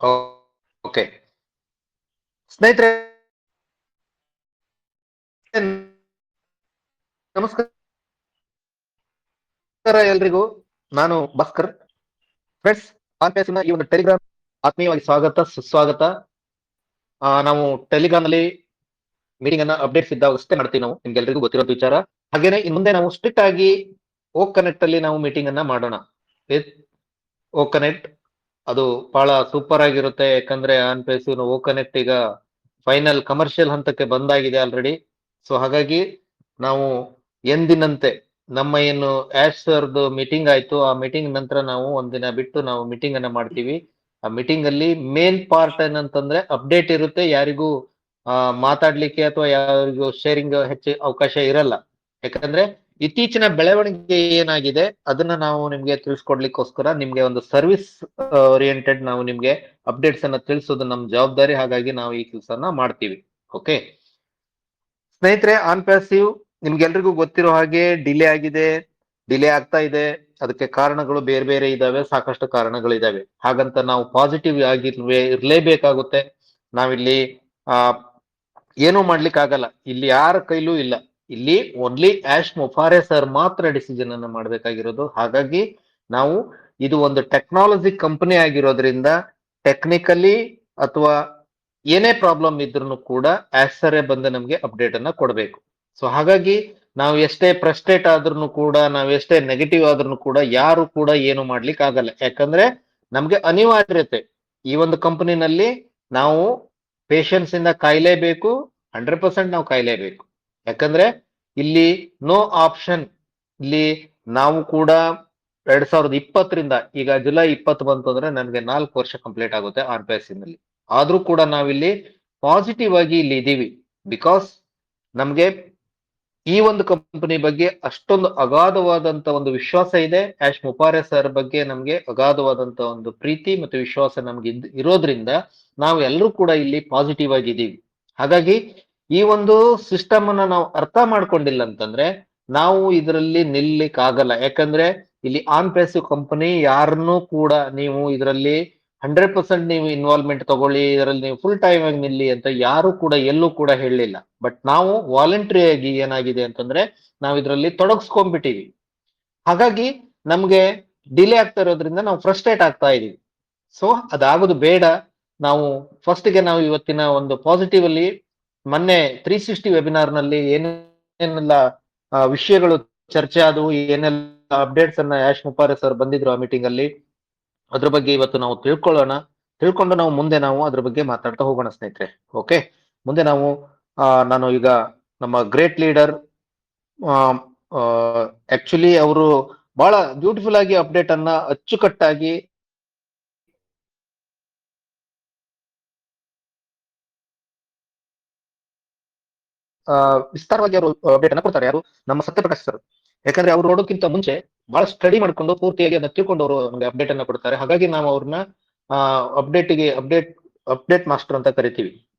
Okay ಸ್ನೇಹಿತರೆ, ನಮಸ್ಕಾರ ಎಲ್ರಿಗೂ. ನಾನು ಭಾಸ್ಕರ್. ಫ್ರೆಂಡ್ಸ್, ಆನ್ಪೇಸಿನ ಈ ಒಂದು ಟೆಲಿಗ್ರಾಮ್ ಆತ್ಮೀಯವಾಗಿ ಸ್ವಾಗತ, ಸುಸ್ವಾಗತ. ನಾವು ಟೆಲಿಗ್ರಾಮ್ ಅಲ್ಲಿ ಮೀಟಿಂಗ್ ಅನ್ನ ಅಪ್ಡೇಟ್ಸ್ ಇದ್ದಾಗ ಅಷ್ಟೇ ಮಾಡ್ತೀವಿ. ನಾವು ನಿಮ್ಗೆಲ್ರಿಗೂ ಗೊತ್ತಿರೋ ವಿಚಾರ. ಹಾಗೇನೆ ಇನ್ ಮುಂದೆ ನಾವು ಸ್ಟ್ರಿಕ್ಟ್ ಆಗಿ ಓ ಕನೆಕ್ಟ್ ಅಲ್ಲಿ ನಾವು ಮೀಟಿಂಗ್ ಅನ್ನ ಮಾಡೋಣ. ಓ ಕನೆಕ್ಟ್ ಅದು ಬಹಳ ಸೂಪರ್ ಆಗಿರುತ್ತೆ. ಯಾಕಂದ್ರೆ ಆನ್ಪೇಸ್ ಓ ಕನೆಕ್ಟ್ ಈಗ ಫೈನಲ್ ಕಮರ್ಷಿಯಲ್ ಹಂತಕ್ಕೆ ಬಂದಾಗಿದೆ ಆಲ್ರೆಡಿ. ಸೊ ಹಾಗಾಗಿ ನಾವು ಎಂದಿನಂತೆ ನಮ್ಮ ಏನು ಆಶ್ ಸರ್ದು ಮೀಟಿಂಗ್ ಆಯ್ತು, ಆ ಮೀಟಿಂಗ್ ನಂತರ ನಾವು ಒಂದಿನ ಬಿಟ್ಟು ನಾವು ಮೀಟಿಂಗ್ ಅನ್ನ ಮಾಡ್ತೀವಿ. ಆ ಮೀಟಿಂಗ್ ಅಲ್ಲಿ ಮೇನ್ ಪಾರ್ಟ್ ಏನಂತಂದ್ರೆ ಅಪ್ಡೇಟ್ ಇರುತ್ತೆ. ಯಾರಿಗೂ ಮಾತಾಡ್ಲಿಕ್ಕೆ ಅಥವಾ ಯಾರಿಗೂ ಶೇರಿಂಗ್ ಹೆಚ್ಚು ಅವಕಾಶ ಇರಲ್ಲ. ಯಾಕಂದ್ರೆ ಇತ್ತೀಚಿನ ಬೆಳವಣಿಗೆ ಏನಾಗಿದೆ ಅದನ್ನ ನಾವು ನಿಮ್ಗೆ ತಿಳಿಸ್ಕೊಡ್ಲಿಕ್ಕೋಸ್ಕರ ನಿಮ್ಗೆ ಒಂದು ಸರ್ವಿಸ್ ಓರಿಯೆಂಟೆಡ್ ನಾವು ನಿಮ್ಗೆ ಅಪ್ಡೇಟ್ಸ್ ಅನ್ನ ತಿಳಿಸೋದು ನಮ್ ಜವಾಬ್ದಾರಿ. ಹಾಗಾಗಿ ನಾವು ಈ ಕೆಲಸನ ಮಾಡ್ತೀವಿ. ಓಕೆ ಸ್ನೇಹಿತರೆ, ಆನ್ ಪ್ಯಾಸಿವ್ ನಿಮ್ಗೆಲ್ರಿಗೂ ಗೊತ್ತಿರೋ ಹಾಗೆ ಡಿಲೇ ಆಗಿದೆ, ಡಿಲೇ ಆಗ್ತಾ ಇದೆ. ಅದಕ್ಕೆ ಕಾರಣಗಳು ಬೇರೆ ಬೇರೆ ಇದಾವೆ, ಸಾಕಷ್ಟು ಕಾರಣಗಳಿದಾವೆ. ಹಾಗಂತ ನಾವು ಪಾಸಿಟಿವ್ ಆಗಿ ಇರ್ಲೇಬೇಕಾಗುತ್ತೆ. ನಾವಿಲ್ಲಿ ಆ ಏನೂ ಮಾಡ್ಲಿಕ್ಕೆ ಆಗಲ್ಲ. ಇಲ್ಲಿ ಯಾರ ಕೈಲೂ ಇಲ್ಲ. ಇಲ್ಲಿ ಓನ್ಲಿ ಆಶ್ ಮುಫಾರೆ ಸರ್ ಮಾತ್ರ ಡಿಸಿಷನ್ ಅನ್ನ ಮಾಡ್ಬೇಕಾಗಿರೋದು. ಹಾಗಾಗಿ ನಾವು ಇದು ಒಂದು ಟೆಕ್ನಾಲಜಿ ಕಂಪನಿ ಆಗಿರೋದ್ರಿಂದ ಟೆಕ್ನಿಕಲಿ ಅಥವಾ ಏನೇ ಪ್ರಾಬ್ಲಮ್ ಇದ್ರೂ ಕೂಡ ಆಶರೇ ಬಂದು ನಮ್ಗೆ ಅಪ್ಡೇಟ್ ಅನ್ನ ಕೊಡಬೇಕು. ಸೊ ಹಾಗಾಗಿ ನಾವು ಎಷ್ಟೇ ಫ್ರಸ್ಟ್ರೇಟ್ ಆದ್ರೂ ಕೂಡ, ನಾವ್ ಎಷ್ಟೇ ನೆಗೆಟಿವ್ ಆದ್ರೂ ಕೂಡ ಯಾರು ಕೂಡ ಏನು ಮಾಡ್ಲಿಕ್ಕೆ ಆಗಲ್ಲ. ಯಾಕಂದ್ರೆ ನಮ್ಗೆ ಅನಿವಾರ್ಯತೆ ಈ ಒಂದು ಕಂಪನಿನಲ್ಲಿ ನಾವು ಪೇಷನ್ಸ್ ಇಂದ ಕಾಯ್ಲೇಬೇಕು. 100% ನಾವು ಕಾಯ್ಲೇಬೇಕು. ಯಾಕಂದ್ರೆ ಇಲ್ಲಿ ನೋ ಆಪ್ಷನ್. ಇಲ್ಲಿ ನಾವು ಕೂಡ 2020ರಿಂದ ಈಗ ಜುಲೈ 20 ಬಂತು ಅಂದ್ರೆ ನನ್ಗೆ 4 ವರ್ಷ ಕಂಪ್ಲೀಟ್ ಆಗುತ್ತೆ ಆನ್ಪೇಸ್ ನಲ್ಲಿ. ಆದ್ರೂ ಕೂಡ ನಾವಿಲ್ಲಿ ಪಾಸಿಟಿವ್ ಆಗಿ ಇಲ್ಲಿ ಇದೀವಿ. ಬಿಕಾಸ್ ನಮ್ಗೆ ಈ ಒಂದು ಕಂಪನಿ ಬಗ್ಗೆ ಅಷ್ಟೊಂದು ಅಗಾಧವಾದಂತ ಒಂದು ವಿಶ್ವಾಸ ಇದೆ. ಆಶ್ ಮುಫಾರೆ ಸರ್ ಬಗ್ಗೆ ನಮ್ಗೆ ಅಗಾಧವಾದಂತ ಒಂದು ಪ್ರೀತಿ ಮತ್ತು ವಿಶ್ವಾಸ ನಮ್ಗೆ ಇರೋದ್ರಿಂದ ನಾವು ಎಲ್ಲರೂ ಕೂಡ ಇಲ್ಲಿ ಪಾಸಿಟಿವ್ ಆಗಿದ್ದೀವಿ. ಹಾಗಾಗಿ ಈ ಒಂದು ಸಿಸ್ಟಮ್ ಅನ್ನ ನಾವು ಅರ್ಥ ಮಾಡ್ಕೊಂಡಿಲ್ಲ ಅಂತಂದ್ರೆ ನಾವು ಇದರಲ್ಲಿ ನಿಲ್ಲಿಕ್ ಆಗಲ್ಲ. ಯಾಕಂದ್ರೆ ಇಲ್ಲಿ ಆನ್ ಪೇಸಿವ್ ಕಂಪನಿ ಯಾರನ್ನೂ ಕೂಡ ನೀವು ಇದರಲ್ಲಿ 100% ನೀವು ಇನ್ವಾಲ್ವ್ಮೆಂಟ್ ತಗೊಳ್ಳಿ, ಇದರಲ್ಲಿ ನೀವು ಫುಲ್ ಟೈಮ್ ಆಗಿ ನಿಲ್ಲಿ ಅಂತ ಯಾರು ಕೂಡ ಎಲ್ಲೂ ಕೂಡ ಹೇಳಲಿಲ್ಲ. ಬಟ್ ನಾವು ವಾಲಂಟ್ರಿ ಆಗಿ ಏನಾಗಿದೆ ಅಂತಂದ್ರೆ ನಾವು ಇದರಲ್ಲಿ ತೊಡಗಿಸ್ಕೊಂಡ್ಬಿಟ್ಟಿವಿ. ಹಾಗಾಗಿ ನಮ್ಗೆ ಡಿಲೇ ಆಗ್ತಾ ಇರೋದ್ರಿಂದ ನಾವು ಫ್ರಸ್ಟ್ರೇಟ್ ಆಗ್ತಾ ಇದೀವಿ. ಸೊ ಅದಾಗೋದು ಬೇಡ. ನಾವು ಫಸ್ಟ್ ಗೆ ನಾವು ಇವತ್ತಿನ ಒಂದು ಪಾಸಿಟಿವ್ ಅಲ್ಲಿ ಮೊನ್ನೆ 360 ವೆಬಿನಾರ್ ನಲ್ಲಿ ಏನೆಲ್ಲ ವಿಷಯಗಳು ಚರ್ಚೆ ಆದವು, ಏನೆಲ್ಲ ಅಪ್ಡೇಟ್ಸ್ ಅನ್ನ ಆಶ್ ಮುಫಾರೆ ಸರ್ ಬಂದಿದ್ರು ಆ ಮೀಟಿಂಗ್ ಅಲ್ಲಿ, ಅದ್ರ ಬಗ್ಗೆ ಇವತ್ತು ನಾವು ತಿಳ್ಕೊಳ್ಳೋಣ. ತಿಳ್ಕೊಂಡು ನಾವು ಮುಂದೆ ನಾವು ಅದ್ರ ಬಗ್ಗೆ ಮಾತಾಡ್ತಾ ಹೋಗೋಣ ಸ್ನೇಹಿತರೆ. ಓಕೆ, ಮುಂದೆ ನಾವು ನಾನು ಈಗ ನಮ್ಮ ಗ್ರೇಟ್ ಲೀಡರ್ ಆಕ್ಚುಲಿ ಅವರು ಬಹಳ ಬ್ಯೂಟಿಫುಲ್ ಆಗಿ ಅಪ್ಡೇಟ್ ಅನ್ನ ಅಚ್ಚುಕಟ್ಟಾಗಿ ವಿಸ್ತಾರವಾಗಿ ಅವರು ಅಪ್ಡೇಟ್ ಅನ್ನ ಕೊಡ್ತಾರೆ. ಯಾರು? ನಮ್ಮ ಸತ್ಯಪ್ರಕಾಶ್ ಸರ್. ಯಾಕಂದ್ರೆ ಅವ್ರು ನೋಡೋಕ್ಕಿಂತ ಮುಂಚೆ ಬಹಳ ಸ್ಟಡಿ ಮಾಡ್ಕೊಂಡು ಪೂರ್ತಿಯಾಗಿ ಅದನ್ನ ತಿಳ್ಕೊಂಡು ಅವರು ನಮಗೆ ಅಪ್ಡೇಟ್ ಅನ್ನ ಕೊಡ್ತಾರೆ. ಹಾಗಾಗಿ ನಾವು ಅವ್ರನ್ನ ಅಪ್ಡೇಟ್ ಮಾಸ್ಟರ್ ಅಂತ ಕರಿತೀವಿ.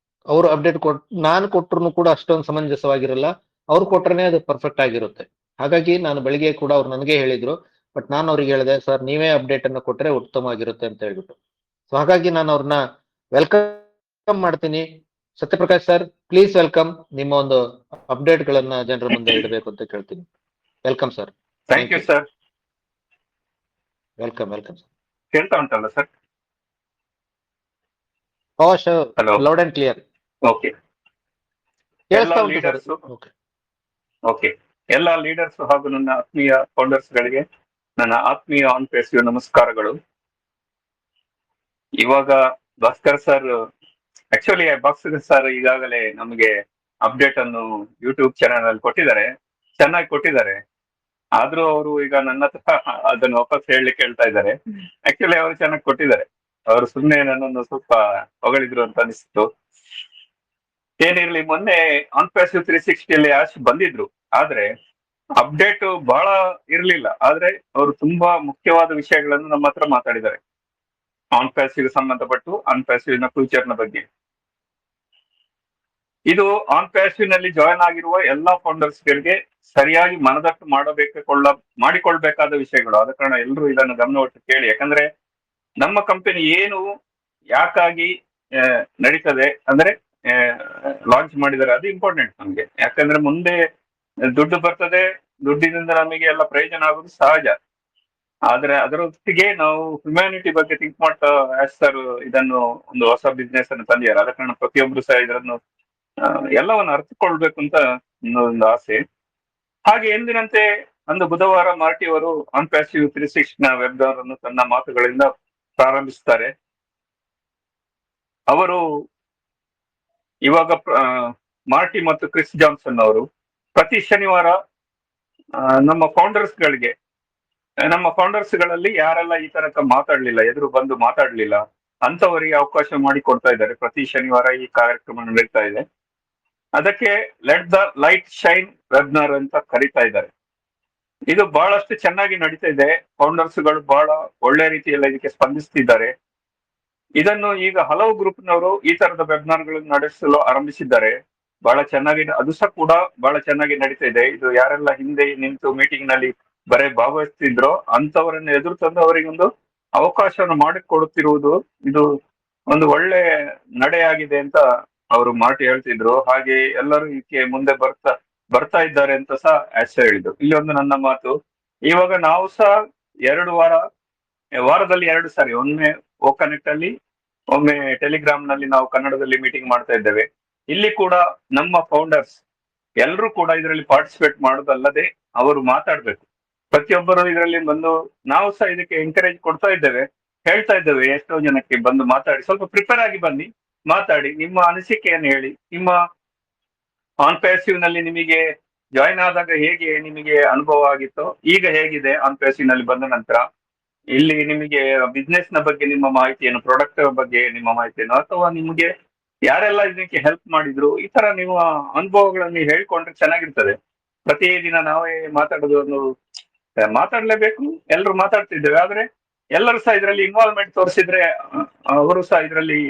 ಅವರು ಅಪ್ಡೇಟ್ ನಾನು ಕೊಟ್ಟರು ಕೂಡ ಅಷ್ಟೊಂದು ಸಮಂಜಸವಾಗಿರಲ್ಲ. ಅವ್ರು ಕೊಟ್ರೇನೆ ಅದು ಪರ್ಫೆಕ್ಟ್ ಆಗಿರುತ್ತೆ. ಹಾಗಾಗಿ ನಾನು ಬೆಳಿಗ್ಗೆ ಕೂಡ ಅವ್ರು ನನಗೆ ಹೇಳಿದ್ರು. ಬಟ್ ನಾನು ಅವ್ರಿಗೆ ಹೇಳಿದೆ, ಸರ್ ನೀವೇ ಅಪ್ಡೇಟ್ ಅನ್ನ ಕೊಟ್ರೆ ಉತ್ತಮವಾಗಿರುತ್ತೆ ಅಂತ ಹೇಳ್ಬಿಟ್ಟು. ಸೊ ಹಾಗಾಗಿ ನಾನು ಅವ್ರನ್ನ ವೆಲ್ಕಮ್ ಮಾಡ್ತೀನಿ. Satyaprakash sir, please welcome. ನಿಮ್ಮ ಒಂದು ಅಪ್ಡೇಟ್ ಗಳನ್ನ ಜನರ ಮುಂದೆ ಇಡಬೇಕು ಅಂತ ಕೇಳ್ತೀನಿ. Welcome sir. Thank you sir. Welcome welcome sir. ಕೇಳ್ತಾ ಉಂಟಲ್ಲ sir? Hello, loud and clear. Okay. ಕೇಳಿಸ್ತಾ ಉಂಟು ಸರ್. ಓಕೆ, ಎಲ್ಲ ಲೀಡರ್ಸ್ ಹಾಗೂ ನನ್ನ ಆತ್ಮೀಯ ಫೌಂಡರ್ಸ್ ಗಳಿಗೆ ನನ್ನ ಆತ್ಮೀಯ ಆನ್ ಪೇಸಿವ್ ನಮಸ್ಕಾರಗಳು. ಇವಾಗ Bhaskar sir, actually Bhaskar sir ಈಗಾಗಲೇ ನಮಗೆ ಅಪ್ಡೇಟ್ ಅನ್ನು ಯೂಟ್ಯೂಬ್ ಚಾನೆಲ್ ಅಲ್ಲಿ ಕೊಟ್ಟಿದ್ದಾರೆ, ಚೆನ್ನಾಗಿ ಕೊಟ್ಟಿದ್ದಾರೆ. ಆದ್ರೂ ಅವರು ಈಗ ನನ್ನ ಹತ್ರ ಅದನ್ನು ವಾಪಸ್ ಹೇಳಲಿಕ್ಕೆ ಹೇಳ್ತಾ ಇದ್ದಾರೆ. ಆಕ್ಚುಲಿ ಅವರು ಚೆನ್ನಾಗಿ ಕೊಟ್ಟಿದ್ದಾರೆ. ಅವರು ಸುಮ್ಮನೆ ನನ್ನನ್ನು ಸ್ವಲ್ಪ ಹೊಗಳಿದ್ರು ಅಂತ ಅನಿಸ್ತು. ಏನಿರ್ಲಿ, ಮೊನ್ನೆ ಆನ್ ಪ್ಯಾಸಿವ್ 360 ಅಲ್ಲಿ ಆಶ್ ಬಂದಿದ್ರು, ಆದ್ರೆ ಅಪ್ಡೇಟ್ ಬಹಳ ಇರ್ಲಿಲ್ಲ. ಆದ್ರೆ ಅವರು ತುಂಬಾ ಮುಖ್ಯವಾದ ವಿಷಯಗಳನ್ನು ನಮ್ಮ ಹತ್ರ ಮಾತಾಡಿದ್ದಾರೆ, ಆನ್ ಪ್ಯಾಸಿವ್ ಸಂಬಂಧಪಟ್ಟು, ಆನ್ ಪ್ಯಾಸಿವ್ ನ ಫ್ಯೂಚರ್ ನ ಬಗ್ಗೆ. ಇದು ಆನ್ ಪ್ಯಾಸಿವ್ ನಲ್ಲಿ ಜಾಯಿನ್ ಆಗಿರುವ ಎಲ್ಲಾ ಫೌಂಡರ್ಸ್ ಗಳಿಗೆ ಸರಿಯಾಗಿ ಮನದಟ್ಟು ಮಾಡಿಕೊಳ್ಬೇಕಾದ ವಿಷಯಗಳು. ಆದ ಕಾರಣ ಎಲ್ಲರೂ ಇದನ್ನು ಗಮನವಿಟ್ಟು ಕೇಳಿ. ಯಾಕಂದ್ರೆ ನಮ್ಮ ಕಂಪನಿ ಏನು ಯಾಕಾಗಿ ನಡೀತದೆ ಅಂದ್ರೆ ಲಾಂಚ್ ಮಾಡಿದ್ದಾರೆ, ಅದು ಇಂಪಾರ್ಟೆಂಟ್ ನಮ್ಗೆ. ಯಾಕಂದ್ರೆ ಮುಂದೆ ದುಡ್ಡು ಬರ್ತದೆ, ದುಡ್ಡಿನಿಂದ ನಮಗೆ ಎಲ್ಲ ಪ್ರಯೋಜನ ಆಗೋದು ಸಹಜ. ಆದ್ರೆ ಅದರೊಟ್ಟಿಗೆ ನಾವು ಹ್ಯುಮ್ಯಾನಿಟಿ ಬಗ್ಗೆ ಥಿಂಕ್ ಮಾಡ್ತಾ ಸರ್ ಇದನ್ನು ಒಂದು ಹೊಸ ಬಿಸ್ನೆಸ್ ಅನ್ನು ತಂದಿದ್ದಾರೆ. ಆದ ಕಾರಣ ಪ್ರತಿಯೊಬ್ರು ಸಹ ಇದನ್ನು ಎಲ್ಲವನ್ನು ಅರ್ಥಕೊಳ್ಬೇಕು ಅಂತ ಒಂದು ಆಸೆ. ಹಾಗೆ ಎಂದಿನಂತೆ ಅಂದು ಬುಧವಾರ ಮಾರ್ಟಿ ಅವರು ಆನ್ ಪ್ಯಾಸಿವ್ 360 ವೆಬ್ನಾರ್ ಅನ್ನು ತನ್ನ ಮಾತುಗಳಿಂದ ಪ್ರಾರಂಭಿಸುತ್ತಾರೆ. ಅವರು ಇವಾಗ ಮಾರ್ಟಿ ಮತ್ತು ಕ್ರಿಸ್ ಜಾನ್ಸನ್ ಅವರು ಪ್ರತಿ ಶನಿವಾರ ನಮ್ಮ ಫೌಂಡರ್ಸ್ ಗಳಲ್ಲಿ ಯಾರೆಲ್ಲ ಈ ತನಕ ಮಾತಾಡ್ಲಿಲ್ಲ, ಎದುರು ಬಂದು ಮಾತಾಡ್ಲಿಲ್ಲ ಅಂತವರಿಗೆ ಅವಕಾಶ ಮಾಡಿ ಕೊಡ್ತಾ ಇದ್ದಾರೆ. ಪ್ರತಿ ಶನಿವಾರ ಈ ಕಾರ್ಯಕ್ರಮ ನಡೀತಾ ಇದೆ. ಅದಕ್ಕೆ let the light shine webinar ಅಂತ ಕರೀತಾ ಇದ್ದಾರೆ. ಇದು ಬಹಳಷ್ಟು ಚೆನ್ನಾಗಿ ನಡೀತಾ ಇದೆ. ಫೌಂಡರ್ಸ್ ಗಳು ಬಹಳ ಒಳ್ಳೆ ರೀತಿಯಲ್ಲಿ ಇದಕ್ಕೆ ಸ್ಪಂದಿಸ್ತಿದ್ದಾರೆ. ಇದನ್ನು ಈಗ ಹಲವು ಗ್ರೂಪ್ನವರು ಈ ತರದ ವೆಬ್ನಾರ್ ಗಳನ್ನು ನಡೆಸಲು ಆರಂಭಿಸಿದ್ದಾರೆ. ಬಹಳ ಚೆನ್ನಾಗಿ, ಅದು ಸಹ ಕೂಡ ಬಹಳ ಚೆನ್ನಾಗಿ ನಡೀತಾ ಇದೆ. ಇದು ಯಾರೆಲ್ಲ ಹಿಂದೆ ನಿಂತು ಮೀಟಿಂಗ್ ನಲ್ಲಿ ಬರೇ ಭಾಗವಹಿಸ್ತಿದ್ರೋ ಅಂತವರನ್ನು ಎದುರು ತಂದು ಅವರಿಗೊಂದು ಅವಕಾಶವನ್ನು ಮಾಡಿಕೊಡುತ್ತಿರುವುದು ಇದು ಒಂದು ಒಳ್ಳೆ ನಡೆಯಾಗಿದೆ ಅಂತ ಅವರು ಮಾರ್ಟಿ ಹೇಳ್ತಿದ್ರು. ಹಾಗೆ ಎಲ್ಲರೂ ಇದಕ್ಕೆ ಮುಂದೆ ಬರ್ತಾ ಇದ್ದಾರೆ ಅಂತ ಸಹ ಹೇಳಿದ್ರು. ಇಲ್ಲಿ ಒಂದು ನನ್ನ ಮಾತು, ಇವಾಗ ನಾವು ಸಹ ವಾರದಲ್ಲಿ 2 ಸಾರಿ, ಒಮ್ಮೆ ಓ ಕನೆಕ್ಟ್ ಅಲ್ಲಿ, ಒಮ್ಮೆ ಟೆಲಿಗ್ರಾಮ್ ನಲ್ಲಿ ನಾವು ಕನ್ನಡದಲ್ಲಿ ಮೀಟಿಂಗ್ ಮಾಡ್ತಾ ಇದ್ದೇವೆ. ಇಲ್ಲಿ ಕೂಡ ನಮ್ಮ ಫೌಂಡರ್ಸ್ ಎಲ್ಲರೂ ಕೂಡ ಇದರಲ್ಲಿ ಪಾರ್ಟಿಸಿಪೇಟ್ ಮಾಡೋದಲ್ಲದೆ ಅವರು ಮಾತಾಡ್ಬೇಕು. ಪ್ರತಿಯೊಬ್ಬರು ಇದರಲ್ಲಿ ಬಂದು, ನಾವು ಸಹ ಇದಕ್ಕೆ ಎಂಕರೇಜ್ ಕೊಡ್ತಾ ಇದ್ದೇವೆ, ಹೇಳ್ತಾ ಇದ್ದೇವೆ ಎಷ್ಟೋ ಜನಕ್ಕೆ ಬಂದು ಮಾತಾಡಿ, ಸ್ವಲ್ಪ ಪ್ರಿಪೇರ್ ಆಗಿ ಬನ್ನಿ, ಮಾತಾಡಿ, ನಿಮ್ಮ ಅನಿಸಿಕೆಯನ್ನು ಹೇಳಿ. ನಿಮ್ಮ ಆನ್ ಪ್ಯಾಸಿವ್ ನಲ್ಲಿ ನಿಮಗೆ ಜಾಯಿನ್ ಆದಾಗ ಹೇಗೆ ನಿಮಗೆ ಅನುಭವ ಆಗಿತ್ತೋ ಈಗ ಹೇಗಿದೆ ಆನ್ ಪ್ಯಾಸಿವ್ ನಲ್ಲಿ ಬಂದ ನಂತರ, ಇಲ್ಲಿ ನಿಮಗೆ ಬಿಸ್ನೆಸ್ ನ ಬಗ್ಗೆ ನಿಮ್ಮ ಮಾಹಿತಿಯನ್ನು, ಪ್ರಾಡಕ್ಟ್ ಬಗ್ಗೆ ನಿಮ್ಮ ಮಾಹಿತಿಯನ್ನು, ಅಥವಾ ನಿಮಗೆ ಯಾರೆಲ್ಲ ಇದಕ್ಕೆ ಹೆಲ್ಪ್ ಮಾಡಿದ್ರು, ಈ ತರ ನೀವು ಅನುಭವಗಳನ್ನು ಹೇಳ್ಕೊಂಡ್ರೆ ಚೆನ್ನಾಗಿರ್ತದೆ. ಪ್ರತಿದಿನ ನಾವೇ ಮಾತಾಡ್ಲೇಬೇಕು, ಎಲ್ಲರೂ ಮಾತಾಡ್ತಿದ್ದೇವೆ, ಆದ್ರೆ ಎಲ್ಲರೂ ಸಹ ಇದರಲ್ಲಿ ಇನ್ವಾಲ್ವ್ಮೆಂಟ್ ತೋರಿಸಿದ್ರೆ ಅವರು ಸಹ ಇದರಲ್ಲಿ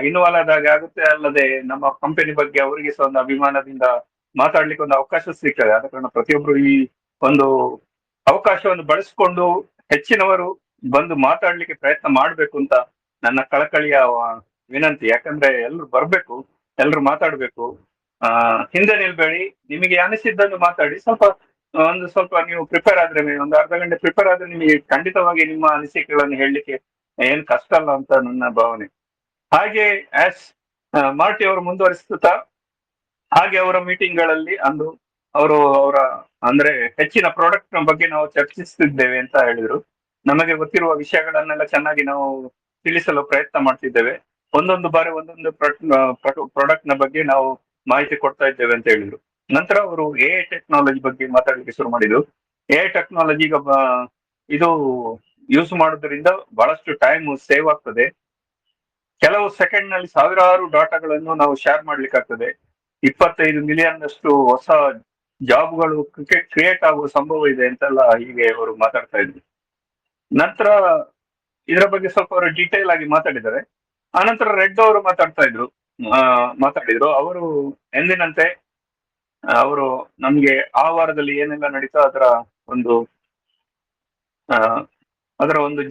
ಇನ್ವಾಲ್ವ್ ಆದಾಗ ಆಗುತ್ತೆ. ಅಲ್ಲದೆ ನಮ್ಮ ಕಂಪನಿ ಬಗ್ಗೆ ಅವರಿಗೆ ಸಹ ಒಂದು ಅಭಿಮಾನದಿಂದ ಮಾತಾಡ್ಲಿಕ್ಕೆ ಒಂದು ಅವಕಾಶ ಸಿಗ್ತದೆ. ಆದ ಕಾರಣ ಪ್ರತಿಯೊಬ್ರು ಈ ಒಂದು ಅವಕಾಶವನ್ನು ಬಳಸಿಕೊಂಡು ಹೆಚ್ಚಿನವರು ಬಂದು ಮಾತಾಡ್ಲಿಕ್ಕೆ ಪ್ರಯತ್ನ ಮಾಡ್ಬೇಕು ಅಂತ ನನ್ನ ಕಳಕಳಿಯ ವಿನಂತಿ. ಯಾಕಂದ್ರೆ ಎಲ್ರು ಬರ್ಬೇಕು, ಎಲ್ರು ಮಾತಾಡ್ಬೇಕು, ಹಿಂದೆ ನಿಲ್ಬೇಡಿ, ನಿಮಗೆ ಅನಿಸಿದ್ದನ್ನು ಮಾತಾಡಿ. ಸ್ವಲ್ಪ ನೀವು ಪ್ರಿಪೇರ್ ಆದ್ರೆ, ಒಂದು ಅರ್ಧ ಗಂಟೆ ಪ್ರಿಪೇರ್ ಆದ್ರೆ ನಿಮಗೆ ಖಂಡಿತವಾಗಿ ನಿಮ್ಮ ಅನಿಸಿಕೆಗಳನ್ನು ಹೇಳಲಿಕ್ಕೆ ಏನ್ ಕಷ್ಟ ಅಲ್ಲ ಅಂತ ನನ್ನ ಭಾವನೆ. ಹಾಗೆ ಮಾರ್ಟಿ ಅವರು ಮುಂದುವರಿಸುತ್ತಾ, ಹಾಗೆ ಅವರ ಮೀಟಿಂಗ್ ಗಳಲ್ಲಿ ಅವರ ಅಂದ್ರೆ ಹೆಚ್ಚಿನ ಪ್ರಾಡಕ್ಟ್ ಬಗ್ಗೆ ನಾವು ಚರ್ಚಿಸುತ್ತಿದ್ದೇವೆ ಅಂತ ಹೇಳಿದ್ರು. ನಮಗೆ ಗೊತ್ತಿರುವ ವಿಷಯಗಳನ್ನೆಲ್ಲ ಚೆನ್ನಾಗಿ ನಾವು ತಿಳಿಸಲು ಪ್ರಯತ್ನ ಮಾಡ್ತಿದ್ದೇವೆ. ಒಂದೊಂದು ಬಾರಿ ಒಂದೊಂದು ಪ್ರಾಡಕ್ಟ್ ನ ಬಗ್ಗೆ ನಾವು ಮಾಹಿತಿ ಕೊಡ್ತಾ ಇದ್ದೇವೆ ಅಂತ ಹೇಳಿದ್ರು. ನಂತರ ಅವರು ಎಐ ಟೆಕ್ನಾಲಜಿ ಬಗ್ಗೆ ಮಾತಾಡ್ಲಿಕ್ಕೆ ಶುರು ಮಾಡಿದ್ರು. ಎಐ ಟೆಕ್ನಾಲಜಿ ಈಗ ಇದು ಯೂಸ್ ಮಾಡೋದ್ರಿಂದ ಬಹಳಷ್ಟು ಟೈಮ್ ಸೇವ್ ಆಗ್ತದೆ. ಕೆಲವು ಸೆಕೆಂಡ್ ನಲ್ಲಿ ಸಾವಿರಾರು ಡಾಟಾಗಳನ್ನು ನಾವು ಶೇರ್ ಮಾಡ್ಲಿಕ್ಕೆ ಆಗ್ತದೆ. 25 ಮಿಲಿಯನ್ ಅಷ್ಟು ಹೊಸ ಜಾಬ್ಗಳು ಕ್ರಿಯೇಟ್ ಆಗುವ ಸಂಭವ ಇದೆ ಅಂತೆಲ್ಲ ಹೀಗೆ ಅವರು ಮಾತಾಡ್ತಾ ಇದ್ರು. ನಂತರ ಇದರ ಬಗ್ಗೆ ಸ್ವಲ್ಪ ಅವರು ಡೀಟೇಲ್ ಆಗಿ ಮಾತಾಡಿದ್ದಾರೆ. ಆನಂತರ ರೆಡ್ ಅವರು ಮಾತಾಡಿದ್ರು. ಅವರು ಎಂದಿನಂತೆ ಅವರು ನಮ್ಗೆ ಆ ವಾರದಲ್ಲಿ ಏನೆಲ್ಲ ನಡೀತೋ ಅದರ ಒಂದು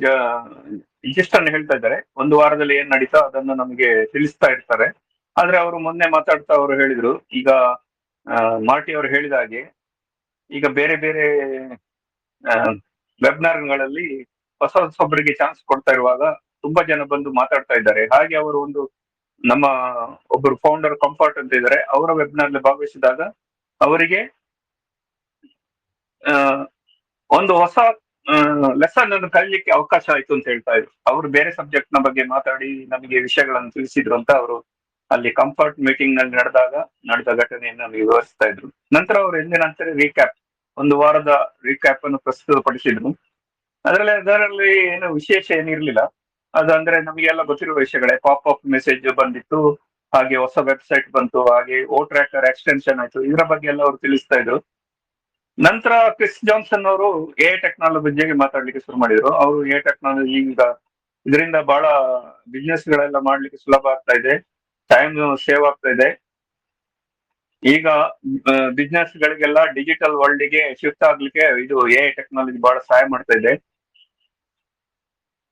ಜಿಸ್ಟ್ ಅನ್ನು ಹೇಳ್ತಾ ಇದ್ದಾರೆ. ಒಂದು ವಾರದಲ್ಲಿ ಏನ್ ನಡೀತೋ ಅದನ್ನು ನಮಗೆ ತಿಳಿಸ್ತಾ ಇರ್ತಾರೆ. ಆದ್ರೆ ಅವರು ಮೊನ್ನೆ ಮಾತಾಡ್ತಾ ಅವರು ಹೇಳಿದ್ರು, ಈಗ ಮಾರ್ಟಿ ಅವರು ಹೇಳಿದ ಹಾಗೆ ಈಗ ಬೇರೆ ಬೇರೆ ವೆಬ್ನಾರ್ಗಳಲ್ಲಿ ಹೊಸೊಬ್ಬರಿಗೆ ಚಾನ್ಸ್ ಕೊಡ್ತಾ ಇರುವಾಗ ತುಂಬಾ ಜನ ಬಂದು ಮಾತಾಡ್ತಾ ಇದ್ದಾರೆ. ಹಾಗೆ ಅವರು ನಮ್ಮ ಒಬ್ಬರು ಫೌಂಡರ್ ಕಂಫರ್ಟ್ ಅಂತ ಇದ್ದಾರೆ, ಅವರ ವೆಬ್ನಾರ್ ಭಾಗವಹಿಸಿದಾಗ ಅವರಿಗೆ ಒಂದು ಹೊಸ ಲೆಸನ್ ಅನ್ನು ಕಲಿಲಿಕ್ಕೆ ಅವಕಾಶ ಆಯ್ತು ಅಂತ ಹೇಳ್ತಾ ಇದ್ರು. ಅವರು ಬೇರೆ ಸಬ್ಜೆಕ್ಟ್ ನ ಬಗ್ಗೆ ಮಾತಾಡಿ ನಮಗೆ ವಿಷಯಗಳನ್ನು ತಿಳಿಸಿದ್ರು ಅಂತ ಅವರು ಅಲ್ಲಿ ಕಂಫರ್ಟ್ ಮೀಟಿಂಗ್ ನಲ್ಲಿ ನಡೆದ ಘಟನೆಯನ್ನು ನಮಗೆ ವಿವರಿಸ್ತಾ ಇದ್ರು. ನಂತರ ಅವರು ಎಂದಿನಂತರ ಒಂದು ವಾರದ ರೀಕ್ಯಾಪ್ ಅನ್ನು ಪ್ರಸ್ತುತಪಡಿಸಿದ್ರು. ಅದರಲ್ಲಿ ಏನು ವಿಶೇಷ ಏನಿರ್ಲಿಲ್ಲ. ಅದಂದ್ರೆ ನಮಗೆಲ್ಲ ಗೊತ್ತಿರುವ ವಿಷಯಗಳೇ. ಪಾಪ್ ಮೆಸೇಜ್ ಬಂದಿತ್ತು, ಹಾಗೆ ಹೊಸ ವೆಬ್ಸೈಟ್ ಬಂತು, ಹಾಗೆ ಓ ಟ್ರ್ಯಾಕರ್ ಎಕ್ಸ್ಟೆನ್ಷನ್ ಆಯ್ತು, ಇದರ ಬಗ್ಗೆ ಎಲ್ಲ ಅವರು ತಿಳಿಸ್ತಾ ಇದ್ರು. ನಂತರ ಕ್ರಿಸ್ ಜಾನ್ಸನ್ ಅವರು ಎ ಟೆಕ್ನಾಲಜಿ ಬಗ್ಗೆ ಮಾತಾಡ್ಲಿಕ್ಕೆ ಶುರು ಮಾಡಿದ್ರು. ಅವರು ಎ ಟೆಕ್ನಾಲಜಿ ಈಗ ಇದರಿಂದ ಬಹಳ ಬಿಸ್ನೆಸ್ ಗಳೆಲ್ಲ ಮಾಡ್ಲಿಕ್ಕೆ ಸುಲಭ ಆಗ್ತಾ ಇದೆ, ಟೈಮ್ ಸೇವ್ ಆಗ್ತಾ ಇದೆ. ಈಗ ಬಿಸ್ನೆಸ್ ಗಳಿಗೆಲ್ಲ ಡಿಜಿಟಲ್ ವರ್ಲ್ಡ್ ಗೆ ಶಿಫ್ಟ್ ಆಗ್ಲಿಕ್ಕೆ ಇದು ಎ ಟೆಕ್ನಾಲಜಿ ಬಹಳ ಸಹಾಯ ಮಾಡ್ತಾ ಇದೆ.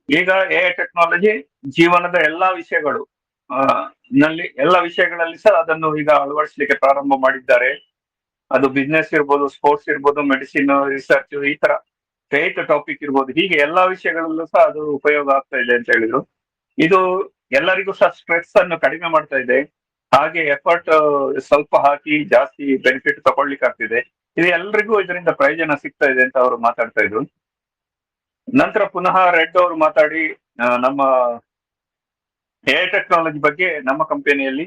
ಈಗ ಎ ಟೆಕ್ನಾಲಜಿ ಜೀವನದ ಎಲ್ಲಾ ವಿಷಯಗಳು ಆ, ನಲ್ಲಿ ಎಲ್ಲ ವಿಷಯಗಳಲ್ಲಿ ಸಹ ಅದನ್ನು ಈಗ ಅಳವಡಿಸಲಿಕ್ಕೆ ಪ್ರಾರಂಭ ಮಾಡಿದ್ದಾರೆ. ಅದು ಬಿಸ್ನೆಸ್ ಇರ್ಬೋದು, ಸ್ಪೋರ್ಟ್ಸ್ ಇರ್ಬೋದು, ಮೆಡಿಸಿನ್ ರಿಸರ್ಚ್, ಈ ತರ ಫೇತ್ ಟಾಪಿಕ್ ಇರ್ಬೋದು, ಹೀಗೆ ಎಲ್ಲಾ ವಿಷಯಗಳಲ್ಲೂ ಸಹ ಅದು ಉಪಯೋಗ ಆಗ್ತಾ ಇದೆ ಅಂತ ಹೇಳಿದ್ರು. ಇದು ಎಲ್ಲರಿಗೂ ಸಹ ಸ್ಟ್ರೆಸ್ ಅನ್ನು ಕಡಿಮೆ ಮಾಡ್ತಾ ಇದೆ, ಹಾಗೆ ಎಫರ್ಟ್ ಸ್ವಲ್ಪ ಹಾಕಿ ಜಾಸ್ತಿ ಬೆನಿಫಿಟ್ ತಗೊಳ್ಲಿಕ್ಕೆ ಆಗ್ತಿದೆ. ಇದು ಎಲ್ರಿಗೂ ಇದರಿಂದ ಪ್ರಯೋಜನ ಸಿಗ್ತಾ ಇದೆ ಅಂತ ಅವರು ಮಾತಾಡ್ತಾ ಇದ್ರು. ನಂತರ ಪುನಃ ರೆಡ್ ಅವರು ಮಾತಾಡಿ ನಮ್ಮ ಎ ಟೆಕ್ನಾಲಜಿ ಬಗ್ಗೆ ನಮ್ಮ ಕಂಪನಿಯಲ್ಲಿ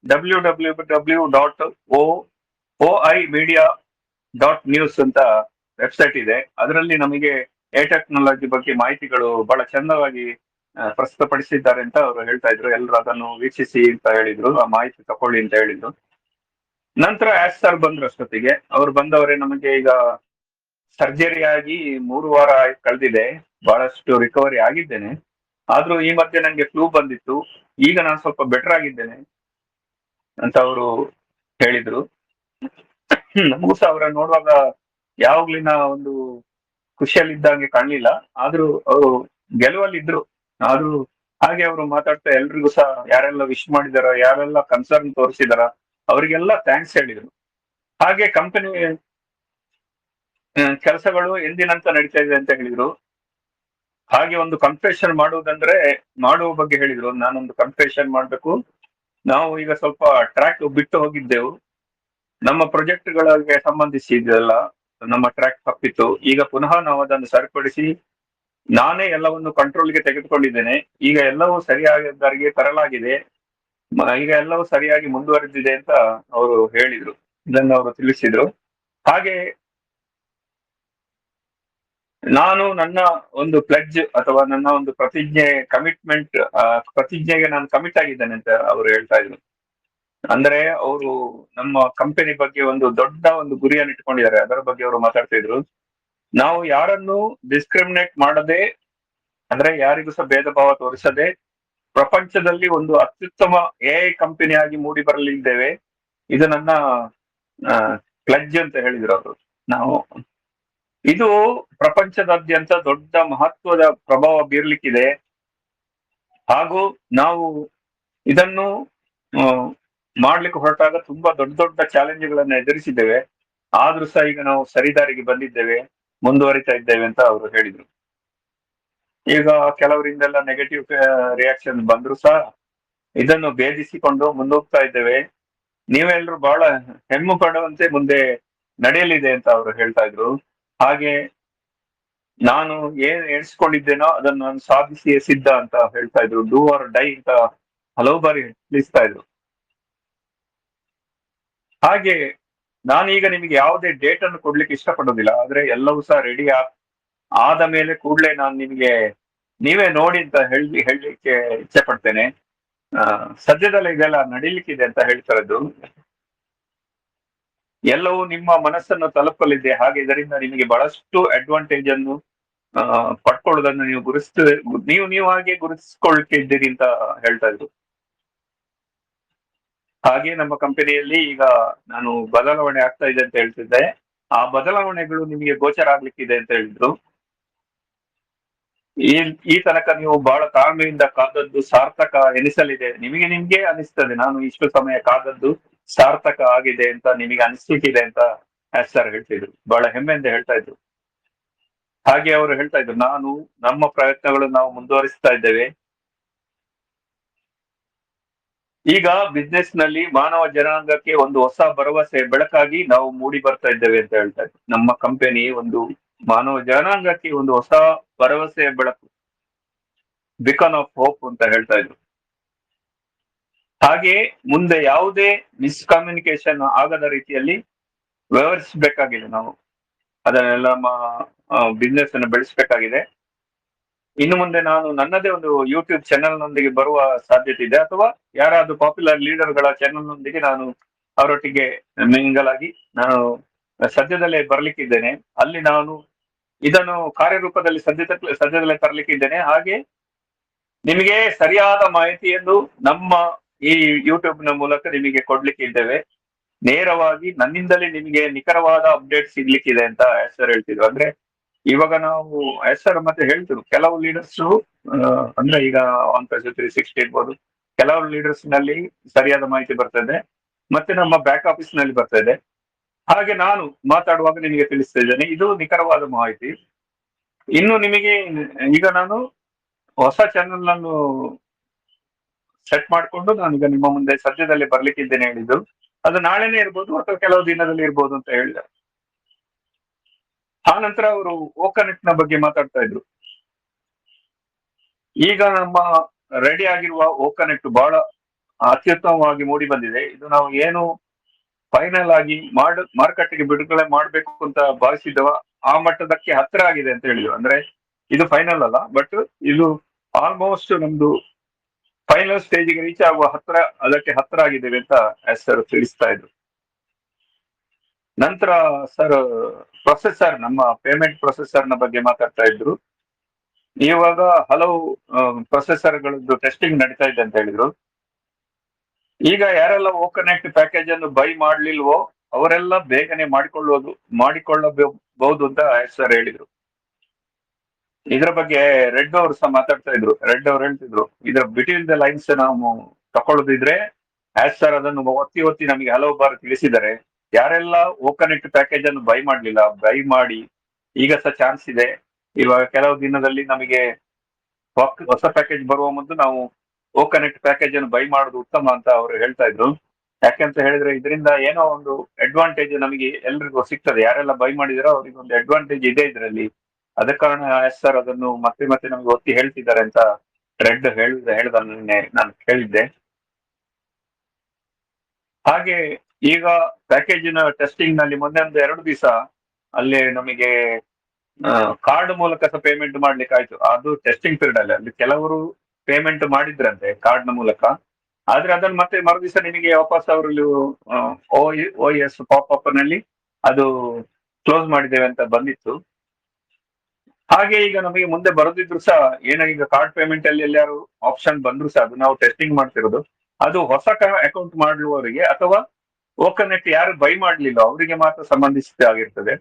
www.oimedia.news ಅಂತ ವೆಬ್ಸೈಟ್ ಇದೆ. ಅದರಲ್ಲಿ ನಮಗೆ ಎ ಟೆಕ್ನಾಲಜಿ ಬಗ್ಗೆ ಮಾಹಿತಿಗಳು ಬಹಳ ಚಂದವಾಗಿ ಪ್ರಸ್ತುತಪಡಿಸಿದ್ದಾರೆ ಅಂತ ಅವರು ಹೇಳ್ತಾ ಇದ್ರು. ಎಲ್ಲರೂ ಅದನ್ನು ವೀಕ್ಷಿಸಿ ಅಂತ ಹೇಳಿದ್ರು, ಆ ಮಾಹಿತಿ ತಕೊಳ್ಳಿ ಅಂತ ಹೇಳಿದ್ರು. ನಂತರ ಆಸ್ ಸರ್ ಬಂದ್ರು ಅಷ್ಟೊತ್ತಿಗೆ. ಅವ್ರು ಬಂದವರೇ ನಮಗೆ ಈಗ ಸರ್ಜರಿ ಆಗಿ 3 ವಾರ ಕಳೆದಿದೆ, ಬಹಳಷ್ಟು ರಿಕವರಿ ಆಗಿದ್ದೇನೆ. ಆದ್ರೂ ಈ ಮಧ್ಯೆ ನಂಗೆ ಫ್ಲೂ ಬಂದಿತ್ತು, ಈಗ ನಾನು ಸ್ವಲ್ಪ ಬೆಟರ್ ಆಗಿದ್ದೇನೆ ಅಂತ ಅವರು ಹೇಳಿದ್ರು. ನಮಗೂ ಸಹ ಅವರ ನೋಡುವಾಗ ಯಾವಾಗ್ಲಿನ ಒಂದು ಖುಷಿಯಲ್ಲಿದ್ದಂಗೆ ಕಾಣ್ಲಿಲ್ಲ, ಆದ್ರೂ ಅವರು ಗೆಲುವಲ್ಲಿದ್ರು. ಆದ್ರೂ ಹಾಗೆ ಅವರು ಮಾತಾಡ್ತಾ ಎಲ್ರಿಗೂ ಸಹ ಯಾರೆಲ್ಲ ವಿಶ್ ಮಾಡಿದಾರ, ಯಾರೆಲ್ಲ ಕನ್ಸರ್ನ್ ತೋರಿಸಿದಾರ, ಅವರಿಗೆಲ್ಲ ಥ್ಯಾಂಕ್ಸ್ ಹೇಳಿದ್ರು. ಹಾಗೆ ಕಂಪನಿ ಕೆಲಸಗಳು ಎಂದಿನಂತ ನಡೀತಾ ಇದೆ ಅಂತ ಹೇಳಿದ್ರು. ಹಾಗೆ ಒಂದು ಕನ್ಫೆಷನ್ ಮಾಡುವ ಬಗ್ಗೆ ಹೇಳಿದ್ರು. ನಾನೊಂದು ಕನ್ಫೆಷನ್ ಮಾಡ್ಬೇಕು. ನಾವು ಈಗ ಸ್ವಲ್ಪ ಟ್ರ್ಯಾಕ್ ಬಿಟ್ಟು ಹೋಗಿದ್ದೆವು, ನಮ್ಮ ಪ್ರಾಜೆಕ್ಟ್ಗಳಿಗೆ ಸಂಬಂಧಿಸಿದೆಲ್ಲ ನಮ್ಮ ಟ್ರ್ಯಾಕ್ ತಪ್ಪಿತ್ತು. ಈಗ ಪುನಃ ನಾವು ಅದನ್ನು ಸರಿಪಡಿಸಿ ನಾನೇ ಎಲ್ಲವನ್ನು ಕಂಟ್ರೋಲ್ಗೆ ತೆಗೆದುಕೊಂಡಿದ್ದೇನೆ. ಈಗ ಎಲ್ಲವೂ ಸರಿಯಾಗಿ ದಾರಿಗೆ ತರಲಾಗಿದೆ, ಈಗ ಎಲ್ಲವೂ ಸರಿಯಾಗಿ ಮುಂದುವರೆದಿದೆ ಅಂತ ಅವರು ಹೇಳಿದ್ರು, ಇದನ್ನು ಅವರು ತಿಳಿಸಿದ್ರು. ಹಾಗೆ ನಾನು ನನ್ನ ಒಂದು ಪ್ಲೆಡ್ಜ್ ಅಥವಾ ನನ್ನ ಒಂದು ಪ್ರತಿಜ್ಞೆಗೆ ನಾನು ಕಮಿಟ್ ಆಗಿದ್ದೇನೆ ಅಂತ ಅವರು ಹೇಳ್ತಾ ಇದ್ರು. ಅಂದ್ರೆ ಅವರು ನಮ್ಮ ಕಂಪನಿ ಬಗ್ಗೆ ಒಂದು ದೊಡ್ಡ ಒಂದು ಗುರಿಯನ್ನು ಇಟ್ಕೊಂಡಿದ್ದಾರೆ, ಅದರ ಬಗ್ಗೆ ಅವರು ಮಾತಾಡ್ತಾ ಇದ್ರು. ನಾವು ಯಾರನ್ನು ಡಿಸ್ಕ್ರಿಮಿನೇಟ್ ಮಾಡದೆ, ಅಂದ್ರೆ ಯಾರಿಗೂ ಸಹ ಭೇದ ಭಾವ ತೋರಿಸದೆ ಪ್ರಪಂಚದಲ್ಲಿ ಒಂದು ಅತ್ಯುತ್ತಮ ಎಐ ಕಂಪನಿ ಆಗಿ ಮೂಡಿ ಬರಲಿದ್ದೇವೆ. ಇದು ನನ್ನ ಪ್ಲೆಡ್ಜ್ ಅಂತ ಹೇಳಿದ್ರು ಅವರು. ನಾವು ಇದು ಪ್ರಪಂಚದಾದ್ಯಂತ ದೊಡ್ಡ ಮಹತ್ವದ ಪ್ರಭಾವ ಬೀರ್ಲಿಕ್ಕಿದೆ, ಹಾಗೂ ನಾವು ಇದನ್ನು ಮಾಡ್ಲಿಕ್ಕೆ ಹೊರಟಾಗ ತುಂಬಾ ದೊಡ್ಡ ದೊಡ್ಡ ಚಾಲೆಂಜ್ಗಳನ್ನು ಎದುರಿಸಿದ್ದೇವೆ. ಆದ್ರೂ ಸಹ ಈಗ ನಾವು ಸರಿದಾರಿಗೆ ಬಂದಿದ್ದೇವೆ, ಮುಂದುವರಿತಾ ಇದ್ದೇವೆ ಅಂತ ಅವರು ಹೇಳಿದ್ರು. ಈಗ ಕೆಲವರಿಂದೆಲ್ಲ ನೆಗೆಟಿವ್ ರಿಯಾಕ್ಷನ್ ಬಂದ್ರು ಸಹ ಇದನ್ನು ಭೇದಿಸಿಕೊಂಡು ಮುಂದೋಗ್ತಾ ಇದ್ದೇವೆ. ನೀವೆಲ್ಲರೂ ಬಹಳ ಹೆಮ್ಮೆ ಪಡುವಂತೆ ಮುಂದೆ ನಡೆಯಲಿದೆ ಅಂತ ಅವರು ಹೇಳ್ತಾ ಇದ್ರು. ಹಾಗೆ ನಾನು ಏನ್ ಎಣಿಸ್ಕೊಂಡಿದ್ದೇನೋ ಅದನ್ನು ನಾನು ಸಾಧಿಸಿ ಸಿದ್ಧ ಅಂತ ಹೇಳ್ತಾ ಇದ್ರು. ಡೂ ಆರ್ ಡೈ ಅಂತ ಹಲವು ಬಾರಿ ತಿಳಿಸ್ತಾ ಇದ್ರು. ಹಾಗೆ ನಾನೀಗ ನಿಮಗೆ ಯಾವುದೇ ಡೇಟ್ ಅನ್ನು ಕೊಡ್ಲಿಕ್ಕೆ ಇಷ್ಟಪಡೋದಿಲ್ಲ, ಆದ್ರೆ ಎಲ್ಲವೂ ಸಹ ರೆಡಿ ಆದ ಮೇಲೆ ಕೂಡಲೇ ನಾನು ನಿಮಗೆ ನೀವೇ ನೋಡಿ ಅಂತ ಹೇಳಲಿಕ್ಕೆ ಇಚ್ಛೆ ಪಡ್ತೇನೆ. ಸದ್ಯದಲ್ಲೇ ಇದೆಲ್ಲ ನಡೀಲಿಕ್ಕಿದೆ ಅಂತ ಹೇಳ್ತಾ ಇದ್ದು. ಎಲ್ಲವೂ ನಿಮ್ಮ ಮನಸ್ಸನ್ನು ತಲುಪಲಿದೆ, ಹಾಗೆ ಇದರಿಂದ ನಿಮಗೆ ಬಹಳಷ್ಟು ಅಡ್ವಾಂಟೇಜ್ ಅನ್ನು ಪಡ್ಕೊಳ್ಳೋದನ್ನು ನೀವು ಹಾಗೆ ಗುರುತಿಸ್ಕೊಳ್ತಿದ್ದೀರಿ ಅಂತ ಹೇಳ್ತಾ ಇದ್ರು. ಹಾಗೆ ನಮ್ಮ ಕಂಪನಿಯಲ್ಲಿ ಈಗ ನಾನು ಬದಲಾವಣೆ ಆಗ್ತಾ ಇದೆ ಅಂತ ಹೇಳ್ತಿದ್ದೆ, ಆ ಬದಲಾವಣೆಗಳು ನಿಮಗೆ ಗೋಚರ ಆಗ್ಲಿಕ್ಕಿದೆ ಅಂತ ಹೇಳಿದ್ರು. ಈ ತನಕ ನೀವು ಬಹಳ ತಾಳ್ಮೆಯಿಂದ ಕಾದದ್ದು ಸಾರ್ಥಕ ಎನಿಸಲಿದೆ, ನಿಮ್ಗೆ ಅನಿಸ್ತದೆ ನಾನು ಇಷ್ಟು ಸಮಯ ಕಾದದ್ದು ಸಾರ್ಥಕ ಆಗಿದೆ ಅಂತ ನಿಮಗೆ ಅನಿಸ್ಲಿಕ್ಕಿದೆ ಅಂತ ಸರ್ ಹೇಳ್ತಿದ್ರು, ಬಹಳ ಹೆಮ್ಮೆಯಿಂದ ಹೇಳ್ತಾ ಇದ್ರು. ಹಾಗೆ ಅವರು ಹೇಳ್ತಾ ಇದ್ರು, ನಮ್ಮ ಪ್ರಯತ್ನಗಳು ನಾವು ಮುಂದುವರಿಸ್ತಾ ಇದ್ದೇವೆ. ಈಗ ಬಿಸ್ನೆಸ್ ನಲ್ಲಿ ಮಾನವ ಜನಾಂಗಕ್ಕೆ ಒಂದು ಹೊಸ ಭರವಸೆ ಬೆಳಕಾಗಿ ನಾವು ಮೂಡಿ ಬರ್ತಾ ಇದ್ದೇವೆ ಅಂತ ಹೇಳ್ತಾ ಇದ್ರು. ನಮ್ಮ ಕಂಪನಿ ಒಂದು ಮಾನವ ಜನಾಂಗಕ್ಕೆ ಒಂದು ಹೊಸ ಭರವಸೆಯ ಬೆಳಕು, ಬಿಕಾನ್ ಆಫ್ ಹೋಪ್ ಅಂತ ಹೇಳ್ತಾ ಇದ್ರು. ಹಾಗೆ ಮುಂದೆ ಯಾವುದೇ ಮಿಸ್ಕಮ್ಯುನಿಕೇಶನ್ ಆಗದ ರೀತಿಯಲ್ಲಿ ವ್ಯವಹರಿಸಬೇಕಾಗಿದೆ. ನಾವು ಅದನ್ನೆಲ್ಲ ಬಿಸ್ನೆಸ್ ಅನ್ನು ಬೆಳೆಸಬೇಕಾಗಿದೆ. ಇನ್ನು ಮುಂದೆ ನಾನು ನನ್ನದೇ ಒಂದು ಯೂಟ್ಯೂಬ್ ಚಾನೆಲ್ ನೊಂದಿಗೆ ಬರುವ ಸಾಧ್ಯತೆ ಇದೆ, ಅಥವಾ ಯಾರಾದ್ರೂ ಪಾಪ್ಯುಲರ್ ಲೀಡರ್ ಗಳ ಚಾನೆಲ್ ನೊಂದಿಗೆ ನಾನು ಅವರೊಟ್ಟಿಗೆ ಮಿಂಗಲ್ ಆಗಿ ನಾನು ಸದ್ಯದಲ್ಲೇ ಬರ್ಲಿಕ್ಕಿದ್ದೇನೆ. ಅಲ್ಲಿ ನಾನು ಇದನ್ನು ಕಾರ್ಯರೂಪದಲ್ಲಿ ಸದ್ಯದಲ್ಲೇ ತರಲಿಕ್ಕಿದ್ದೇನೆ. ಹಾಗೆ ನಿಮಗೆ ಸರಿಯಾದ ಮಾಹಿತಿಯನ್ನು ನಮ್ಮ ಈ ಯೂಟ್ಯೂಬ್ ನ ಮೂಲಕ ನಿಮಗೆ ಕೊಡ್ಲಿಕ್ಕೆ ಇದ್ದೇವೆ. ನೇರವಾಗಿ ನನ್ನಿಂದಲೇ ನಿಮಗೆ ನಿಖರವಾದ ಅಪ್ಡೇಟ್ ಸಿಗ್ಲಿಕ್ಕಿದೆ ಅಂತ ಸರ್ ಹೇಳ್ತಿದ್ರು. ಅಂದ್ರೆ ಇವಾಗ ನಾವು ಸರ್ ಮತ್ತೆ ಹೇಳ್ತಿರು ಕೆಲವು ಲೀಡರ್ಸ್ ಅಂದ್ರೆ ಈಗ 1+360 ಇರ್ಬೋದು, ಕೆಲವು ಲೀಡರ್ಸ್ ನಲ್ಲಿ ಸರಿಯಾದ ಮಾಹಿತಿ ಬರ್ತದೆ, ಮತ್ತೆ ನಮ್ಮ ಬ್ಯಾಕ್ ಆಫೀಸ್ ನಲ್ಲಿ ಬರ್ತದೆ. ಹಾಗೆ ನಾನು ಮಾತಾಡುವಾಗ ನಿಮಗೆ ತಿಳಿಸ್ತಾ ಇದ್ದೇನೆ, ಇದು ನಿಖರವಾದ ಮಾಹಿತಿ. ಇನ್ನು ನಿಮಗೆ ಈಗ ನಾನು ಹೊಸ ಚಾನೆಲ್ ಅನ್ನು ಸೆಟ್ ಮಾಡಿಕೊಂಡು ನಾನೀಗ ನಿಮ್ಮ ಮುಂದೆ ಸದ್ಯದಲ್ಲೇ ಬರ್ಲಿಕ್ಕಿದ್ದೇನೆ ಹೇಳಿದ್ದು. ಅದು ನಾಳೆನೇ ಇರ್ಬೋದು ಅಥವಾ ಕೆಲವು ದಿನದಲ್ಲಿ ಇರ್ಬೋದು ಅಂತ ಹೇಳಿದ. ಆ ನಂತರ ಅವರು ಓಕನೆಟ್ ನ ಬಗ್ಗೆ ಮಾತಾಡ್ತಾ ಇದ್ರು. ಈಗ ನಮ್ಮ ರೆಡಿ ಆಗಿರುವ ಓಕನೆಟ್ ಬಹಳ ಅತ್ಯುತ್ತಮವಾಗಿ ಮೂಡಿ ಬಂದಿದೆ. ಇದು ನಾವು ಏನು ಫೈನಲ್ ಆಗಿ ಮಾರುಕಟ್ಟೆಗೆ ಬಿಡುಗಡೆ ಮಾಡ್ಬೇಕು ಅಂತ ಭಾವಿಸಿದವ ಆ ಮಟ್ಟದಕ್ಕೆ ಹತ್ರ ಆಗಿದೆ ಅಂತ ಹೇಳಿದ್ರು. ಅಂದ್ರೆ ಇದು ಫೈನಲ್ ಅಲ್ಲ, ಬಟ್ ಇದು ಆಲ್ಮೋಸ್ಟ್ ನಮ್ದು ಫೈನಲ್ ಸ್ಟೇಜ್ಗೆ ರೀಚ್ ಆಗುವ ಅದಕ್ಕೆ ಹತ್ರ ಆಗಿದ್ದೇವೆ ಅಂತ ಸರ್ ತಿಳಿಸ್ತಾ ಇದ್ರು. ನಂತರ ಸರ್ ಪ್ರೊಸೆಸರ್, ನಮ್ಮ ಪೇಮೆಂಟ್ ಪ್ರೊಸೆಸರ್ ನ ಬಗ್ಗೆ ಮಾತಾಡ್ತಾ ಇದ್ರು. ಇವಾಗ ಹಲವು ಪ್ರೊಸೆಸರ್ ಗಳದ್ದು ಟೆಸ್ಟಿಂಗ್ ನಡೀತಾ ಇದೆ ಅಂತ ಹೇಳಿದ್ರು. ಈಗ ಯಾರೆಲ್ಲ ಓಕನೆಕ್ಟ್ ಪ್ಯಾಕೇಜ್ ಅನ್ನು ಬೈ ಮಾಡ್ಲಿಲ್ವೋ ಅವರೆಲ್ಲ ಬೇಗನೆ ಮಾಡಿಕೊಳ್ಳಬಹುದು ಅಂತ ಸರ್ ಹೇಳಿದ್ರು. ಇದ್ರ ಬಗ್ಗೆ ರೆಡ್ ಅವರು ಸಹ ಮಾತಾಡ್ತಾ ಇದ್ರು. ರೆಡ್ ಅವರು ಹೇಳ್ತಿದ್ರು, ಇದ್ರ ಬಿಟ್ವೀನ್ ದ ಲೈನ್ಸ್ ನಾವು ತಕೊಳ್ಳೋದಿದ್ರೆ ಸರ್ ಅದನ್ನು ಒತ್ತಿ ಒತ್ತಿ ನಮಗೆ ಹಲವು ಬಾರಿ ತಿಳಿಸಿದ್ದಾರೆ. ಯಾರೆಲ್ಲ ಓಕನೆಕ್ಟ್ ಪ್ಯಾಕೇಜ್ ಅನ್ನು ಬೈ ಮಾಡ್ಲಿಲ್ಲ, ಬೈ ಮಾಡಿ, ಈಗ ಸಹ ಚಾನ್ಸ್ ಇದೆ. ಇವಾಗ ಕೆಲವು ದಿನದಲ್ಲಿ ನಮಗೆ ಹೊಸ ಪ್ಯಾಕೇಜ್ ಬರುವ ಮೊದಲು ನಾವು ಓಕನೆಕ್ಟ್ ಪ್ಯಾಕೇಜ್ ಅನ್ನು ಬೈ ಮಾಡೋದು ಉತ್ತಮ ಅಂತ ಅವರು ಹೇಳ್ತಾ ಇದ್ರು. ಯಾಕೆಂತ ಹೇಳಿದ್ರೆ ಇದರಿಂದ ಏನೋ ಒಂದು ಅಡ್ವಾಂಟೇಜ್ ನಮಗೆ ಎಲ್ರಿಗೂ ಸಿಗ್ತದೆ. ಯಾರೆಲ್ಲ ಬೈ ಮಾಡಿದಾರೋ ಅವ್ರಿಗೆ ಒಂದು ಅಡ್ವಾಂಟೇಜ್ ಇದೆ ಇದರಲ್ಲಿ. ಅದ ಕಾರಣ ಸರ್ ಅದನ್ನು ಮತ್ತೆ ಮತ್ತೆ ನಮ್ಗೆ ಒತ್ತಿ ಹೇಳ್ತಿದ್ದಾರೆ ಅಂತ ರೆಡ್ ಹೇಳ್ದ ನಿನ್ನೆ ನಾನು ಕೇಳಿದ್ದೆ. ಹಾಗೆ ಈಗ ಪ್ಯಾಕೇಜಿನ ಟೆಸ್ಟಿಂಗ್ ನಲ್ಲಿ ಮೊನ್ನೆ ಒಂದು 2 ದಿವಸ ಅಲ್ಲಿ ನಮಗೆ ಕಾರ್ಡ್ ಮೂಲಕ ಸಹ ಪೇಮೆಂಟ್ ಮಾಡ್ಲಿಕ್ಕೆ ಆಯ್ತು. ಅದು ಟೆಸ್ಟಿಂಗ್ ಪೀರಿಯಡ್ ಅಲ್ಲಿ ಕೆಲವರು ಪೇಮೆಂಟ್ ಮಾಡಿದ್ರಂತೆ ಕಾರ್ಡ್ ನ ಮೂಲಕ. ಆದ್ರೆ ಅದನ್ನು ಮತ್ತೆ ಮರುದಿವಸ ನಿಮಗೆ ವಾಪಸ್ ಅವರು OS ಪಾಪ್ ನಲ್ಲಿ ಅದು ಕ್ಲೋಸ್ ಮಾಡಿದ್ದೇವೆ ಅಂತ ಬಂದಿತ್ತು. ಹಾಗೆ ಈಗ ನಮಗೆ ಮುಂದೆ ಬರೋದಿದ್ರು ಸಹ ಏನೋ ಈಗ ಕಾರ್ಡ್ ಪೇಮೆಂಟ್ ಅಲ್ಲಿ ಎಲ್ಲಾರು ಆಪ್ಷನ್ ಬಂದ್ರು ಸಹ ಅದು ನಾವು ಟೆಸ್ಟಿಂಗ್ ಮಾಡ್ತಿರೋದು. ಅದು ಹೊಸ ಅಕೌಂಟ್ ಮಾಡುವವರಿಗೆ ಅಥವಾ ಓಕನೆಟ್ ಯಾರು ಬೈ ಮಾಡ್ಲಿಲ್ಲ ಅವರಿಗೆ ಮಾತ್ರ ಸಂಬಂಧಿಸಿದ ಆಗಿರ್ತದೆ.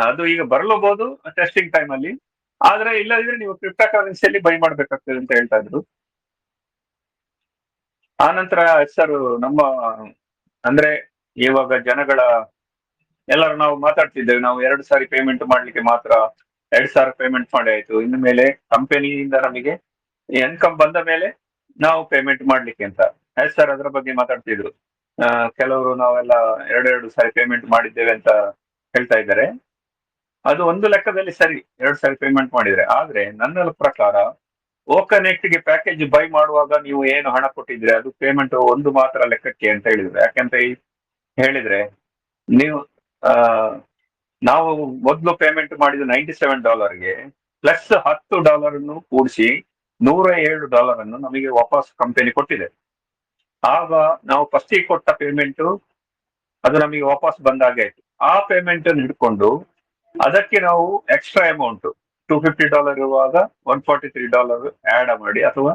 ಅದು ಈಗ ಬರಲೂಬಹುದು ಟೆಸ್ಟಿಂಗ್ ಟೈಮ್ ಅಲ್ಲಿ. ಆದ್ರೆ ಇಲ್ಲದಿದ್ರೆ ನೀವು ಕ್ರಿಪ್ಟೋ ಕರೆನ್ಸಿಯಲ್ಲಿ ಬೈ ಮಾಡ್ಬೇಕಾಗ್ತದೆ ಅಂತ ಹೇಳ್ತಾ ಇದ್ರು. ಆ ನಂತರ ಸರ್ ನಮ್ಮ ಅಂದ್ರೆ ಇವಾಗ ಜನಗಳ ಎಲ್ಲರೂ ನಾವು ಮಾತಾಡ್ತಿದ್ದೇವೆ, ನಾವು 2 ಸಾರಿ ಪೇಮೆಂಟ್ ಮಾಡ್ಲಿಕ್ಕೆ ಮಾತ್ರ 2,000 ಪೇಮೆಂಟ್ ಮಾಡಿ ಆಯ್ತು, ಇನ್ನು ಮೇಲೆ ಕಂಪನಿಯಿಂದ ನಮಗೆ ಇನ್ಕಮ್ ಬಂದ ಮೇಲೆ ನಾವು ಪೇಮೆಂಟ್ ಮಾಡ್ಲಿಕ್ಕೆ ಅಂತ ಸರ್ ಅದರ ಬಗ್ಗೆ ಮಾತಾಡ್ತಿದ್ರು. ಕೆಲವರು ನಾವೆಲ್ಲ 2 ಸಾರಿ ಪೇಮೆಂಟ್ ಮಾಡಿದ್ದೇವೆ ಅಂತ ಹೇಳ್ತಾ ಇದ್ದಾರೆ. ಅದು ಒಂದು ಲೆಕ್ಕದಲ್ಲಿ ಸರಿ, 2 ಸಾರಿ ಪೇಮೆಂಟ್ ಮಾಡಿದ್ರೆ. ಆದ್ರೆ ನನ್ನ ಪ್ರಕಾರ ಓಕನೆಕ್ಟ್ ಗೆ ಪ್ಯಾಕೇಜ್ ಬೈ ಮಾಡುವಾಗ ನೀವು ಏನು ಹಣ ಕೊಟ್ಟಿದ್ರೆ ಅದು ಪೇಮೆಂಟ್ ಒಂದು ಮಾತ್ರ ಲೆಕ್ಕಕ್ಕೆ ಅಂತ ಹೇಳಿದ್ರು. ಯಾಕಂತ ಹೇಳಿದ್ರೆ ನೀವು ನಾವು ಮೊದಲು ಪೇಮೆಂಟ್ ಮಾಡಿದ $97ಗೆ ಪ್ಲಸ್ $10 ಕೂಡಿಸಿ $107 ನಮಗೆ ವಾಪಸ್ ಕಂಪನಿ ಕೊಟ್ಟಿದೆ. ಆಗ ನಾವು ಫಸ್ಟ್ ಕೊಟ್ಟ ಪೇಮೆಂಟ್ ಅದು ನಮಗೆ ವಾಪಸ್ ಬಂದಾಗೆ ಆಯ್ತು. ಆ ಪೇಮೆಂಟ್ ಅನ್ನು ಹಿಡ್ಕೊಂಡು ಅದಕ್ಕೆ ನಾವು ಎಕ್ಸ್ಟ್ರಾ ಅಮೌಂಟ್ $250 ಇರುವಾಗ $143 ಆಡ್ ಮಾಡಿ, ಅಥವಾ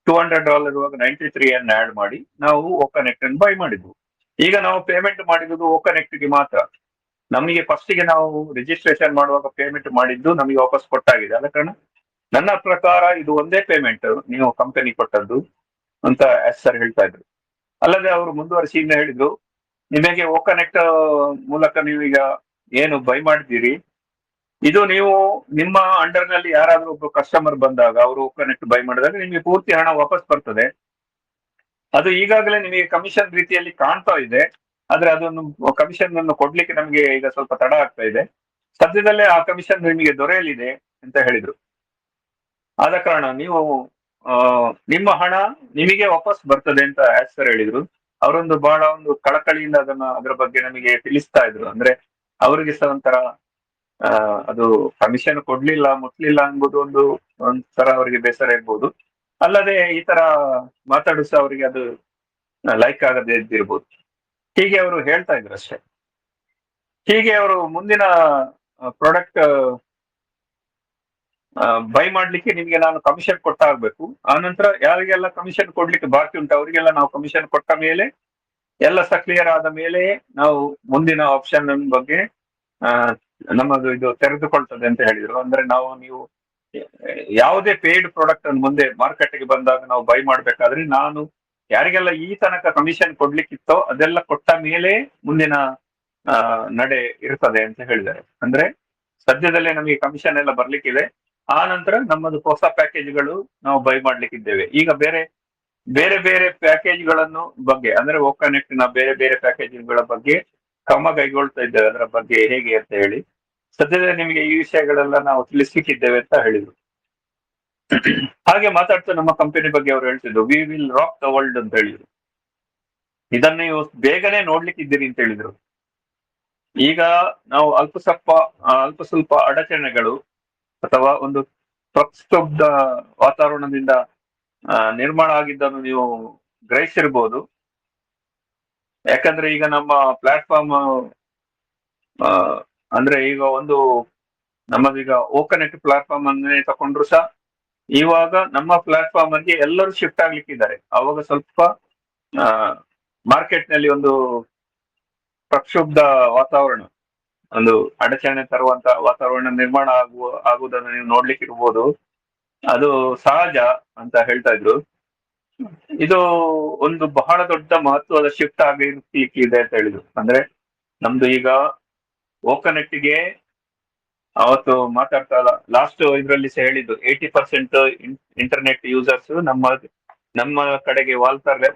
$200 ಇರುವಾಗ 93 ಅನ್ನು ಆಡ್ ಮಾಡಿ ನಾವು ಓಕನೆಕ್ಟ್ ಅನ್ನು ಬೈ ಮಾಡಿದ್ವು. ಈಗ ನಾವು ಪೇಮೆಂಟ್ ಮಾಡಿದ್ದು ಓಕನೆಕ್ಟ್ ಗೆ ಮಾತ್ರ. ನಮಗೆ ಫಸ್ಟ್ ಗೆ ನಾವು ರಿಜಿಸ್ಟ್ರೇಷನ್ ಮಾಡುವಾಗ ಪೇಮೆಂಟ್ ಮಾಡಿದ್ದು ನಮಗೆ ವಾಪಸ್ ಕೊಟ್ಟಾಗಿದೆ. ಆದ ಕಾರಣ ನನ್ನ ಪ್ರಕಾರ ಇದು ಒಂದೇ ಪೇಮೆಂಟ್ ನೀವು ಕಂಪನಿ ಕೊಟ್ಟದ್ದು ಅಂತ ಸರ್ ಹೇಳ್ತಾ ಇದ್ರು. ಅಲ್ಲದೆ ಅವರು ಮುಂದುವರಿಸಿ ಇನ್ನು ಹೇಳಿದ್ರು, ನಿಮಗೆ ಓಕನೆಕ್ಟ್ ಮೂಲಕ ನೀವೀಗ ಏನು ಬೈ ಮಾಡಿದ್ದೀರಿ ಇದು ನೀವು ನಿಮ್ಮ ಅಂಡರ್ ನಲ್ಲಿ ಯಾರಾದ್ರೂ ಒಬ್ಬ ಕಸ್ಟಮರ್ ಬಂದಾಗ ಅವರು ಓಕನೆಕ್ಟ್ ಬೈ ಮಾಡಿದಾಗ ನಿಮಗೆ ಪೂರ್ತಿ ಹಣ ವಾಪಸ್ ಬರ್ತದೆ. ಅದು ಈಗಾಗಲೇ ನಿಮಗೆ ಕಮಿಷನ್ ರೀತಿಯಲ್ಲಿ ಕಾಣ್ತಾ ಇದೆ. ಆದ್ರೆ ಅದನ್ನು ಕಮಿಷನ್ ಅನ್ನು ಕೊಡ್ಲಿಕ್ಕೆ ನಮಗೆ ಈಗ ಸ್ವಲ್ಪ ತಡ ಆಗ್ತಾ ಇದೆ. ಸದ್ಯದಲ್ಲೇ ಆ ಕಮಿಷನ್ ನಿಮಗೆ ದೊರೆಯಲಿದೆ ಅಂತ ಹೇಳಿದ್ರು. ಆದ ಕಾರಣ ನೀವು ನಿಮ್ಮ ಹಣ ನಿಮಗೆ ವಾಪಸ್ ಬರ್ತದೆ ಅಂತ ಸರ್ ಹೇಳಿದ್ರು. ಅವರೊಂದು ಬಹಳ ಒಂದು ಕಳಕಳಿಯಿಂದ ಅದರ ಬಗ್ಗೆ ನಮಗೆ ತಿಳಿಸ್ತಾ ಇದ್ರು. ಅಂದ್ರೆ ಅವರಿಗೆ ಸಹ ಒಂಥರ ಅದು ಕಮಿಷನ್ ಕೊಡ್ಲಿಲ್ಲ ಮುಟ್ಲಿಲ್ಲ ಅನ್ಬೋದು ಒಂಥರ ಅವರಿಗೆ ಬೇಸರ ಇರ್ಬೋದು. ಅಲ್ಲದೆ ಈ ತರ ಮಾತಾಡು ಸಹ ಅವರಿಗೆ ಅದು ಲೈಕ್ ಆಗದೆ ಇದ್ದಿರ್ಬೋದು. ಹೀಗೆ ಅವರು ಹೇಳ್ತಾ ಇದ್ರು ಅಷ್ಟೇ. ಹೀಗೆ ಅವರು ಮುಂದಿನ ಪ್ರಾಡಕ್ಟ್ ಬೈ ಮಾಡ್ಲಿಕ್ಕೆ ನಿಮ್ಗೆ ನಾನು ಕಮಿಷನ್ ಕೊಟ್ಟಾಗಬೇಕು. ಆ ನಂತರ ಯಾರಿಗೆಲ್ಲ ಕಮಿಷನ್ ಕೊಡ್ಲಿಕ್ಕೆ ಬಾಕಿ ಉಂಟು ಅವರಿಗೆಲ್ಲ ನಾವು ಕಮಿಷನ್ ಕೊಟ್ಟ ಮೇಲೆ ಎಲ್ಲ ಸಹ ಕ್ಲಿಯರ್ ಆದ ಮೇಲೆ ನಾವು ಮುಂದಿನ ಆಪ್ಷನ್ ಬಗ್ಗೆ ನಮ್ಮದು ಇದು ತೆರೆದುಕೊಳ್ತದೆ ಅಂತ ಹೇಳಿದ್ರು. ಅಂದ್ರೆ ನೀವು ಯಾವುದೇ ಪೇಯ್ಡ್ ಪ್ರಾಡಕ್ಟ್ ಅನ್ನು ಮುಂದೆ ಮಾರ್ಕೆಟ್ಗೆ ಬಂದಾಗ ನಾವು ಬೈ ಮಾಡ್ಬೇಕಾದ್ರೆ ನಾನು ಯಾರಿಗೆಲ್ಲ ಈ ತನಕ ಕಮಿಷನ್ ಕೊಡ್ಲಿಕ್ಕಿತ್ತೋ ಅದೆಲ್ಲ ಕೊಟ್ಟ ಮೇಲೆ ಮುಂದಿನ ನಡೆ ಇರ್ತದೆ ಅಂತ ಹೇಳಿದ್ದಾರೆ. ಅಂದ್ರೆ ಸದ್ಯದಲ್ಲೇ ನಮಗೆ ಕಮಿಷನ್ ಎಲ್ಲ ಬರ್ಲಿಕ್ಕಿದೆ, ಆ ನಂತರ ನಮ್ಮದು ಹೊಸ ಪ್ಯಾಕೇಜ್ಗಳು ನಾವು ಬೈ ಮಾಡ್ಲಿಕ್ಕಿದ್ದೇವೆ. ಈಗ ಬೇರೆ ಬೇರೆ ಬೇರೆ ಪ್ಯಾಕೇಜ್ಗಳನ್ನು ಬಗ್ಗೆ ಅಂದ್ರೆ ಓಕನೆಕ್ಟ್ ನ ಬೇರೆ ಬೇರೆ ಪ್ಯಾಕೇಜ್ಗಳ ಬಗ್ಗೆ ಕ್ರಮ ಕೈಗೊಳ್ತಾ ಇದ್ದೇವೆ. ಅದರ ಬಗ್ಗೆ ಹೇಗೆ ಅಂತ ಹೇಳಿ ಸದ್ಯದಲ್ಲಿ ನಿಮಗೆ ಈ ವಿಷಯಗಳೆಲ್ಲ ನಾವು ತಿಳಿಸ್ಲಿಕ್ಕಿದ್ದೇವೆ ಅಂತ ಹೇಳಿದ್ರು. ಹಾಗೆ ಮಾತಾಡ್ತಾ ನಮ್ಮ ಕಂಪನಿ ಬಗ್ಗೆ ಅವರು ಹೇಳ್ತಿದ್ರು, we will rock the world ಅಂತ ಹೇಳಿದ್ರು. ಇದನ್ನ ನೀವು ಬೇಗನೆ ನೋಡ್ಲಿಕ್ಕಿದ್ದೀರಿ ಅಂತ ಹೇಳಿದ್ರು. ಈಗ ನಾವು ಅಲ್ಪ ಸ್ವಲ್ಪ ಅಡಚಣೆಗಳು ಅಥವಾ ಒಂದು ಪ್ರಕ್ಷುಬ್ಧ ವಾತಾವರಣದಿಂದ ನಿರ್ಮಾಣ ಆಗಿದ್ದನ್ನು ನೀವು ಗ್ರಹಿಸಿರ್ಬೋದು. ಯಾಕಂದ್ರೆ ಈಗ ನಮ್ಮ ಪ್ಲಾಟ್ಫಾರ್ಮ್ ಅಂದ್ರೆ ಈಗ ನಮ್ಮದೀಗ ಓಕನೆಟ್ ಪ್ಲಾಟ್ಫಾರ್ಮ್ ಅನ್ನೇ ತಕೊಂಡ್ರು ಸಹ ಇವಾಗ ನಮ್ಮ ಪ್ಲಾಟ್ಫಾರ್ಮ್ ಅಲ್ಲಿ ಎಲ್ಲರೂ ಶಿಫ್ಟ್ ಆಗ್ಲಿಕ್ಕಿದ್ದಾರೆ. ಅವಾಗ ಸ್ವಲ್ಪ ಮಾರ್ಕೆಟ್ ನಲ್ಲಿ ಒಂದು ಪ್ರಕ್ಷುಬ್ಧ ವಾತಾವರಣ, ಒಂದು ಅಡಚಣೆ ತರುವಂತ ವಾತಾವರಣ ನಿರ್ಮಾಣ ಆಗುವುದನ್ನು ನೀವು ನೋಡ್ಲಿಕ್ಕಿರ್ಬೋದು. ಅದು ಸಹಜ ಅಂತ ಹೇಳ್ತಾ ಇದ್ರು. ಇದು ಒಂದು ಬಹಳ ದೊಡ್ಡ ಮಹತ್ವದ ಶಿಫ್ಟ್ ಆಗಿರ್ಲಿಕ್ಕಿದೆ ಅಂತ ಹೇಳಿದ್ರು. ಅಂದ್ರೆ ನಮ್ದು ಈಗ ಓಕನೆಟ್ಗೆ ಅವತ್ತು ಮಾತಾಡ್ತಾ ಲಾಸ್ಟ್ ಇದ್ರಲ್ಲಿ ಸಹ ಹೇಳಿದ್ದು 80% ಇಂಟರ್ನೆಟ್ ಯೂಸರ್ಸ್ ನಮ್ಮ ಕಡೆಗೆ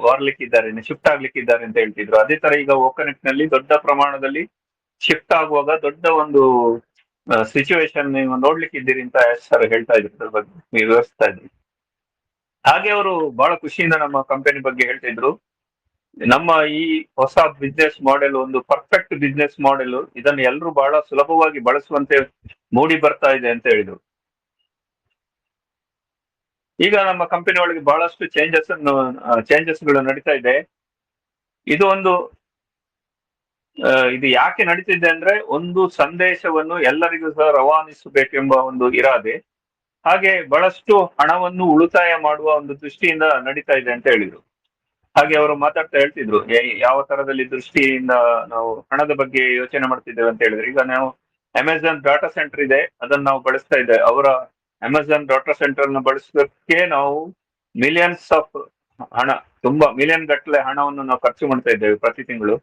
ವಾರ್ಲಿಕ್ಕಿದ್ದಾರೆ, ಶಿಫ್ಟ್ ಆಗ್ಲಿಕ್ಕಿದ್ದಾರೆ ಅಂತ ಹೇಳ್ತಿದ್ರು. ಅದೇ ತರ ಈಗ ಓಕನೆಟ್ ನಲ್ಲಿ ದೊಡ್ಡ ಪ್ರಮಾಣದಲ್ಲಿ ಶಿಫ್ಟ್ ಆಗುವಾಗ ದೊಡ್ಡ ಒಂದು ಸಿಚುವೇಶನ್ ನೀವು ನೋಡ್ಲಿಕ್ಕಿದ್ದೀರಿ ಅಂತ ಸರ್ ಹೇಳ್ತಾ ಇದ್ರು. ಅದ್ರ ಬಗ್ಗೆ ನೀವು ವಿವರಿಸ್ತಾ ಇದ್ರಿ. ಹಾಗೆ ಅವರು ಬಹಳ ಖುಷಿಯಿಂದ ನಮ್ಮ ಕಂಪನಿ ಬಗ್ಗೆ ಹೇಳ್ತಿದ್ರು. ನಮ್ಮ ಈ ಹೊಸ ಬಿಸ್ನೆಸ್ ಮಾಡೆಲ್ ಒಂದು ಪರ್ಫೆಕ್ಟ್ ಬಿಸ್ನೆಸ್ ಮಾಡೆಲ್, ಇದನ್ನು ಎಲ್ಲರೂ ಬಹಳ ಸುಲಭವಾಗಿ ಬಳಸುವಂತೆ ಮೂಡಿ ಬರ್ತಾ ಇದೆ ಅಂತ ಹೇಳಿದ್ರು. ಈಗ ನಮ್ಮ ಕಂಪನಿ ಒಳಗೆ ಬಹಳಷ್ಟು ಚೇಂಜಸ್ಗಳು ನಡೀತಾ ಇದೆ. ಇದು ಯಾಕೆ ನಡೀತಿದೆ ಅಂದ್ರೆ ಒಂದು ಸಂದೇಶವನ್ನು ಎಲ್ಲರಿಗೂ ಸಹ ರವಾನಿಸಬೇಕೆಂಬ ಒಂದು ಇರಾದೆ, ಹಾಗೆ ಬಹಳಷ್ಟು ಹಣವನ್ನು ಉಳಿತಾಯ ಮಾಡುವ ಒಂದು ದೃಷ್ಟಿಯಿಂದ ನಡೀತಾ ಇದೆ ಅಂತ ಹೇಳಿದ್ರು. ಹಾಗೆ ಅವರು ಮಾತಾಡ್ತಾ ಹೇಳ್ತಿದ್ರು, ಯಾವ ತರದಲ್ಲಿ ದೃಷ್ಟಿಯಿಂದ ನಾವು ಹಣದ ಬಗ್ಗೆ ಯೋಚನೆ ಮಾಡ್ತಿದ್ದೇವೆ ಅಂತ ಹೇಳಿದ್ರೆ, ಈಗ ನಾವು ಅಮೆಝಾನ್ ಡಾಟಾ ಸೆಂಟರ್ ಇದೆ, ಅದನ್ನ ನಾವು ಬಳಸ್ತಾ ಇದ್ದೇವೆ. ಅವರ ಅಮೆಝಾನ್ ಡಾಟಾ ಸೆಂಟರ್ ನ ಬಳಸೋದಕ್ಕೆ ನಾವು ಮಿಲಿಯನ್ಸ್ ಆಫ್ ಹಣ, ತುಂಬಾ ಮಿಲಿಯನ್ ಗಟ್ಟಲೆ ಹಣವನ್ನು ನಾವು ಖರ್ಚು ಮಾಡ್ತಾ ಇದ್ದೇವೆ ಪ್ರತಿ ತಿಂಗಳು.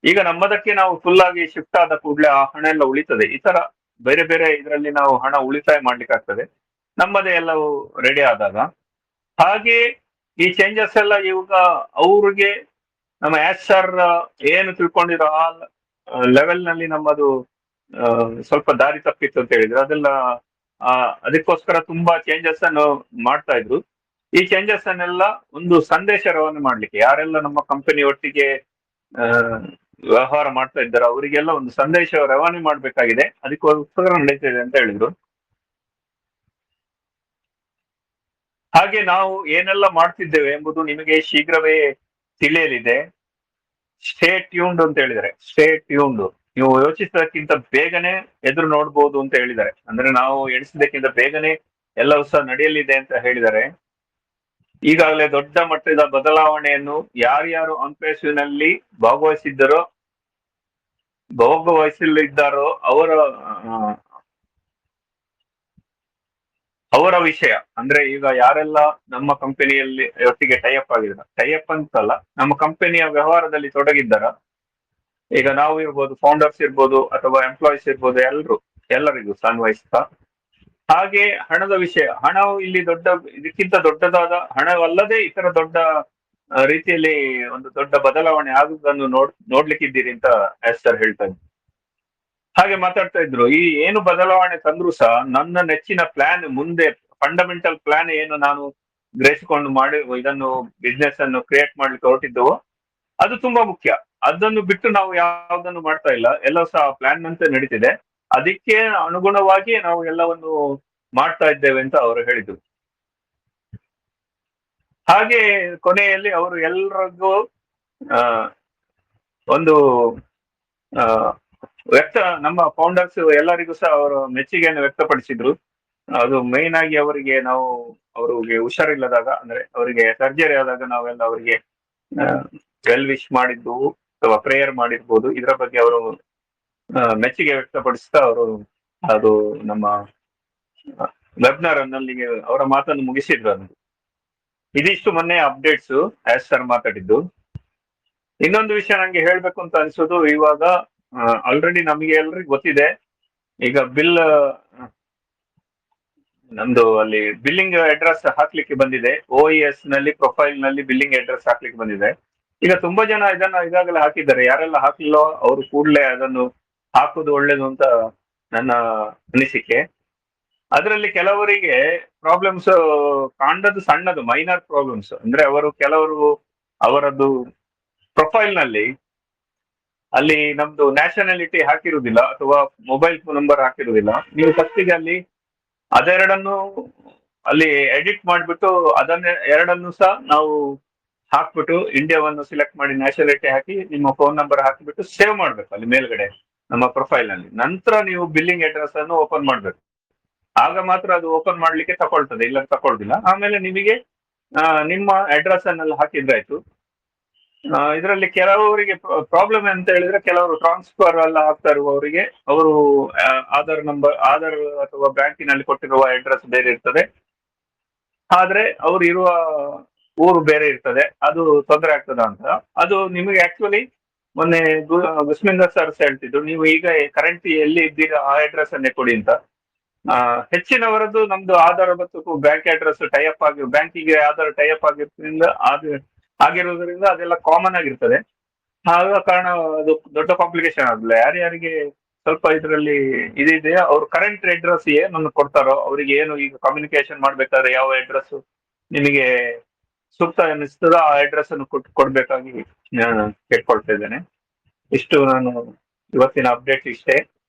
ಈಗ ನಮ್ಮದಕ್ಕೆ ನಾವು ಫುಲ್ ಆಗಿ ಶಿಫ್ಟ್ ಆದ ಕೂಡಲೇ ಆ ಹಣ ಎಲ್ಲ ಉಳಿತದೆ. ಈ ತರ ಬೇರೆ ಬೇರೆ ಇದರಲ್ಲಿ ನಾವು ಹಣ ಉಳಿತಾಯ ಮಾಡ್ಲಿಕ್ಕೆ ಆಗ್ತದೆ ನಮ್ಮದೇ ಎಲ್ಲವೂ ರೆಡಿ ಆದಾಗ. ಹಾಗೆ ಈ ಚೇಂಜಸ್ ಎಲ್ಲ ಇವಾಗ ಅವ್ರಿಗೆ ನಮ್ಮ ಸರ್ ಏನು ತಿಳ್ಕೊಂಡಿರೋ ಆ ಲೆವೆಲ್ ನಲ್ಲಿ ನಮ್ಮದು ಸ್ವಲ್ಪ ದಾರಿ ತಪ್ಪಿತ್ತು ಅಂತ ಹೇಳಿದ್ರು. ಅದಕ್ಕೋಸ್ಕರ ತುಂಬಾ ಚೇಂಜಸ್ ಅನ್ನು ಮಾಡ್ತಾ ಇದ್ರು. ಈ ಚೇಂಜಸ್ ಅನ್ನೆಲ್ಲ ಒಂದು ಸಂದೇಶ ರವಾನೆ ಮಾಡ್ಲಿಕ್ಕೆ, ಯಾರೆಲ್ಲ ನಮ್ಮ ಕಂಪನಿ ಒಟ್ಟಿಗೆ ವ್ಯವಹಾರ ಮಾಡ್ತಾ ಇದ್ದಾರೆ ಅವರಿಗೆಲ್ಲ ಒಂದು ಸಂದೇಶ ರವಾನೆ ಮಾಡ್ಬೇಕಾಗಿದೆ, ಅದಕ್ಕೋಸ್ಕರ ನಡೀತಿದೆ ಅಂತ ಹೇಳಿದ್ರು. ಹಾಗೆ ನಾವು ಏನೆಲ್ಲ ಮಾಡ್ತಿದ್ದೇವೆ ಎಂಬುದು ನಿಮಗೆ ಶೀಘ್ರವೇ ತಿಳಿಯಲಿದೆ. ಸ್ಟೇ ಟ್ಯೂನ್ಡ್ ಅಂತ ಹೇಳಿದ್ದಾರೆ. ಸ್ಟೇ ಟ್ಯೂನ್ಡ್, ನೀವು ಯೋಚಿಸೋದಕ್ಕಿಂತ ಬೇಗನೆ ಎದುರು ನೋಡ್ಬೋದು ಅಂತ ಹೇಳಿದ್ದಾರೆ. ಅಂದ್ರೆ ನಾವು ಎಣಿಸಿದಕ್ಕಿಂತ ಬೇಗನೆ ಎಲ್ಲವೂ ಸಹ ನಡೆಯಲಿದೆ ಅಂತ ಹೇಳಿದ್ದಾರೆ. ಈಗಾಗಲೇ ದೊಡ್ಡ ಮಟ್ಟದ ಬದಲಾವಣೆಯನ್ನು ಯಾರ್ಯಾರು ನಲ್ಲಿ ಭಾಗವಹಿಸಲಿದ್ದಾರೋ ಅವರ ವಿಷಯ. ಅಂದ್ರೆ ಈಗ ಯಾರೆಲ್ಲ ನಮ್ಮ ಕಂಪನಿಯಲ್ಲಿ ಒಟ್ಟಿಗೆ ಟೈಅಪ್ ಆಗಿದ್ದಾರೆ, ಟೈಅಪ್ ಅಂತಲ್ಲ, ನಮ್ಮ ಕಂಪನಿಯ ವ್ಯವಹಾರದಲ್ಲಿ ತೊಡಗಿದ್ದಾರ, ಈಗ ನಾವು ಇರ್ಬೋದು, ಫೌಂಡರ್ಸ್ ಇರ್ಬೋದು ಅಥವಾ ಎಂಪ್ಲಾಯೀಸ್ ಇರ್ಬೋದು, ಎಲ್ಲರಿಗೂ ಅನ್ವಯಿಸ್ತಾ. ಹಾಗೆ ಹಣದ ವಿಷಯ, ಹಣವು ಇಲ್ಲಿ ಇದಕ್ಕಿಂತ ದೊಡ್ಡದಾದ ಹಣವಲ್ಲದೆ ಇತರ ದೊಡ್ಡ ರೀತಿಯಲ್ಲಿ ಒಂದು ದೊಡ್ಡ ಬದಲಾವಣೆ ಆಗುವುದನ್ನು ನೋಡ್ಲಿಕ್ಕಿದ್ದೀರಿ ಅಂತ ಸರ್ ಹೇಳ್ತಾ ಇದ್ರು. ಹಾಗೆ ಮಾತಾಡ್ತಾ ಇದ್ರು, ಈ ಏನು ಬದಲಾವಣೆ ತಂದ್ರು ಸಹ ನನ್ನ ನೆಚ್ಚಿನ ಪ್ಲಾನ್, ಮುಂದೆ ಫಂಡಮೆಂಟಲ್ ಪ್ಲಾನ್ ಏನು ನಾನು ಗ್ರಹಿಸಿಕೊಂಡು ಇದನ್ನು ಬಿಸ್ನೆಸ್ ಅನ್ನು ಕ್ರಿಯೇಟ್ ಮಾಡ್ಲಿಕ್ಕೆ ಹೊರಟಿದ್ದೆವು, ಅದು ತುಂಬಾ ಮುಖ್ಯ. ಅದನ್ನು ಬಿಟ್ಟು ನಾವು ಯಾವುದನ್ನು ಮಾಡ್ತಾ ಇಲ್ಲ, ಎಲ್ಲ ಸಹ ಪ್ಲಾನ್ ನಂತೆ ನಡೀತಿದೆ, ಅದಕ್ಕೆ ಅನುಗುಣವಾಗಿ ನಾವು ಎಲ್ಲವನ್ನು ಮಾಡ್ತಾ ಇದ್ದೇವೆ ಅಂತ ಅವರು ಹೇಳಿದ್ರು. ಹಾಗೆ ಕೊನೆಯಲ್ಲಿ ಅವರು ಎಲ್ಲರಿಗೂ ಒಂದು ನಮ್ಮ ಫೌಂಡರ್ಸ್ ಎಲ್ಲರಿಗೂ ಸಹ ಅವರು ಮೆಚ್ಚುಗೆಯನ್ನು ವ್ಯಕ್ತಪಡಿಸಿದ್ರು. ಅದು ಮೇನ್ ಆಗಿ ಅವರಿಗೆ ಹುಷಾರಿಲ್ಲದಾಗ, ಅಂದ್ರೆ ಅವರಿಗೆ ಸರ್ಜರಿ ಆದಾಗ ನಾವೆಲ್ಲ ಅವರಿಗೆ ವೆಲ್ ವಿಶ್ ಮಾಡಿದ್ದು ಅಥವಾ ಪ್ರೇಯರ್ ಮಾಡಿರ್ಬೋದು, ಇದರ ಬಗ್ಗೆ ಅವರು ಮೆಚ್ಚುಗೆ ವ್ಯಕ್ತಪಡಿಸ್ತಾ ಅವರು ಅದು ನಮ್ಮ ವೆಬ್ನಾರ್ ಅನ್ನಲ್ಲಿಗೆ ಅವರ ಮಾತನ್ನು ಮುಗಿಸಿದ್ರು. ಅದು ಇದಿಷ್ಟು ಮೊನ್ನೆ ಅಪ್ಡೇಟ್ಸ್ ಆಸ್ ಸರ್ ಮಾತಾಡಿದ್ದು. ಇನ್ನೊಂದು ವಿಷಯ ನಂಗೆ ಹೇಳ್ಬೇಕು ಅಂತ ಅನ್ಸೋದು, ಇವಾಗ ಆಲ್ರೆಡಿ ನಮಗೆ ಎಲ್ರಿಗೂ ಗೊತ್ತಿದೆ, ಈಗ ಬಿಲ್ ನಮ್ದು ಅಲ್ಲಿ ಬಿಲ್ಲಿಂಗ್ ಅಡ್ರೆಸ್ ಹಾಕ್ಲಿಕ್ಕೆ ಬಂದಿದೆ. OES ನಲ್ಲಿ ಪ್ರೊಫೈಲ್ ನಲ್ಲಿ ಬಿಲ್ಲಿಂಗ್ ಅಡ್ರೆಸ್ ಹಾಕ್ಲಿಕ್ಕೆ ಬಂದಿದೆ. ಈಗ ತುಂಬಾ ಜನ ಇದನ್ನ ಈಗಾಗಲೇ ಹಾಕಿದ್ದಾರೆ. ಯಾರೆಲ್ಲ ಹಾಕ್ಲಿಲ್ಲೋ ಅವರು ಕೂಡಲೇ ಅದನ್ನು ಹಾಕುದು ಒಳ್ಳೇದು ಅಂತ ನನ್ನ ಅನಿಸಿಕೆ. ಅದರಲ್ಲಿ ಕೆಲವರಿಗೆ ಪ್ರಾಬ್ಲಮ್ಸ್ ಕಾಣದು ಸಣ್ಣದು ಮೈನರ್ ಪ್ರಾಬ್ಲಮ್ಸ್. ಅಂದ್ರೆ ಕೆಲವರು ಅವರದ್ದು ಪ್ರೊಫೈಲ್ ನಲ್ಲಿ ಅಲ್ಲಿ ನಮ್ದು ನ್ಯಾಷನಾಲಿಟಿ ಹಾಕಿರುವುದಿಲ್ಲ ಅಥವಾ ಮೊಬೈಲ್ ನಂಬರ್ ಹಾಕಿರುವುದಿಲ್ಲ. ನೀವು ಫಸ್ಟಿಗೆ ಅಲ್ಲಿ ಅದೆರಡನ್ನು ಅಲ್ಲಿ ಎಡಿಟ್ ಮಾಡಿಬಿಟ್ಟು ಅದನ್ನ ಎರಡನ್ನು ಸಹ ನಾವು ಹಾಕ್ಬಿಟ್ಟು ಇಂಡಿಯಾವನ್ನು ಸಿಲೆಕ್ಟ್ ಮಾಡಿ ನ್ಯಾಷನಾಲಿಟಿ ಹಾಕಿ ನಿಮ್ಮ ಫೋನ್ ನಂಬರ್ ಹಾಕಿಬಿಟ್ಟು ಸೇವ್ ಮಾಡ್ಬೇಕು ಅಲ್ಲಿ ಮೇಲ್ಗಡೆ ನಮ್ಮ ಪ್ರೊಫೈಲ್ ನಲ್ಲಿ. ನಂತರ ನೀವು ಬಿಲ್ಲಿಂಗ್ ಅಡ್ರೆಸ್ ಅನ್ನು ಓಪನ್ ಮಾಡ್ಬೇಕು. ಆಗ ಮಾತ್ರ ಅದು ಓಪನ್ ಮಾಡ್ಲಿಕ್ಕೆ ತಗೊಳ್ತದೆ, ಇಲ್ಲ ತಗೊಳ್ದಿಲ್ಲ. ಆಮೇಲೆ ನಿಮಗೆ ನಿಮ್ಮ ಅಡ್ರೆಸ್ ಅನ್ನೆಲ್ಲ ಹಾಕಿದ್ರಾಯ್ತು. ಇದರಲ್ಲಿ ಕೆಲವರಿಗೆ ಪ್ರಾಬ್ಲಮ್ ಅಂತ ಹೇಳಿದ್ರೆ, ಕೆಲವರು ಟ್ರಾನ್ಸ್ಫರ್ ಎಲ್ಲ ಆಗ್ತಾ ಇರುವವರಿಗೆ ಅವರು ಆಧಾರ್ ಅಥವಾ ಬ್ಯಾಂಕಿನಲ್ಲಿ ಕೊಟ್ಟಿರುವ ಅಡ್ರೆಸ್ ಬೇರೆ ಇರ್ತದೆ, ಆದ್ರೆ ಅವರು ಇರುವ ಊರು ಬೇರೆ ಇರ್ತದೆ. ಅದು ತೊಂದರೆ ಆಗ್ತದ ಅಂತ. ಅದು ನಿಮಗೆ ಆಕ್ಚುಲಿ ಮೊನ್ನೆ ಗುಸ್ಮಿಂದರ್ ಸರ್ ಹೇಳ್ತಿದ್ರು, ನೀವು ಈಗ ಕರೆಂಟ್ ಎಲ್ಲಿ ಇದ್ದೀರಾ ಆ ಅಡ್ರೆಸ್ ಅನ್ನೇ ಕೊಡಿ ಅಂತ. ಹೆಚ್ಚಿನವರದ್ದು ನಮ್ದು ಆಧಾರ್ ಮತ್ತು ಬ್ಯಾಂಕ್ ಅಡ್ರೆಸ್ ಟೈಅಪ್ ಆಗಿ, ಬ್ಯಾಂಕಿಗೆ ಆಧಾರ್ ಟೈಅಪ್ ಆಗಿರೋದ್ರಿಂದ ಅದೆಲ್ಲ ಕಾಮನ್ ಆಗಿರ್ತದೆ. ಆದ ಕಾರಣ ಅದು ದೊಡ್ಡ ಕಾಂಪ್ಲಿಕೇಶನ್ ಆಗಲ್ಲ. ಯಾರ್ಯಾರಿಗೆ ಸ್ವಲ್ಪ ಇದರಲ್ಲಿ ಇದಿದೆಯಾ ಅವ್ರು ಕರೆಂಟ್ ಅಡ್ರೆಸ್ ಏನನ್ನು ಕೊಡ್ತಾರೋ ಅವರಿಗೆ ಏನು ಈಗ ಕಮ್ಯುನಿಕೇಶನ್ ಮಾಡ್ಬೇಕಾದ್ರೆ ಯಾವ ಅಡ್ರೆಸ್ ನಿಮಗೆ ಸೂಕ್ತ ಅನ್ನಿಸ್ತದೋ ಆ ಅಡ್ರೆಸ್ ಅನ್ನು ಕೊಡ್ಬೇಕಾಗಿ ನಾನು ಕೇಳ್ಕೊಳ್ತಾ ಇದ್ದೇನೆ. ಇಷ್ಟು ನಾನು ಇವತ್ತಿನ ಅಪ್ಡೇಟ್ ಇಷ್ಟೇ.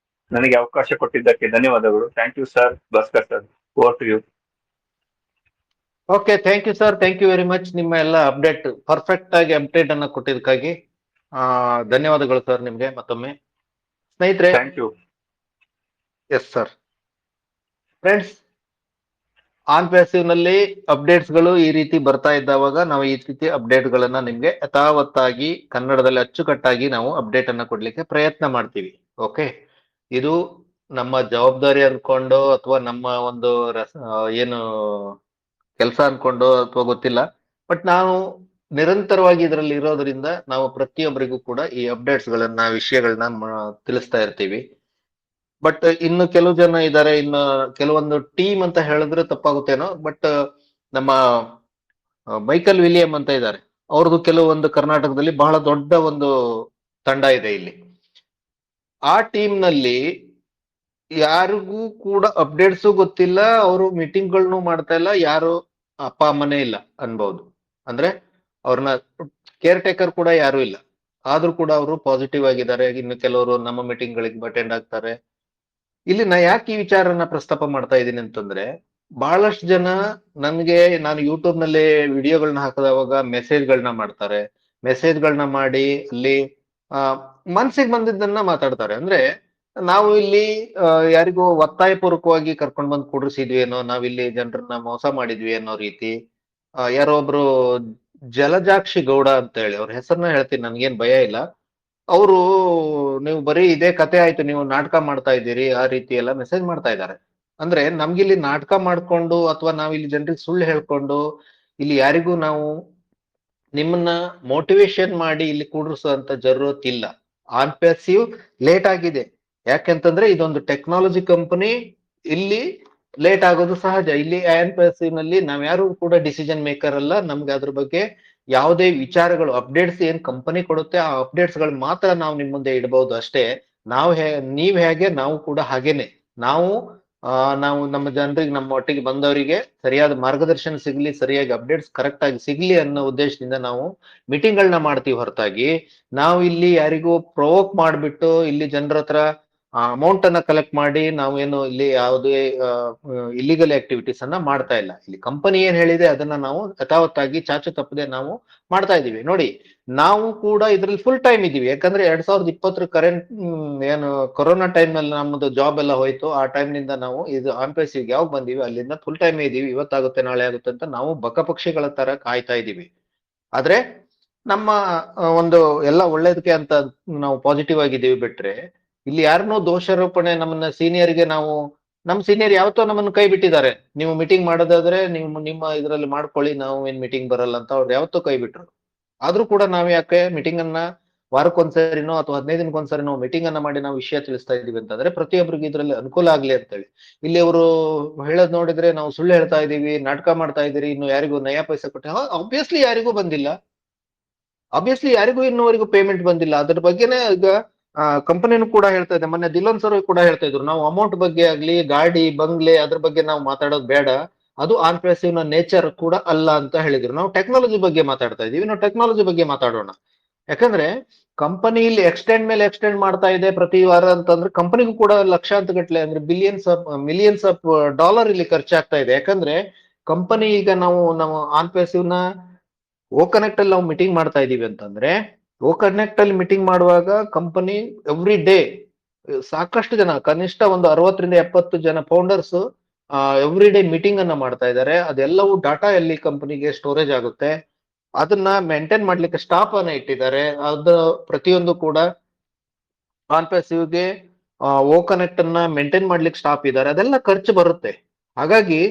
ನನಗೆ ಅವಕಾಶ ಕೊಟ್ಟಿದ್ದಕ್ಕೆ ಧನ್ಯವಾದಗಳು. Thank you sir. Bhaskar sir, over to you. Okay, thank you sir, thank you very much. ನಿಮ್ಮ ಎಲ್ಲ ಅಪ್ಡೇಟ್ ಪರ್ಫೆಕ್ಟ್ ಆಗಿ ಅಪ್ಡೇಟ್ ಅನ್ನ ಕೊಟ್ಟಿದ್ದಕ್ಕಾಗಿ ಧನ್ಯವಾದಗಳು ಸರ್ ನಿಮ್ಗೆ ಮತ್ತೊಮ್ಮೆ. ಸ್ನೇಹಿತರೆ, thank you. Yes sir. Friends, on passive ನಲ್ಲಿ ಅಪ್ಡೇಟ್ಸ್ ಗಳು ಈ ರೀತಿ ಬರ್ತಾ ಇದ್ದಾವಾಗ ನಾವು ಈ ರೀತಿ ಅಪ್ಡೇಟ್ ಗಳನ್ನ ನಿಮ್ಗೆ ಯಥಾವತ್ತಾಗಿ ಕನ್ನಡದಲ್ಲಿ ಅಚ್ಚುಕಟ್ಟಾಗಿ ನಾವು ಅಪ್ಡೇಟ್ ಅನ್ನ ಕೊಡ್ಲಿಕ್ಕೆ ಪ್ರಯತ್ನ ಮಾಡ್ತೀವಿ. ಓಕೆ, ಇದು ನಮ್ಮ ಜವಾಬ್ದಾರಿ ಅನ್ಕೊಂಡು ಅಥವಾ ನಮ್ಮ ಒಂದು ಏನು ಕೆಲಸ ಅನ್ಕೊಂಡು ಅಥವಾ ಗೊತ್ತಿಲ್ಲ, ಬಟ್ ನಾವು ನಿರಂತರವಾಗಿ ಇದರಲ್ಲಿ ಇರೋದ್ರಿಂದ ನಾವು ಪ್ರತಿಯೊಬ್ಬರಿಗೂ ಕೂಡ ಈ ಅಪ್ಡೇಟ್ಸ್ ಗಳನ್ನ ವಿಷಯಗಳನ್ನ ತಿಳಿಸ್ತಾ ಇರ್ತೀವಿ. ಬಟ್ ಇನ್ನು ಕೆಲವು ಜನ ಇದ್ದಾರೆ, ಇನ್ನು ಕೆಲವೊಂದು ಟೀಮ್ ಅಂತ ಹೇಳಿದ್ರೆ ತಪ್ಪಾಗುತ್ತೇನೋ, ಬಟ್ ನಮ್ಮ ಮೈಕಲ್ ವಿಲಿಯಂ ಅಂತ ಇದ್ದಾರೆ, ಅವ್ರದ್ದು ಕೆಲವೊಂದು ಕರ್ನಾಟಕದಲ್ಲಿ ಬಹಳ ದೊಡ್ಡ ಒಂದು ತಂಡ ಇದೆ ಇಲ್ಲಿ. ಆ ಟೀಮ್ ನಲ್ಲಿ ಯಾರಿಗೂ ಕೂಡ ಅಪ್ಡೇಟ್ಸು ಗೊತ್ತಿಲ್ಲ, ಅವರು ಮೀಟಿಂಗ್ಗಳನ್ನು ಮಾಡ್ತಾ ಇಲ್ಲ, ಯಾರು ಅಪ್ಪ ಅಮ್ಮನೇ ಇಲ್ಲ ಅನ್ಬಹುದು. ಅಂದ್ರೆ ಅವ್ರನ್ನ ಕೇರ್ ಟೇಕರ್ ಕೂಡ ಯಾರು ಇಲ್ಲ, ಆದ್ರೂ ಕೂಡ ಅವರು ಪಾಸಿಟಿವ್ ಆಗಿದ್ದಾರೆ. ಇನ್ನು ಕೆಲವರು ನಮ್ಮ ಮೀಟಿಂಗ್ ಗಳಿಗೆ ಅಟೆಂಡ್ ಆಗ್ತಾರೆ. ಇಲ್ಲಿ ನಾ ಯಾಕೆ ಈ ವಿಚಾರನ ಪ್ರಸ್ತಾಪ ಮಾಡ್ತಾ ಇದ್ದೀನಿ ಅಂತಂದ್ರೆ, ಬಹಳಷ್ಟು ಜನ ನಾನು ಯೂಟ್ಯೂಬ್ ನಲ್ಲಿ ವಿಡಿಯೋಗಳನ್ನ ಹಾಕಿದವಾಗ ಮೆಸೇಜ್ಗಳನ್ನ ಮಾಡ್ತಾರೆ. ಮೆಸೇಜ್ಗಳನ್ನ ಮಾಡಿ ಅಲ್ಲಿ ಮನ್ಸಿಗೆ ಬಂದಿದ್ದನ್ನ ಮಾತಾಡ್ತಾರೆ. ಅಂದ್ರೆ ನಾವು ಇಲ್ಲಿ ಯಾರಿಗೂ ಒತ್ತಾಯ ಪೂರ್ವಕವಾಗಿ ಕರ್ಕೊಂಡ್ ಬಂದು ಕೂಡ್ರಿಸಿದ್ವಿ ಏನೋ, ನಾವಿಲ್ಲಿ ಜನರನ್ನ ಮೋಸ ಮಾಡಿದ್ವಿ ಅನ್ನೋ ರೀತಿ. ಯಾರೋ ಒಬ್ರು ಜಲಜಾಕ್ಷಿ ಗೌಡ ಅಂತ ಹೇಳಿ, ಅವ್ರ ಹೆಸರನ್ನ ಹೇಳ್ತೀನಿ, ನನ್ಗೇನ್ ಭಯ ಇಲ್ಲ. ಅವರು ನೀವು ಬರೀ ಇದೇ ಕತೆ ಆಯ್ತು, ನೀವು ನಾಟಕ ಮಾಡ್ತಾ ಇದ್ದೀರಿ, ಆ ರೀತಿ ಎಲ್ಲ ಮೆಸೇಜ್ ಮಾಡ್ತಾ ಇದ್ದಾರೆ. ಅಂದ್ರೆ ನಮ್ಗಿಲ್ಲಿ ನಾಟಕ ಮಾಡ್ಕೊಂಡು ಅಥವಾ ನಾವಿಲ್ಲಿ ಜನರಿಗೆ ಸುಳ್ಳು ಹೇಳ್ಕೊಂಡು ಇಲ್ಲಿ ಯಾರಿಗೂ ನಾವು ನಿಮ್ಮನ್ನ ಮೋಟಿವೇಶನ್ ಮಾಡಿ ಇಲ್ಲಿ ಕೂಡ್ರಿಸುವಂತ ಜರೂರತ್ ಇಲ್ಲ. ಆನ್ ಪ್ಯಾಸಿವ್ ಲೇಟ್ ಆಗಿದೆ, ಯಾಕೆಂತಂದ್ರೆ ಇದೊಂದು ಟೆಕ್ನಾಲಜಿ ಕಂಪನಿ. ಇಲ್ಲಿ ಲೇಟ್ ಆಗೋದು ಸಹಜ. ಇಲ್ಲಿ ಆನ್ ಪ್ಯಾಸಿವ್ ನಲ್ಲಿ ನಾವ್ಯಾರು ಕೂಡ ಡಿಸಿಷನ್ ಮೇಕರ್ ಅಲ್ಲ. ನಮ್ಗೆ ಅದ್ರ ಬಗ್ಗೆ ಯಾವುದೇ ವಿಚಾರಗಳು, ಅಪ್ಡೇಟ್ಸ್ ಏನ್ ಕಂಪನಿ ಕೊಡುತ್ತೆ ಆ ಅಪ್ಡೇಟ್ಸ್ ಗಳು ಮಾತ್ರ ನಾವು ನಿಮ್ ಮುಂದೆ ಇಡಬಹುದು ಅಷ್ಟೇ. ನೀವ್ ಹೇಗೆ ನಾವು ಕೂಡ ಹಾಗೇನೆ. ನಾವು ನಾವು ನಮ್ಮ ಜನರಿಗೆ, ನಮ್ಮ ಒಟ್ಟಿಗೆ ಬಂದವರಿಗೆ ಸರಿಯಾದ ಮಾರ್ಗದರ್ಶನ ಸಿಗ್ಲಿ, ಸರಿಯಾಗಿ ಅಪ್ಡೇಟ್ಸ್ ಕರೆಕ್ಟ್ ಆಗಿ ಸಿಗ್ಲಿ ಅನ್ನೋ ಉದ್ದೇಶದಿಂದ ನಾವು ಮೀಟಿಂಗ್ ಗಳನ್ನ ಮಾಡ್ತೀವಿ ಹೊರತಾಗಿ ನಾವು ಇಲ್ಲಿ ಯಾರಿಗೂ ಪ್ರೊವೋಕ್ ಮಾಡ್ಬಿಟ್ಟು ಇಲ್ಲಿ ಜನರ ಹತ್ರ ಅಮೌಂಟ್ ಅನ್ನ ಕಲೆಕ್ಟ್ ಮಾಡಿ ನಾವೇನು ಇಲ್ಲಿ ಯಾವುದೇ ಇಲ್ಲಿಗಲ್ ಆಕ್ಟಿವಿಟೀಸ್ ಅನ್ನ ಮಾಡ್ತಾ ಇಲ್ಲ. ಇಲ್ಲಿ ಕಂಪನಿ ಏನ್ ಹೇಳಿದೆ ಅದನ್ನ ನಾವು ಯಥಾವತ್ತಾಗಿ ಚಾಚು ತಪ್ಪದೆ ನಾವು ಮಾಡ್ತಾ ಇದೀವಿ. ನೋಡಿ, ನಾವು ಕೂಡ ಇದ್ರಲ್ಲಿ ಫುಲ್ ಟೈಮ್ ಇದೀವಿ. ಯಾಕಂದ್ರೆ 2020 ಕರೆಂಟ್ ಏನು ಕೊರೋನಾ ಟೈಮ್ ನಲ್ಲಿ ನಮ್ಮದು ಜಾಬ್ ಎಲ್ಲ ಹೋಯ್ತು. ಆ ಟೈಮ್ ನಿಂದ ನಾವು ಇದು ಆನ್ ಪ್ಯಾಸಿವ್ ಯಾವಾಗ ಬಂದೀವಿ ಅಲ್ಲಿಂದ ಫುಲ್ ಟೈಮ್ ಇದೀವಿ. ಇವತ್ತಾಗುತ್ತೆ ನಾಳೆ ಆಗುತ್ತೆ ಅಂತ ನಾವು ಬಕಪಕ್ಷಿಗಳ ತರ ಕಾಯ್ತಾ ಇದೀವಿ. ಆದ್ರೆ ನಮ್ಮ ಒಂದು ಎಲ್ಲ ಒಳ್ಳೇದಕ್ಕೆ ಅಂತ ನಾವು ಪಾಸಿಟಿವ್ ಆಗಿದ್ದೀವಿ ಬಿಟ್ರೆ ಇಲ್ಲಿ ಯಾರನ್ನೋ ದೋಷಾರೋಪಣೆ ನಮ್ಮನ್ನ ಸೀನಿಯರ್ಗೆ ನಾವು ನಮ್ ಸೀನಿಯರ್ ಯಾವತ್ತೋ ನಮ್ಮನ್ನು ಕೈ ಬಿಟ್ಟಿದ್ದಾರೆ. ನೀವು ಮೀಟಿಂಗ್ ಮಾಡೋದಾದ್ರೆ ನೀವು ನಿಮ್ಮ ಇದ್ರಲ್ಲಿ ಮಾಡ್ಕೊಳ್ಳಿ, ನಾವು ಏನ್ ಮೀಟಿಂಗ್ ಬರಲ್ಲ ಅಂತ ಅವ್ರು ಯಾವತ್ತೋ ಕೈ ಬಿಟ್ರು. ಆದ್ರೂ ಕೂಡ ನಾವ್ ಯಾಕೆ ಮೀಟಿಂಗ್ ಅನ್ನ ವಾರಕ್ಕೊಂದ್ಸರಿನೋ ಅಥವಾ 15 ದಿನಕ್ಕೊಂದ್ಸರಿನೋ ಮೀಟಿಂಗ್ ಅನ್ನ ಮಾಡಿ ನಾವು ವಿಷಯ ತಿಳಿಸ್ತಾ ಇದೀವಿ ಅಂತಂದ್ರೆ ಪ್ರತಿಯೊಬ್ಬರಿಗೆ ಇದ್ರಲ್ಲಿ ಅನುಕೂಲ ಆಗ್ಲಿ ಅಂತೇಳಿ. ಇಲ್ಲಿ ಅವರು ಹೇಳೋದ್ ನೋಡಿದ್ರೆ ನಾವು ಸುಳ್ಳು ಹೇಳ್ತಾ ಇದೀವಿ, ನಾಟಕ ಮಾಡ್ತಾ ಇದೀರಿ, ಇನ್ನು ಯಾರಿಗೂ ನಯಾ ಪೈಸೆ ಕೊಟ್ಟೆ, ಆಬ್ವಿಯಸ್ಲಿ ಯಾರಿಗೂ ಬಂದಿಲ್ಲ. ಆಬ್ವಿಯಸ್ಲಿ ಯಾರಿಗೂ ಇನ್ನೂವರೆಗೂ ಪೇಮೆಂಟ್ ಬಂದಿಲ್ಲ. ಅದ್ರ ಬಗ್ಗೆನೇ ಈಗ ಕಂಪನಿನೂ ಕೂಡ ಹೇಳ್ತಾ ಇದೆ. ಮೊನ್ನೆ ದಿಲೋನ್ ಸರ್ ಕೂಡ ಹೇಳ್ತಾ ಇದ್ರು, ನಾವು ಅಮೌಂಟ್ ಬಗ್ಗೆ ಆಗ್ಲಿ, ಗಾಡಿ ಬಂಗ್ಲೆ ಅದ್ರ ಬಗ್ಗೆ ನಾವು ಮಾತಾಡೋದು ಬೇಡ, ಅದು ಆನ್ ಪ್ಯಾಸಿವ್ ನ ನೇಚರ್ ಕೂಡ ಅಲ್ಲ ಅಂತ ಹೇಳಿದ್ರು. ನಾವು ಟೆಕ್ನಾಲಜಿ ಬಗ್ಗೆ ಮಾತಾಡ್ತಾ ಇದೀವಿ, ನಾವು ಟೆಕ್ನಾಲಜಿ ಬಗ್ಗೆ ಮಾತಾಡೋಣ. ಯಾಕಂದ್ರೆ ಕಂಪನಿ ಇಲ್ಲಿ ಎಕ್ಸ್ಟೆಂಡ್ ಮೇಲೆ ಎಕ್ಸ್ಟೆಂಡ್ ಮಾಡ್ತಾ ಇದೆ ಪ್ರತಿ ವಾರ ಅಂತಂದ್ರೆ ಕಂಪನಿಗೂ ಕೂಡ ಲಕ್ಷಾಂತರ ಗಟ್ಟಲೆ ಅಂದ್ರೆ ಮಿಲಿಯನ್ಸ್ ಆಫ್ ಡಾಲರ್ ಇಲ್ಲಿ ಖರ್ಚಾಗ್ತಾ ಇದೆ. ಯಾಕಂದ್ರೆ ಕಂಪನಿ ಈಗ ನಾವು ಆನ್ ಪ್ಯಾಸಿವ್ ನ ಓ ಕನೆಕ್ಟ್ ಅಲ್ಲಿ ನಾವು ಮೀಟಿಂಗ್ ಮಾಡ್ತಾ ಇದೀವಿ ಅಂತಂದ್ರೆ, ಓ ಕನೆಕ್ಟ್ ಅಲ್ಲಿ ಮೀಟಿಂಗ್ ಮಾಡುವಾಗ ಕಂಪನಿ ಎವ್ರಿ ಡೇ ಸಾಕಷ್ಟು ಜನ, ಕನಿಷ್ಠ ಒಂದು 60 ರಿಂದ 70 ಜನ ಫೌಂಡರ್ಸ್ ಎವ್ರಿ ಡೇ ಮೀಟಿಂಗ್ ಅನ್ನ ಮಾಡ್ತಾ ಇದ್ದಾರೆ. ಅದೆಲ್ಲವೂ ಡಾಟಾ ಎಲ್ಲಿ ಕಂಪನಿಗೆ ಸ್ಟೋರೇಜ್ ಆಗುತ್ತೆ, ಅದನ್ನ ಮೇಂಟೈನ್ ಮಾಡ್ಲಿಕ್ಕೆ ಸ್ಟಾಫ್ ಅನ್ನ ಇಟ್ಟಿದ್ದಾರೆ. ಅದು ಪ್ರತಿಯೊಂದು ಕೂಡ ಆನ್ ಪ್ಯಾಸಿವ್ಗೆ ಓ ಕನೆಕ್ಟ್ ಅನ್ನ ಮೇಂಟೈನ್ ಮಾಡ್ಲಿಕ್ಕೆ ಸ್ಟಾಫ್ ಇದ್ದಾರೆ, ಅದೆಲ್ಲ ಖರ್ಚು ಬರುತ್ತೆ. ಹಾಗಾಗಿ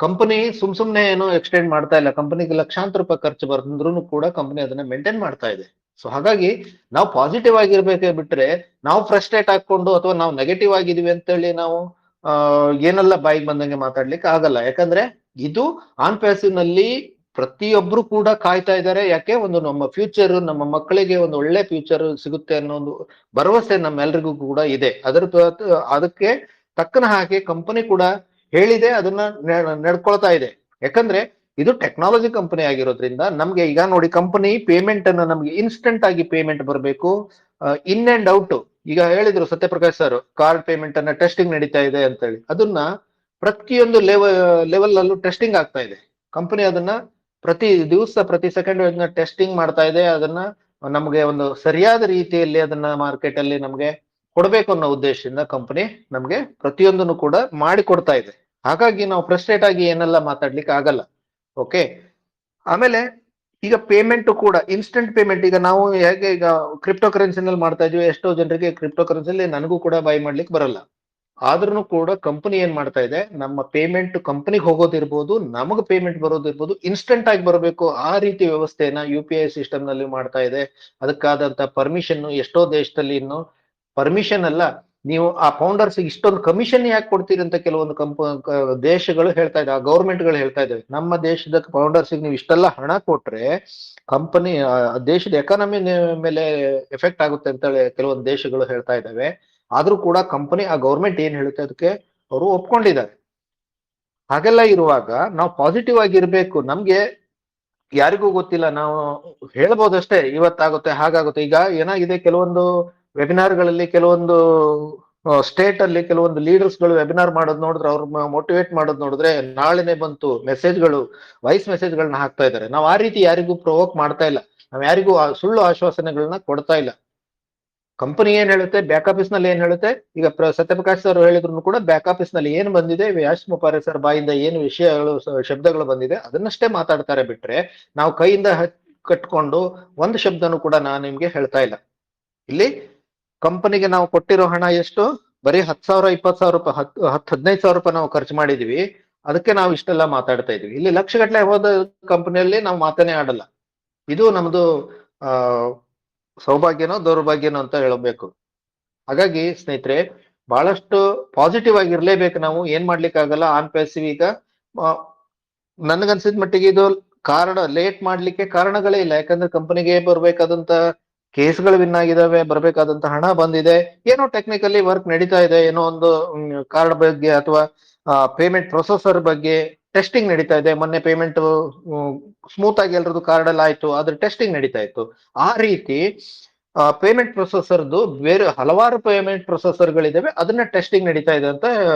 ಕಂಪನಿ ಸುಮ್ನೆ ಏನೋ ಎಕ್ಸ್ಟೆಂಡ್ ಮಾಡ್ತಾ ಇಲ್ಲ. ಕಂಪನಿಗೆ ಲಕ್ಷಾಂತರ ರೂಪಾಯಿ ಖರ್ಚು ಬಂದ್ರೂ ಕೂಡ ಕಂಪನಿ ಅದನ್ನ ಮೇಂಟೈನ್ ಮಾಡ್ತಾ ಇದೆ. ಸೊ ಹಾಗಾಗಿ ನಾವು ಪಾಸಿಟಿವ್ ಆಗಿರ್ಬೇಕೇ ಬಿಟ್ರೆ ನಾವು ಫ್ರಸ್ಟ್ರೇಟ್ ಹಾಕೊಂಡು ಅಥವಾ ನಾವು ನೆಗೆಟಿವ್ ಆಗಿದೀವಿ ಅಂತೇಳಿ ನಾವು ಏನೆಲ್ಲ ಬಾಯಿಗೆ ಬಂದಂಗೆ ಮಾತಾಡ್ಲಿಕ್ಕೆ ಆಗಲ್ಲ. ಯಾಕಂದ್ರೆ ಇದು ಆನ್ ಪ್ಯಾಸಿವ್ ನಲ್ಲಿ ಪ್ರತಿಯೊಬ್ರು ಕೂಡ ಕಾಯ್ತಾ ಇದ್ದಾರೆ. ಯಾಕೆ, ಒಂದು ನಮ್ಮ ಫ್ಯೂಚರ್, ನಮ್ಮ ಮಕ್ಕಳಿಗೆ ಒಂದು ಒಳ್ಳೆ ಫ್ಯೂಚರ್ ಸಿಗುತ್ತೆ ಅನ್ನೋ ಒಂದು ಭರವಸೆ ನಮ್ಮೆಲ್ರಿಗೂ ಕೂಡ ಇದೆ. ಅದಕ್ಕೆ ತಕ್ಕನ ಹಾಗೆ ಕಂಪನಿ ಕೂಡ ಹೇಳಿದೆ, ಅದನ್ನ ನಡ್ಕೊಳ್ತಾ ಇದೆ. ಯಾಕಂದ್ರೆ ಇದು ಟೆಕ್ನಾಲಜಿ ಕಂಪನಿ ಆಗಿರೋದ್ರಿಂದ ನಮ್ಗೆ ಈಗ ನೋಡಿ, ಕಂಪನಿ ಪೇಮೆಂಟ್ ಅನ್ನ ನಮ್ಗೆ ಇನ್ಸ್ಟೆಂಟ್ ಆಗಿ ಪೇಮೆಂಟ್ ಬರಬೇಕು, ಇನ್ ಅಂಡ್ ಔಟ್. ಈಗ ಹೇಳಿದ್ರು ಸತ್ಯಪ್ರಕಾಶ್ ಸರ್, ಕಾರ್ಡ್ ಪೇಮೆಂಟ್ ಅನ್ನ ಟೆಸ್ಟಿಂಗ್ ನಡೀತಾ ಇದೆ ಅಂತ ಹೇಳಿ. ಅದನ್ನ ಪ್ರತಿಯೊಂದು ಲೆವೆಲ್ ಅಲ್ಲೂ ಟೆಸ್ಟಿಂಗ್ ಆಗ್ತಾ ಇದೆ. ಕಂಪನಿ ಅದನ್ನ ಪ್ರತಿ ದಿವಸ ಪ್ರತಿ ಸೆಕೆಂಡ್ ಅದನ್ನ ಟೆಸ್ಟಿಂಗ್ ಮಾಡ್ತಾ ಇದೆ. ಅದನ್ನ ನಮ್ಗೆ ಒಂದು ಸರಿಯಾದ ರೀತಿಯಲ್ಲಿ ಅದನ್ನ ಮಾರ್ಕೆಟ್ ಅಲ್ಲಿ ನಮ್ಗೆ ಕೊಡ್ಬೇಕು ಅನ್ನೋ ಉದ್ದೇಶದಿಂದ ಕಂಪನಿ ನಮ್ಗೆ ಪ್ರತಿಯೊಂದನ್ನು ಕೂಡ ಮಾಡಿ ಕೊಡ್ತಾ ಇದೆ. ಹಾಗಾಗಿ ನಾವು ಫ್ರಸ್ಟ್ರೇಟ್ ಆಗಿ ಏನೆಲ್ಲ ಮಾತಾಡ್ಲಿಕ್ಕೆ ಆಗಲ್ಲ. ಓಕೆ, ಆಮೇಲೆ ಈಗ ಪೇಮೆಂಟ್ ಕೂಡ ಇನ್ಸ್ಟೆಂಟ್ ಪೇಮೆಂಟ್. ಈಗ ನಾವು ಹೇಗೆ ಈಗ ಕ್ರಿಪ್ಟೋ ಕರೆನ್ಸಿನಲ್ಲಿ ಮಾಡ್ತಾ ಇದೀವಿ, ಎಷ್ಟೋ ಜನರಿಗೆ ಕ್ರಿಪ್ಟೋ ಕರೆನ್ಸಿಲಿ ನನಗೂ ಕೂಡ ಬೈ ಮಾಡ್ಲಿಕ್ಕೆ ಬರಲ್ಲ. ಆದ್ರೂ ಕೂಡ ಕಂಪನಿ ಏನ್ ಮಾಡ್ತಾ ಇದೆ, ನಮ್ಮ ಪೇಮೆಂಟ್ ಕಂಪನಿಗೆ ಹೋಗೋದಿರ್ಬೋದು, ನಮಗೆ ಪೇಮೆಂಟ್ ಬರೋದಿರ್ಬೋದು, ಇನ್ಸ್ಟೆಂಟ್ ಆಗಿ ಬರಬೇಕು, ಆ ರೀತಿ ವ್ಯವಸ್ಥೆಯನ್ನ UPI ಸಿಸ್ಟಮ್ ನಲ್ಲಿ ಮಾಡ್ತಾ ಇದೆ. ಅದಕ್ಕಾದಂತ ಪರ್ಮಿಷನ್ ಎಷ್ಟೋ ದೇಶದಲ್ಲಿ ಇನ್ನು ಪರ್ಮಿಷನ್ ಅಲ್ಲ, ನೀವು ಆ ಫೌಂಡರ್ಸ್ ಇಷ್ಟೊಂದು ಕಮಿಷನ್ ಯಾಕೆ ಕೊಡ್ತೀರಿ ಅಂತ ಕೆಲವೊಂದು ದೇಶಗಳು ಹೇಳ್ತಾ ಇದ್ದಾವೆ, ಗೌರ್ಮೆಂಟ್ ಗಳು ಹೇಳ್ತಾ ಇದ್ದಾವೆ. ನಮ್ಮ ದೇಶದ ಫೌಂಡರ್ಸ್ ನೀವು ಇಷ್ಟೆಲ್ಲ ಹಣ ಕೊಟ್ರೆ ಕಂಪನಿ ದೇಶದ ಎಕಾನಮಿ ಮೇಲೆ ಎಫೆಕ್ಟ್ ಆಗುತ್ತೆ ಅಂತ ಹೇಳಿ ಕೆಲವೊಂದು ದೇಶಗಳು ಹೇಳ್ತಾ ಇದ್ದಾವೆ. ಆದ್ರೂ ಕೂಡ ಕಂಪನಿ ಆ ಗೌರ್ಮೆಂಟ್ ಏನ್ ಹೇಳುತ್ತೆ ಅದಕ್ಕೆ ಅವರು ಒಪ್ಕೊಂಡಿದ್ದಾರೆ. ಹಾಗೆಲ್ಲ ಇರುವಾಗ ನಾವು ಪಾಸಿಟಿವ್ ಆಗಿರ್ಬೇಕು. ನಮ್ಗೆ ಯಾರಿಗೂ ಗೊತ್ತಿಲ್ಲ, ನಾವು ಹೇಳ್ಬೋದಷ್ಟೇ ಇವತ್ತಾಗುತ್ತೆ ಹಾಗಾಗುತ್ತೆ. ಈಗ ಏನಾಗಿದೆ, ಕೆಲವೊಂದು ವೆಬಿನಾರ್ಗಳಲ್ಲಿ ಕೆಲವೊಂದು ಸ್ಟೇಟ್ ಅಲ್ಲಿ ಕೆಲವೊಂದು ಲೀಡರ್ಸ್ ಗಳು ವೆಬಿನಾರ್ ಮಾಡೋದು ನೋಡಿದ್ರೆ, ಅವ್ರು ಮೋಟಿವೇಟ್ ಮಾಡೋದು ನೋಡಿದ್ರೆ ನಾಳೆನೆ ಬಂತು ಮೆಸೇಜ್ಗಳು, ವಾಯ್ಸ್ ಮೆಸೇಜ್ಗಳನ್ನ ಹಾಕ್ತಾ ಇದ್ದಾರೆ. ನಾವು ಆ ರೀತಿ ಯಾರಿಗೂ ಪ್ರೊವೋಕ್ ಮಾಡ್ತಾ ಇಲ್ಲ, ನಾವ್ ಯಾರಿಗೂ ಸುಳ್ಳು ಆಶ್ವಾಸನೆಗಳನ್ನ ಕೊಡ್ತಾ ಇಲ್ಲ. ಕಂಪನಿ ಏನ್ ಹೇಳುತ್ತೆ, ಬ್ಯಾಕ್ ಆಫೀಸ್ ನಲ್ಲಿ ಏನ್ ಹೇಳುತ್ತೆ, ಈಗ ಸತ್ಯಪ್ರಕಾಶ್ ಸರ್ ಹೇಳಿದ್ರು ಕೂಡ ಬ್ಯಾಕ್ ಆಫೀಸ್ ನಲ್ಲಿ ಏನ್ ಬಂದಿದೆ, ವ್ಯಾಸ್ ಮುಪಾರೆ ಸರ್ ಬಾಯಿಂದ ಏನು ವಿಷಯಗಳು ಶಬ್ದಗಳು ಬಂದಿದೆ ಅದನ್ನಷ್ಟೇ ಮಾತಾಡ್ತಾರೆ ಬಿಟ್ರೆ ನಾವು ಕೈಯಿಂದ ಕಟ್ಕೊಂಡು ಒಂದು ಶಬ್ದನು ಕೂಡ ನಾನು ನಿಮ್ಗೆ ಹೇಳ್ತಾ ಇಲ್ಲ. ಇಲ್ಲಿ ಕಂಪನಿಗೆ ನಾವು ಕೊಟ್ಟಿರೋ ಹಣ ಎಷ್ಟು, ಬರೀ 10,000 20,000 ರೂಪಾಯಿ, 15,000 ರೂಪಾಯಿ ನಾವು ಖರ್ಚು ಮಾಡಿದೀವಿ. ಅದಕ್ಕೆ ನಾವು ಇಷ್ಟೆಲ್ಲ ಮಾತಾಡ್ತಾ ಇದೀವಿ. ಇಲ್ಲಿ ಲಕ್ಷಗಟ್ಟಲೆ ಹೋದ ಕಂಪನಿಯಲ್ಲಿ ನಾವು ಮಾತನೇ ಆಡಲ್ಲ. ಇದು ನಮ್ದು ಸೌಭಾಗ್ಯನೋ ದೌರ್ಭಾಗ್ಯನೋ ಅಂತ ಹೇಳಬೇಕು. ಹಾಗಾಗಿ ಸ್ನೇಹಿತರೆ, ಬಹಳಷ್ಟು ಪಾಸಿಟಿವ್ ಆಗಿರ್ಲೇಬೇಕು. ನಾವು ಏನ್ ಮಾಡ್ಲಿಕ್ಕೆ ಆಗಲ್ಲ. ಆನ್ ಪ್ಯಾಸಿವ್ ಈಗ ನನ್ಗನ್ಸಿದ ಮಟ್ಟಿಗೆ ಇದು ಕಾರಣ ಲೇಟ್ ಮಾಡ್ಲಿಕ್ಕೆ ಕಾರಣಗಳೇ ಇಲ್ಲ. ಯಾಕಂದ್ರೆ ಕಂಪನಿಗೆ ಬರ್ಬೇಕಾದಂತ ಕೇಸ್ಗಳು ವಿನ್ ಆಗಿದಾವೆ, ಬರ್ಬೇಕಾದಂತ ಹಣ ಬಂದಿದೆ, ಏನೋ ಟೆಕ್ನಿಕಲಿ ವರ್ಕ್ ನಡೀತಾ ಇದೆ, ಏನೋ ಒಂದು ಕಾರ್ಡ್ ಬಗ್ಗೆ ಅಥವಾ ಪೇಮೆಂಟ್ ಪ್ರೊಸೆಸರ್ ಬಗ್ಗೆ ಟೆಸ್ಟಿಂಗ್ ನಡೀತಾ ಇದೆ. ಮೊನ್ನೆ ಪೇಮೆಂಟ್ ಸ್ಮೂತ್ ಆಗಿ ಎಲ್ರದ್ದು ಕಾರ್ಡ್ ಅಲ್ಲಿ ಆಯ್ತು, ಅದ್ರ ಟೆಸ್ಟಿಂಗ್ ನಡೀತಾ ಇತ್ತು. ಆ ರೀತಿ ಪೇಮೆಂಟ್ ಪ್ರೊಸೆಸರ್ದು ಬೇರೆ ಹಲವಾರು ಪೇಮೆಂಟ್ ಪ್ರೊಸೆಸರ್ ಗಳಿದಾವೆ, ಅದನ್ನ ಟೆಸ್ಟಿಂಗ್ ನಡೀತಾ ಇದೆ ಅಂತ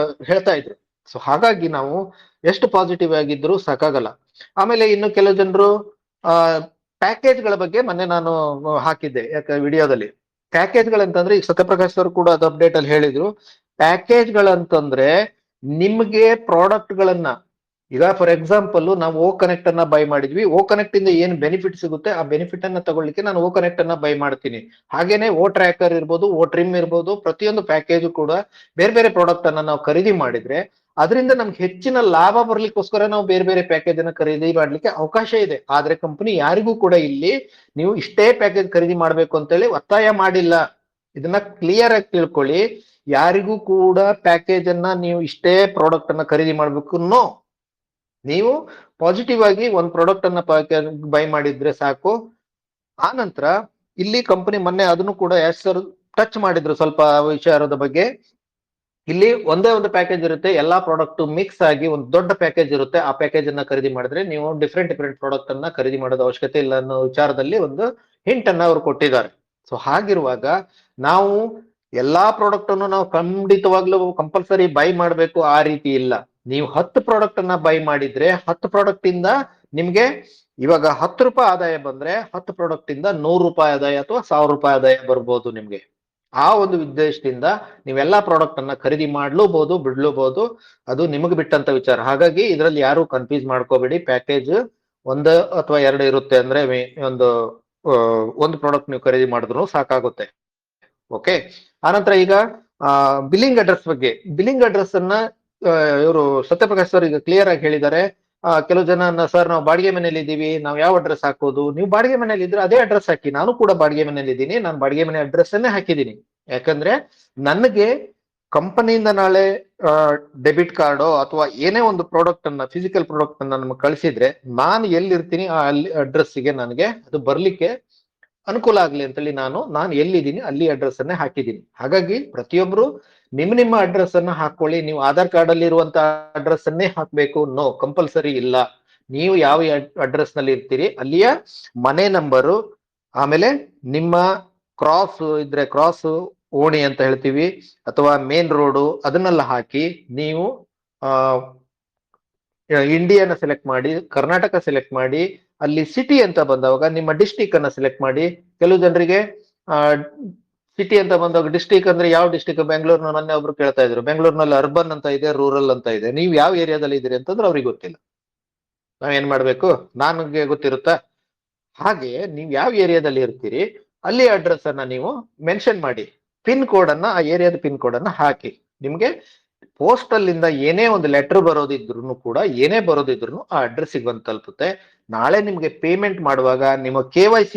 ಹೇಳ್ತಾ ಇದ್ರು. ಸೊ ಹಾಗಾಗಿ ನಾವು ಎಷ್ಟು ಪಾಸಿಟಿವ್ ಆಗಿದ್ರು ಸಾಕಾಗಲ್ಲ. ಆಮೇಲೆ ಇನ್ನು ಕೆಲವು ಜನರು ಪ್ಯಾಕೇಜ್ ಗಳ ಬಗ್ಗೆ ಮೊನ್ನೆ ನಾನು ಹಾಕಿದ್ದೆ, ಯಾಕೆ ವಿಡಿಯೋದಲ್ಲಿ. ಪ್ಯಾಕೇಜ್ ಗಳಂತಂದ್ರೆ ಈಗ ಸತ್ಯಪ್ರಕಾಶ್ ಅವರು ಕೂಡ ಅದು ಅಪ್ಡೇಟ್ ಅಲ್ಲಿ ಹೇಳಿದ್ರು. ಪ್ಯಾಕೇಜ್ ಗಳಂತಂದ್ರೆ ನಿಮ್ಗೆ ಪ್ರಾಡಕ್ಟ್ ಗಳನ್ನ ಈಗ ಫಾರ್ ಎಕ್ಸಾಂಪಲ್ ನಾವು ಓ ಕನೆಕ್ಟ್ ಅನ್ನ ಬೈ ಮಾಡಿದ್ವಿ, ಓ ಕನೆಕ್ಟ್ ಇಂದ ಏನ್ ಬೆನಿಫಿಟ್ ಸಿಗುತ್ತೆ ಆ ಬೆನಿಫಿಟ್ ಅನ್ನ ತಗೊಳ್ಳಿಕ್ಕೆ ನಾನು ಓ ಕನೆಕ್ಟ್ ಅನ್ನ ಬೈ ಮಾಡ್ತೀನಿ. ಹಾಗೇನೆ ಓ ಟ್ರ್ಯಾಕರ್ ಇರ್ಬೋದು, ಓ ಟ್ರಿಮ್ ಇರ್ಬೋದು, ಪ್ರತಿಯೊಂದು ಪ್ಯಾಕೇಜ್ ಕೂಡ ಬೇರೆ ಬೇರೆ ಪ್ರಾಡಕ್ಟ್ ಅನ್ನ ನಾವು ಖರೀದಿ ಮಾಡಿದ್ರೆ ಅದರಿಂದ ನಮ್ಗೆ ಹೆಚ್ಚಿನ ಲಾಭ ಬರ್ಲಿಕ್ಕೋಸ್ಕರ ನಾವು ಬೇರೆ ಬೇರೆ ಪ್ಯಾಕೇಜ್ ಅನ್ನ ಖರೀದಿ ಮಾಡ್ಲಿಕ್ಕೆ ಅವಕಾಶ ಇದೆ. ಆದ್ರೆ ಕಂಪನಿ ಯಾರಿಗೂ ಕೂಡ ಇಲ್ಲಿ ನೀವು ಇಷ್ಟೇ ಪ್ಯಾಕೇಜ್ ಖರೀದಿ ಮಾಡ್ಬೇಕು ಅಂತೇಳಿ ಒತ್ತಾಯ ಮಾಡಿಲ್ಲ. ಇದನ್ನ ಕ್ಲಿಯರ್ ಆಗಿ ತಿಳ್ಕೊಳ್ಳಿ. ಯಾರಿಗೂ ಕೂಡ ಪ್ಯಾಕೇಜ್ ಅನ್ನ ನೀವು ಇಷ್ಟೇ ಪ್ರಾಡಕ್ಟ್ ಅನ್ನ ಖರೀದಿ ಮಾಡ್ಬೇಕು, ನೋ. ನೀವು ಪಾಸಿಟಿವ್ ಆಗಿ ಒಂದು ಪ್ರಾಡಕ್ಟ್ ಅನ್ನ ಬೈ ಮಾಡಿದ್ರೆ ಸಾಕು. ಆ ನಂತರ ಇಲ್ಲಿ ಕಂಪನಿ ಮೊನ್ನೆ ಅದನ್ನು ಕೂಡ ಸರ್ ಟಚ್ ಮಾಡಿದ್ರು ಸ್ವಲ್ಪ ವಿಚಾರದ ಬಗ್ಗೆ. ಇಲ್ಲಿ ಒಂದೇ ಒಂದು ಪ್ಯಾಕೇಜ್ ಇರುತ್ತೆ, ಎಲ್ಲಾ ಪ್ರಾಡಕ್ಟ್ ಮಿಕ್ಸ್ ಆಗಿ ಒಂದು ದೊಡ್ಡ ಪ್ಯಾಕೇಜ್ ಇರುತ್ತೆ. ಆ ಪ್ಯಾಕೇಜ್ ಅನ್ನ ಖರೀದಿ ಮಾಡಿದ್ರೆ ನೀವು ಡಿಫ್ರೆಂಟ್ ಪ್ರಾಡಕ್ಟ್ ಅನ್ನ ಖರೀದಿ ಮಾಡೋದು ಅವಶ್ಯಕತೆ ಇಲ್ಲ ಅನ್ನೋ ವಿಚಾರದಲ್ಲಿ ಒಂದು ಹಿಂಟ್ ಅನ್ನ ಅವರು ಕೊಟ್ಟಿದ್ದಾರೆ. ಸೊ ಹಾಗಿರುವಾಗ ನಾವು ಎಲ್ಲಾ ಪ್ರಾಡಕ್ಟ್ ಅನ್ನು ನಾವು ಖಂಡಿತವಾಗ್ಲೂ ಕಂಪಲ್ಸರಿ ಬೈ ಮಾಡಬೇಕು ಆ ರೀತಿ ಇಲ್ಲ. ನೀವು 10 ಪ್ರಾಡಕ್ಟ್ ಅನ್ನ ಬೈ ಮಾಡಿದ್ರೆ 10 ಪ್ರಾಡಕ್ಟ್ ಇಂದ ನಿಮ್ಗೆ ಇವಾಗ 10 ರೂಪಾಯಿ ಆದಾಯ ಬಂದ್ರೆ 10 ಪ್ರಾಡಕ್ಟ್ ಇಂದ 100 ರೂಪಾಯಿ ಆದಾಯ ಅಥವಾ 1000 ರೂಪಾಯಿ ಆದಾಯ ಬರ್ಬೋದು ನಿಮ್ಗೆ. ಆ ಒಂದು ಉದ್ದೇಶದಿಂದ ನೀವೆಲ್ಲಾ ಪ್ರಾಡಕ್ಟ್ ಅನ್ನ ಖರೀದಿ ಮಾಡ್ಲೂಬಹುದು, ಬಿಡ್ಲೂಬಹುದು, ಅದು ನಿಮಗೆ ಬಿಟ್ಟಂತ ವಿಚಾರ. ಹಾಗಾಗಿ ಇದರಲ್ಲಿ ಯಾರು ಕನ್ಫ್ಯೂಸ್ ಮಾಡ್ಕೋಬೇಡಿ. ಪ್ಯಾಕೇಜ್ ಒಂದು ಅಥವಾ ಎರಡು ಇರುತ್ತೆ ಅಂದ್ರೆ ಒಂದು ಪ್ರಾಡಕ್ಟ್ ನೀವು ಖರೀದಿ ಮಾಡಿದ್ರು ಸಾಕಾಗುತ್ತೆ. ಓಕೆ. ಆನಂತರ ಈಗ ಬಿಲ್ಲಿಂಗ್ ಅಡ್ರೆಸ್ ಬಗ್ಗೆ. ಬಿಲ್ಲಿಂಗ್ ಅಡ್ರೆಸ್ ಅನ್ನ ಇವರು ಸತ್ಯಪ್ರಕಾಶ್ ಸರ್ ಈಗ ಕ್ಲಿಯರ್ ಆಗಿ ಹೇಳಿದ್ದಾರೆ. ಕೆಲವು ಜನ ಸರ್ ನಾವು ಬಾಡಿಗೆ ಮನೇಲಿ ಇದ್ದೀವಿ, ನಾವು ಯಾವ ಅಡ್ರೆಸ್ ಹಾಕೋದು? ನೀವು ಬಾಡಿಗೆ ಮನೇಲಿ ಇದ್ರೆ ಅದೇ ಅಡ್ರೆಸ್ ಹಾಕಿ. ನಾನು ಕೂಡ ಬಾಡಿಗೆ ಮನೇಲಿ ಇದ್ದೀನಿ, ನಾನು ಬಾಡಿಗೆ ಮನೆ ಅಡ್ರೆಸ್ ಅನ್ನೇ ಹಾಕಿದ್ದೀನಿ. ಯಾಕಂದ್ರೆ ನನಗೆ ಕಂಪನಿಯಿಂದ ನಾಳೆ ಡೆಬಿಟ್ ಕಾರ್ಡೋ ಅಥವಾ ಏನೇ ಒಂದು ಪ್ರಾಡಕ್ಟ್ ಅನ್ನ, ಫಿಸಿಕಲ್ ಪ್ರಾಡಕ್ಟ್ ಅನ್ನ ನಮ್ಗೆ ಕಳಿಸಿದ್ರೆ ನಾನು ಎಲ್ಲಿರ್ತೀನಿ ಆ ಅಲ್ಲಿ ಅಡ್ರೆಸ್ಸಿಗೆ ನನಗೆ ಅದು ಬರ್ಲಿಕ್ಕೆ ಅನುಕೂಲ ಆಗ್ಲಿ ಅಂತೇಳಿ ನಾನು ಎಲ್ಲಿದ್ದೀನಿ ಅಲ್ಲಿ ಅಡ್ರೆಸ್ ಅನ್ನೇ ಹಾಕಿದ್ದೀನಿ. ಹಾಗಾಗಿ ಪ್ರತಿಯೊಬ್ರು ನಿಮ್ಮ ಅಡ್ರೆಸ್ ಅನ್ನ ಹಾಕೊಳ್ಳಿ. ನೀವು ಆಧಾರ್ ಕಾರ್ಡ್ ಅಲ್ಲಿ ಇರುವಂತ ಅಡ್ರೆಸ್ ಅನ್ನೇ ಹಾಕ್ಬೇಕು, ನೋ, ಕಂಪಲ್ಸರಿ ಇಲ್ಲ. ನೀವು ಯಾವ ಅಡ್ರೆಸ್ ನಲ್ಲಿ ಇರ್ತೀರಿ ಅಲ್ಲಿಯ ಮನೆ ನಂಬರು, ಆಮೇಲೆ ನಿಮ್ಮ ಕ್ರಾಸ್ ಇದ್ರೆ ಕ್ರಾಸ್, ಓಣಿ ಅಂತ ಹೇಳ್ತೀವಿ, ಅಥವಾ ಮೇನ್ ರೋಡು, ಅದನ್ನೆಲ್ಲ ಹಾಕಿ ನೀವು ಇಂಡಿಯಾನ ಸೆಲೆಕ್ಟ್ ಮಾಡಿ, ಕರ್ನಾಟಕ ಸೆಲೆಕ್ಟ್ ಮಾಡಿ, ಅಲ್ಲಿ ಸಿಟಿ ಅಂತ ಬಂದವಾಗ ನಿಮ್ಮ ಡಿಸ್ಟಿಕ್ ಅನ್ನ ಸೆಲೆಕ್ಟ್ ಮಾಡಿ. ಕೆಲವು ಜನರಿಗೆ ಸಿಟಿ ಅಂತ ಬಂದಾಗ ಡಿಸ್ಟಿಕ್ ಅಂದ್ರೆ ಯಾವ ಡಿಸ್ಟಿಕ್? ಬೆಂಗಳೂರಿನ ಮೊನ್ನೆ ಒಬ್ರು ಕೇಳ್ತಾ ಇದ್ರು, ಬೆಂಗಳೂರಿನಲ್ಲಿ ಅರ್ಬನ್ ಅಂತ ಇದೆ, ರೂರಲ್ ಅಂತ ಇದೆ, ನೀವು ಯಾವ ಏರಿಯಾದಲ್ಲಿ ಇದ್ದೀರಿ ಅಂತಂದ್ರೆ ಅವ್ರಿಗೆ ಗೊತ್ತಿಲ್ಲ. ನಾವೇನ್ ಮಾಡ್ಬೇಕು? ನನಗೆ ಗೊತ್ತಿರುತ್ತಾ? ಹಾಗೆ ನೀವು ಯಾವ ಏರಿಯಾದಲ್ಲಿ ಇರ್ತೀರಿ ಅಲ್ಲಿ ಅಡ್ರೆಸ್ ಅನ್ನ ನೀವು ಮೆನ್ಷನ್ ಮಾಡಿ, ಪಿನ್ ಕೋಡ್ ಅನ್ನ, ಆ ಏರಿಯಾದ ಪಿನ್ ಕೋಡ್ ಅನ್ನ ಹಾಕಿ. ನಿಮ್ಗೆ ಪೋಸ್ಟಲ್ ಇಂದ ಏನೇ ಒಂದು ಲೆಟರ್ ಬರೋದಿದ್ರು ಕೂಡ, ಏನೇ ಬರೋದಿದ್ರು ಆ ಅಡ್ರೆಸ್ಸಿಗೆ ಬಂದು ತಲುಪುತ್ತೆ. ನಾಳೆ ನಿಮ್ಗೆ ಪೇಮೆಂಟ್ ಮಾಡುವಾಗ, ನಿಮ್ಮ KYC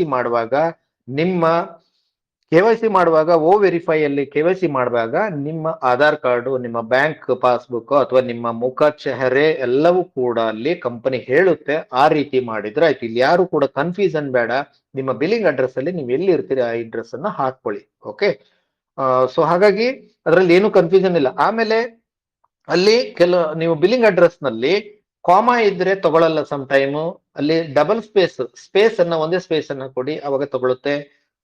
ಮಾಡುವಾಗ, ಓ ವೆರಿಫೈ ಅಲ್ಲಿ KYC ಮಾಡುವಾಗ ನಿಮ್ಮ ಆಧಾರ್ ಕಾರ್ಡು, ನಿಮ್ಮ ಬ್ಯಾಂಕ್ ಪಾಸ್ಬುಕ್ ಅಥವಾ ನಿಮ್ಮ ಮುಖ ಚೆಹರೆ ಎಲ್ಲವೂ ಕೂಡ ಅಲ್ಲಿ ಕಂಪನಿ ಹೇಳುತ್ತೆ. ಆ ರೀತಿ ಮಾಡಿದ್ರೆ ಆಯ್ತು. ಇಲ್ಲಿ ಯಾರು ಕೂಡ ಕನ್ಫ್ಯೂಷನ್ ಬೇಡ. ನಿಮ್ಮ ಬಿಲ್ಲಿಂಗ್ ಅಡ್ರೆಸ್ ಅಲ್ಲಿ ನೀವು ಎಲ್ಲಿ ಇರ್ತೀರಿ ಆ ಅಡ್ರೆಸ್ ಅನ್ನ ಹಾಕೊಳ್ಳಿ. ಓಕೆ. ಸೊ ಹಾಗಾಗಿ ಅದರಲ್ಲಿ ಏನು ಕನ್ಫ್ಯೂಷನ್ ಇಲ್ಲ. ಆಮೇಲೆ ಅಲ್ಲಿ ನೀವು ಬಿಲ್ಲಿಂಗ್ ಅಡ್ರೆಸ್ ನಲ್ಲಿ ಕಾಮಾ ಇದ್ರೆ ತಗೊಳ್ಳಲ್ಲ ಸಮ್ ಟೈಮು. ಅಲ್ಲಿ ಡಬಲ್ ಸ್ಪೇಸ್ ಅನ್ನ, ಒಂದೇ ಸ್ಪೇಸ್ ಅನ್ನ ಕೊಡಿ, ಅವಾಗ ತಗೊಳುತ್ತೆ.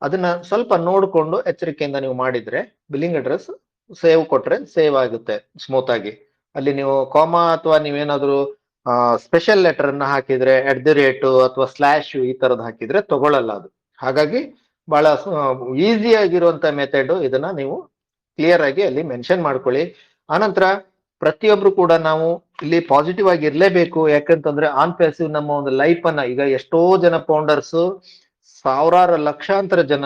ಅದನ್ನ ಸ್ವಲ್ಪ ನೋಡ್ಕೊಂಡು ಎಚ್ಚರಿಕೆಯಿಂದ ನೀವು ಮಾಡಿದ್ರೆ ಬಿಲ್ಲಿಂಗ್ ಅಡ್ರೆಸ್ ಸೇವ್ ಕೊಟ್ರೆ ಸೇವ್ ಆಗುತ್ತೆ ಸ್ಮೂತ್ ಆಗಿ. ಅಲ್ಲಿ ನೀವು ಕಾಮಾ ಅಥವಾ ನೀವೇನಾದ್ರೂ ಸ್ಪೆಷಲ್ ಲೆಟರ್ ಅನ್ನ ಹಾಕಿದ್ರೆ @ ಅಥವಾ ಸ್ಲಾಶ್ ಈ ತರದ್ ಹಾಕಿದ್ರೆ ತಗೊಳ್ಳಲ್ಲ ಅದು. ಹಾಗಾಗಿ ಬಹಳ ಈಸಿ ಆಗಿರುವಂತ ಮೆಥಡ್. ಇದನ್ನ ನೀವು ಕ್ಲಿಯರ್ ಆಗಿ ಅಲ್ಲಿ ಮೆನ್ಷನ್ ಮಾಡ್ಕೊಳ್ಳಿ. ಆನಂತರ ಪ್ರತಿಯೊಬ್ರು ಕೂಡ ನಾವು ಇಲ್ಲಿ ಪಾಸಿಟಿವ್ ಆಗಿ ಇರ್ಲೇಬೇಕು. ಯಾಕಂತಂದ್ರೆ ಆನ್ ಪ್ಯಾಸಿವ್ ನಮ್ಮ ಒಂದು ಲೈಫ್ ಅನ್ನ, ಈಗ ಎಷ್ಟೋ ಜನ ಫೌಂಡರ್ಸ್, ಸಾವಿರಾರು ಲಕ್ಷಾಂತರ ಜನ,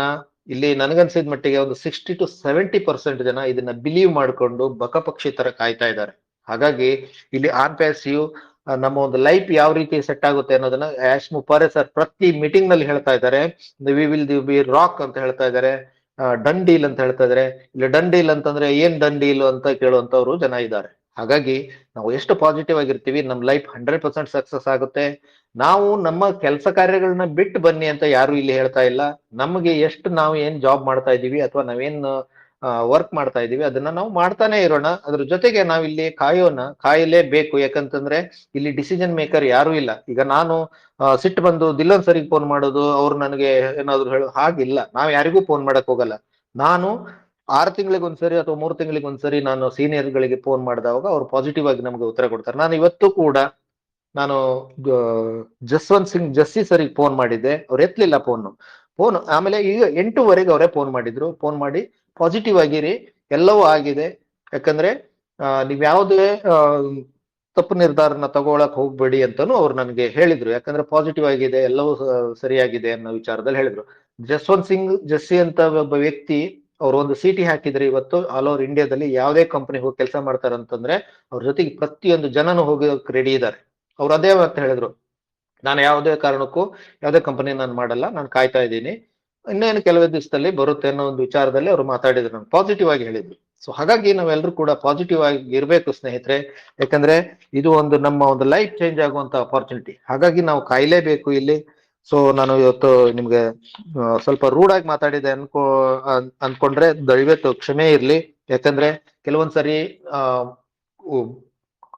ಇಲ್ಲಿ ನನಗನ್ಸಿದ ಮಟ್ಟಿಗೆ ಒಂದು 60 to 70% ಜನ ಇದನ್ನ ಬಿಲೀವ್ ಮಾಡ್ಕೊಂಡು ಬಕಪಕ್ಷಿ ತರ ಕಾಯ್ತಾ ಇದ್ದಾರೆ. ಹಾಗಾಗಿ ಇಲ್ಲಿ ಆನ್ ಪ್ಯಾಸಿವ್ ನಮ್ಮ ಒಂದು ಲೈಫ್ ಯಾವ ರೀತಿ ಸೆಟ್ ಆಗುತ್ತೆ ಅನ್ನೋದನ್ನ ಆಶ್ ಮುಪಾರೆ ಸರ್ ಪ್ರತಿ ಮೀಟಿಂಗ್ ನಲ್ಲಿ ಹೇಳ್ತಾ ಇದ್ದಾರೆ. ವಿ ವಿಲ್ ಬಿ ರಾಕ್ ಅಂತ ಹೇಳ್ತಾ ಇದ್ದಾರೆ, ಡನ್ ಡೀಲ್ ಅಂತ ಹೇಳ್ತಾ ಇದಾರೆ. ಇಲ್ಲಿ ಡನ್ ಡೀಲ್ ಅಂತಂದ್ರೆ ಏನ್ ಡನ್ ಡೀಲ್ ಅಂತ ಕೇಳುವಂತವ್ರು ಜನ ಇದ್ದಾರೆ. ಹಾಗಾಗಿ ನಾವು ಎಷ್ಟು ಪಾಸಿಟಿವ್ ಆಗಿರ್ತೀವಿ, ನಮ್ ಲೈಫ್ 100% ಸಕ್ಸಸ್ ಆಗುತ್ತೆ. ನಾವು ನಮ್ಮ ಕೆಲಸ ಕಾರ್ಯಗಳನ್ನ ಬಿಟ್ಟು ಬನ್ನಿ ಅಂತ ಯಾರು ಇಲ್ಲಿ ಹೇಳ್ತಾ ಇಲ್ಲ. ನಮಗೆ ಎಷ್ಟು ನಾವು ಏನ್ ಜಾಬ್ ಮಾಡ್ತಾ ಇದೀವಿ ಅಥವಾ ನಾವೇನ್ ವರ್ಕ್ ಮಾಡ್ತಾ ಇದೀವಿ ಅದನ್ನ ನಾವು ಮಾಡ್ತಾನೆ ಇರೋಣ. ಅದ್ರ ಜೊತೆಗೆ ನಾವಿಲ್ಲಿ ಕಾಯಲೇಬೇಕು. ಯಾಕಂತಂದ್ರೆ ಇಲ್ಲಿ ಡಿಸಿಷನ್ ಮೇಕರ್ ಯಾರು ಇಲ್ಲ. ಈಗ ನಾನು ಸಿಟ್ಟು ಬಂದು ದಿಲ್ಲನ್ ಸರಿಗೆ ಫೋನ್ ಮಾಡೋದು, ಅವ್ರು ನನಗೆ ಏನಾದ್ರು ಹೇಳೋ ಹಾಗಿಲ್ಲ. ನಾವ್ ಯಾರಿಗೂ ಫೋನ್ ಮಾಡಕ್ ಹೋಗಲ್ಲ. ನಾನು 6 ತಿಂಗಳಿಗೊಂದ್ಸರಿ ಅಥವಾ 3 ತಿಂಗಳಿಗೊಂದ್ಸರಿ ನಾನು ಸೀನಿಯರ್ ಗಳಿಗೆ ಫೋನ್ ಮಾಡಿದಾಗ ಅವ್ರು ಪಾಸಿಟಿವ್ ಆಗಿ ನಮ್ಗೆ ಉತ್ತರ ಕೊಡ್ತಾರೆ. ನಾನು ಇವತ್ತು ಕೂಡ ನಾನು ಜಸ್ವಂತ್ ಸಿಂಗ್ ಜಸ್ಸಿ ಸರಿಗೆ ಫೋನ್ ಮಾಡಿದ್ದೆ, ಅವ್ರು ಎತ್ತಲಿಲ್ಲ ಫೋನ್. ಆಮೇಲೆ ಈಗ 8:00 ಅವರೇ ಫೋನ್ ಮಾಡಿದ್ರು. ಫೋನ್ ಮಾಡಿ ಪಾಸಿಟಿವ್ ಆಗಿರಿ, ಎಲ್ಲವೂ ಆಗಿದೆ. ಯಾಕಂದ್ರೆ ನೀವ್ ಯಾವುದೇ ತಪ್ಪು ನಿರ್ಧಾರನ ತಗೊಳಕ್ ಹೋಗ್ಬೇಡಿ ಅಂತಾನು ಅವ್ರು ನನಗೆ ಹೇಳಿದ್ರು. ಯಾಕಂದ್ರೆ ಪಾಸಿಟಿವ್ ಆಗಿದೆ, ಎಲ್ಲವೂ ಸರಿಯಾಗಿದೆ ಅನ್ನೋ ವಿಚಾರದಲ್ಲಿ ಹೇಳಿದ್ರು. ಜಸ್ವಂತ್ ಸಿಂಗ್ ಜಸ್ಸಿ ಅಂತ ಒಬ್ಬ ವ್ಯಕ್ತಿ, ಅವ್ರು ಒಂದು ಸಿಟಿ ಹಾಕಿದ್ರೆ ಇವತ್ತು ಆಲ್ ಓವರ್ ಇಂಡಿಯಾದಲ್ಲಿ ಯಾವುದೇ ಕಂಪನಿ ಹೋಗಿ ಕೆಲಸ ಮಾಡ್ತಾರೆ ಅಂತಂದ್ರೆ ಅವ್ರ ಜೊತೆಗೆ ಪ್ರತಿಯೊಂದು ಜನನು ಹೋಗೋಕೆ ರೆಡಿ ಇದ್ದಾರೆ. ಅವ್ರು ಅದೇ ಅಂತ ಹೇಳಿದ್ರು, ನಾನು ಯಾವುದೇ ಕಾರಣಕ್ಕೂ ಯಾವುದೇ ಕಂಪನಿ ನಾನು ಮಾಡಲ್ಲ, ನಾನು ಕಾಯ್ತಾ ಇದ್ದೀನಿ, ಇನ್ನೇನು ಕೆಲವೇ ದಿವಸದಲ್ಲಿ ಬರುತ್ತೆ ಅನ್ನೋ ಒಂದು ವಿಚಾರದಲ್ಲಿ ಅವರು ಮಾತಾಡಿದ್ರು, ನಾನು ಪಾಸಿಟಿವ್ ಆಗಿ ಹೇಳಿದ್ರು. ಸೊ ಹಾಗಾಗಿ ನಾವೆಲ್ಲರೂ ಕೂಡ ಪಾಸಿಟಿವ್ ಆಗಿ ಇರಬೇಕು ಸ್ನೇಹಿತರೆ. ಯಾಕಂದ್ರೆ ಇದು ಒಂದು ನಮ್ಮ ಒಂದು ಲೈಫ್ ಚೇಂಜ್ ಆಗುವಂತ ಅಪಾರ್ಚುನಿಟಿ. ಹಾಗಾಗಿ ನಾವು ಕಾಯ್ಲೇಬೇಕು ಇಲ್ಲಿ. ಸೊ ನಾನು ಇವತ್ತು ನಿಮ್ಗೆ ಸ್ವಲ್ಪ ರೂಡ್ ಆಗಿ ಮಾತಾಡಿದೆ ಅನ್ಕೊಂಡ್ರೆ ದಯವಿಟ್ಟು ಕ್ಷಮೆ ಇರ್ಲಿ. ಯಾಕಂದ್ರೆ ಕೆಲವೊಂದ್ಸರಿ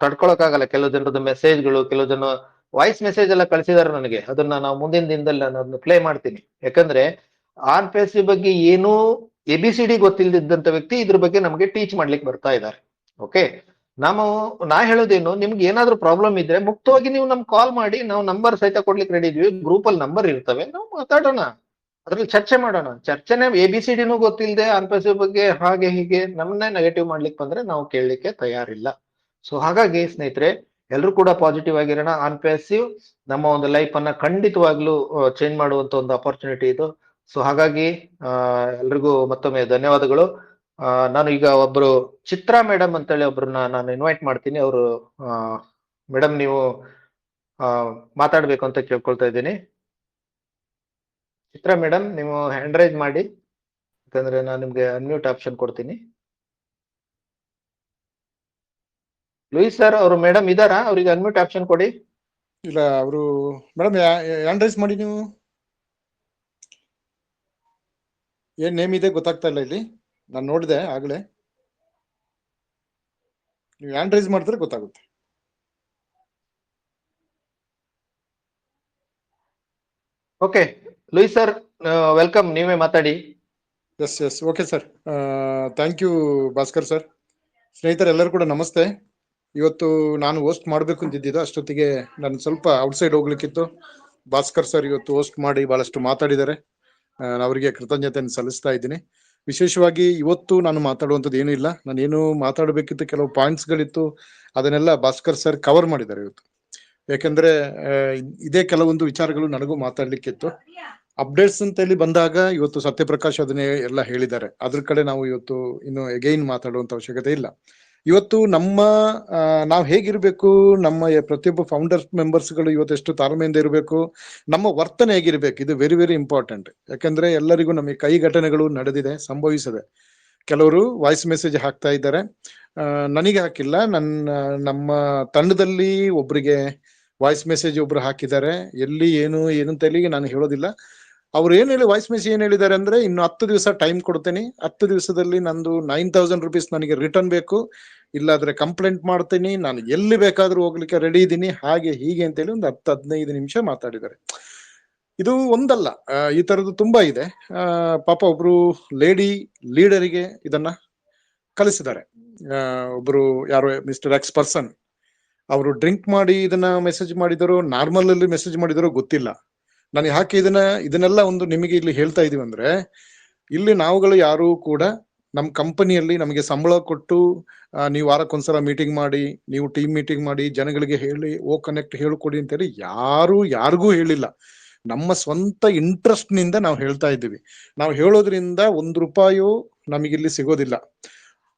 ತಡ್ಕೊಳಕ್ಕಾಗಲ್ಲ. ಕೆಲವು ಜನರದ ಮೆಸೇಜ್ಗಳು, ಕೆಲವು ಜನ ವಾಯ್ಸ್ ಮೆಸೇಜ್ ಎಲ್ಲ ಕಳಿಸಿದಾರೆ ನನಗೆ. ಅದನ್ನ ನಾವು ಮುಂದಿನ ದಿನದಲ್ಲಿ ನಾನು ಅದನ್ನ ಪ್ಲೇ ಮಾಡ್ತೀನಿ. ಯಾಕಂದ್ರೆ RPSC ಬಗ್ಗೆ ಏನೂ ABCD ಗೊತ್ತಿಲ್ಲದಿದ್ದಂತ ವ್ಯಕ್ತಿ ಇದ್ರ ಬಗ್ಗೆ ನಮಗೆ ಟೀಚ್ ಮಾಡ್ಲಿಕ್ಕೆ ಬರ್ತಾ ಇದ್ದಾರೆ. ಓಕೆ, ನಾ ಹೇಳೋದೇನು, ನಿಮ್ಗೆ ಏನಾದ್ರೂ ಪ್ರಾಬ್ಲಮ್ ಇದ್ರೆ ಮುಕ್ತವಾಗಿ ನೀವು ನಮ್ಗೆ ಕಾಲ್ ಮಾಡಿ, ನಾವು ನಂಬರ್ ಸಹಿತ ಕೊಡ್ಲಿಕ್ಕೆ ರೆಡಿ ಇದೀವಿ. ಗ್ರೂಪ್ ಅಲ್ಲಿ ನಂಬರ್ ಇರ್ತವೆ, ನಾವು ಮಾತಾಡೋಣ, ಅದ್ರಲ್ಲಿ ಚರ್ಚೆ ಮಾಡೋಣ. ಚರ್ಚೆನೆ ABCDನೂ ಗೊತ್ತಿಲ್ಲದೆ RPSC ಬಗ್ಗೆ ಹಾಗೆ ಹೀಗೆ ನಮ್ಮನ್ನೇ ನೆಗೆಟಿವ್ ಮಾಡ್ಲಿಕ್ಕೆ ಬಂದ್ರೆ ನಾವು ಕೇಳಲಿಕ್ಕೆ ತಯಾರಿಲ್ಲ. ಸೊ ಹಾಗಾಗಿ ಸ್ನೇಹಿತರೆ, ಎಲ್ಲರೂ ಕೂಡ ಪಾಸಿಟಿವ್ ಆಗಿರೋಣ. RPSC ನಮ್ಮ ಒಂದು ಲೈಫ್ ಅನ್ನ ಖಂಡಿತವಾಗ್ಲೂ ಚೇಂಜ್ ಮಾಡುವಂತ ಒಂದು ಅಪರ್ಚುನಿಟಿ ಇದು. ಸೊ ಹಾಗಾಗಿ ಎಲ್ರಿಗೂ ಮತ್ತೊಮ್ಮೆ ಧನ್ಯವಾದಗಳು. ನಾನು ಈಗ ಒಬ್ರು ಚಿತ್ರಾ ಮೇಡಮ್ ಅಂತೇಳಿ ಒಬ್ರನ್ನ ನಾನು ಇನ್ವೈಟ್ ಮಾಡ್ತೀನಿ. ಅವರು ಮೇಡಮ್ ನೀವು ಮಾತಾಡ್ಬೇಕು ಅಂತ ಕೇಳ್ಕೊಳ್ತಾ ಇದ್ದೀನಿ. ಚಿತ್ರಾ ಮೇಡಮ್, ನೀವು ಹ್ಯಾಂಡ್ ರೈಸ್ ಮಾಡಿ, ಯಾಕಂದ್ರೆ ನಾನು ನಿಮ್ಗೆ ಅನ್ಮ್ಯೂಟ್ ಆಪ್ಷನ್ ಕೊಡ್ತೀನಿ. ಲೂಯಿಸ್ ಸರ್ ಅವರು ಮೇಡಮ್ ಇದಾರಾ? ಅವ್ರಿಗೆ ಅನ್ಮ್ಯೂಟ್ ಆಪ್ಷನ್ ಕೊಡಿ. ಇಲ್ಲ, ಅವರು ಮೇಡಮ್ ಹ್ಯಾಂಡ್ ರೈಸ್ ಮಾಡಿ. ನೀವು ಏನ್ ನೇಮ್ ಇದೆ ಗೊತ್ತಾಗ್ತಾ ಇಲ್ಲ ಇಲ್ಲಿ, ನಾನು ನೋಡಿದೆ ಆಗ್ಲೇ. ನೀವು ಹ್ಯಾಂಡ್ ರೈಸ್ ಮಾಡಿದ್ರೆ ಗೊತ್ತಾಗುತ್ತೆ. ಓಕೆ, ಲೂಯಿಸ್ ಸರ್ ವೆಲ್ಕಮ್, ನೀವೇ ಮಾತಾಡಿ. Yes okay sir, thank you Bhaskar sir. ಸ್ನೇಹಿತರೆಲ್ಲರೂ ಕೂಡ ನಮಸ್ತೆ. ಇವತ್ತು ನಾನು ಹೋಸ್ಟ್ ಮಾಡಬೇಕು ಅಂತಿದ್ದಿದ್ದು, ಅಷ್ಟೊತ್ತಿಗೆ ನಾನು ಸ್ವಲ್ಪ ಔಟ್ಸೈಡ್ ಹೋಗ್ಲಿಕ್ಕಿತ್ತು. ಭಾಸ್ಕರ್ ಸರ್ ಇವತ್ತು ಹೋಸ್ಟ್ ಮಾಡಿ ಬಹಳಷ್ಟು ಮಾತಾಡಿದ್ದಾರೆ. ನಾನು ಅವರಿಗೆ ಕೃತಜ್ಞತೆಯನ್ನು ಸಲ್ಲಿಸ್ತಾ ಇದ್ದೀನಿ. ವಿಶೇಷವಾಗಿ ಇವತ್ತು ನಾನು ಮಾತಾಡುವಂಥದ್ದು ಏನೂ ಇಲ್ಲ. ನಾನೇನು ಮಾತಾಡಬೇಕಿತ್ತು, ಕೆಲವು ಪಾಯಿಂಟ್ಸ್ಗಳಿತ್ತು, ಅದನ್ನೆಲ್ಲ ಭಾಸ್ಕರ್ ಸರ್ ಕವರ್ ಮಾಡಿದ್ದಾರೆ ಇವತ್ತು. ಯಾಕೆಂದ್ರೆ ಇದೇ ಕೆಲವೊಂದು ವಿಚಾರಗಳು ನನಗೂ ಮಾತಾಡ್ಲಿಕ್ಕಿತ್ತು. ಅಪ್ಡೇಟ್ಸ್ ಅಂತ ಹೇಳಿ ಬಂದಾಗ ಇವತ್ತು ಸತ್ಯಪ್ರಕಾಶ್ ಅದನ್ನೇ ಎಲ್ಲ ಹೇಳಿದ್ದಾರೆ. ಅದ್ರ ಕಡೆ ನಾವು ಇವತ್ತು ಇನ್ನು ಎಗೈನ್ ಮಾತಾಡುವಂತ ಅವಶ್ಯಕತೆ ಇಲ್ಲ. ಇವತ್ತು ನಾವು ಹೇಗಿರ್ಬೇಕು, ನಮ್ಮ ಪ್ರತಿಯೊಬ್ಬ ಫೌಂಡರ್ ಮೆಂಬರ್ಸ್ಗಳು ಇವತ್ತು ಎಷ್ಟು ತಾಳ್ಮೆಯಿಂದ ಇರಬೇಕು, ನಮ್ಮ ವರ್ತನೆ ಹೇಗಿರ್ಬೇಕು, ಇದು ವೆರಿ ವೆರಿ ಇಂಪಾರ್ಟೆಂಟ್. ಯಾಕಂದ್ರೆ ಎಲ್ಲರಿಗೂ ನಮಗೆ ಕೈ ಘಟನೆಗಳು ನಡೆದಿದೆ, ಸಂಭವಿಸಿದೆ. ಕೆಲವರು ವಾಯ್ಸ್ ಮೆಸೇಜ್ ಹಾಕ್ತಾ ಇದ್ದಾರೆ, ನನಗೆ ಹಾಕಿಲ್ಲ, ನಮ್ಮ ತಂಡದಲ್ಲಿ ಒಬ್ರಿಗೆ ವಾಯ್ಸ್ ಮೆಸೇಜ್ ಒಬ್ರು ಹಾಕಿದ್ದಾರೆ. ಎಲ್ಲಿ ಏನು ಅಂತ ಹೇಳಿ ನಾನು ಹೇಳೋದಿಲ್ಲ. ಅವ್ರು ಏನ್ ಹೇಳಿ ವಾಯ್ಸ್ ಮೆಸೇಜ್ ಏನ್ ಹೇಳಿದ್ದಾರೆ ಅಂದ್ರೆ, ಇನ್ನು 10 ದಿವಸ ಟೈಮ್ ಕೊಡ್ತೀನಿ, 10 ದಿವಸದಲ್ಲಿ ನಂದು 9000 ರೂಪೀಸ್ ನನಗೆ ರಿಟರ್ನ್ ಬೇಕು, ಇಲ್ಲಾದ್ರೆ ಕಂಪ್ಲೇಂಟ್ ಮಾಡ್ತೀನಿ, ನಾನು ಎಲ್ಲಿ ಬೇಕಾದ್ರೂ ಹೋಗ್ಲಿಕ್ಕೆ ರೆಡಿ ಇದ್ದೀನಿ, ಹಾಗೆ ಹೀಗೆ ಅಂತೇಳಿ ಒಂದು 10-15 ನಿಮಿಷ ಮಾತಾಡಿದ್ದಾರೆ. ಇದು ಒಂದಲ್ಲ, ಈ ತರದ್ದು ತುಂಬಾ ಇದೆ. ಪಾಪ ಒಬ್ರು ಲೇಡಿ ಲೀಡರಿಗೆ ಇದನ್ನ ಕಲಿಸಿದ್ದಾರೆ. ಒಬ್ರು ಯಾರು ಮಿಸ್ಟರ್ ಎಕ್ಸ್ ಪರ್ಸನ್, ಅವರು ಡ್ರಿಂಕ್ ಮಾಡಿ ಇದನ್ನ ಮೆಸೇಜ್ ಮಾಡಿದರೋ ನಾರ್ಮಲ್ ಅಲ್ಲಿ ಮೆಸೇಜ್ ಮಾಡಿದರೋ ಗೊತ್ತಿಲ್ಲ. ನಾನು ಯಾಕೆ ಇದನ್ನೆಲ್ಲ ಒಂದು ನಿಮಗೆ ಇಲ್ಲಿ ಹೇಳ್ತಾ ಇದೀವಿ ಅಂದ್ರೆ, ಇಲ್ಲಿ ನಾವುಗಳು ಯಾರು ಕೂಡ ನಮ್ಮ ಕಂಪನಿಯಲ್ಲಿ ನಮಗೆ ಸಂಬಳ ಕೊಟ್ಟು ನೀವು ವಾರಕ್ಕೊಂದ್ಸಲ ಮೀಟಿಂಗ್ ಮಾಡಿ, ನೀವು ಟೀಮ್ ಮೀಟಿಂಗ್ ಮಾಡಿ, ಜನಗಳಿಗೆ ಹೇಳಿ ಕನೆಕ್ಟ್ ಹೇಳ್ಕೊಡಿ ಅಂತೇಳಿ ಯಾರಿಗೂ ಹೇಳಿಲ್ಲ. ನಮ್ಮ ಸ್ವಂತ ಇಂಟ್ರೆಸ್ಟ್ ನಿಂದ ನಾವು ಹೇಳ್ತಾ ಇದ್ದೀವಿ. ನಾವು ಹೇಳೋದ್ರಿಂದ 1 ರೂಪಾಯು ನಮಗಿಲ್ಲಿ ಸಿಗೋದಿಲ್ಲ.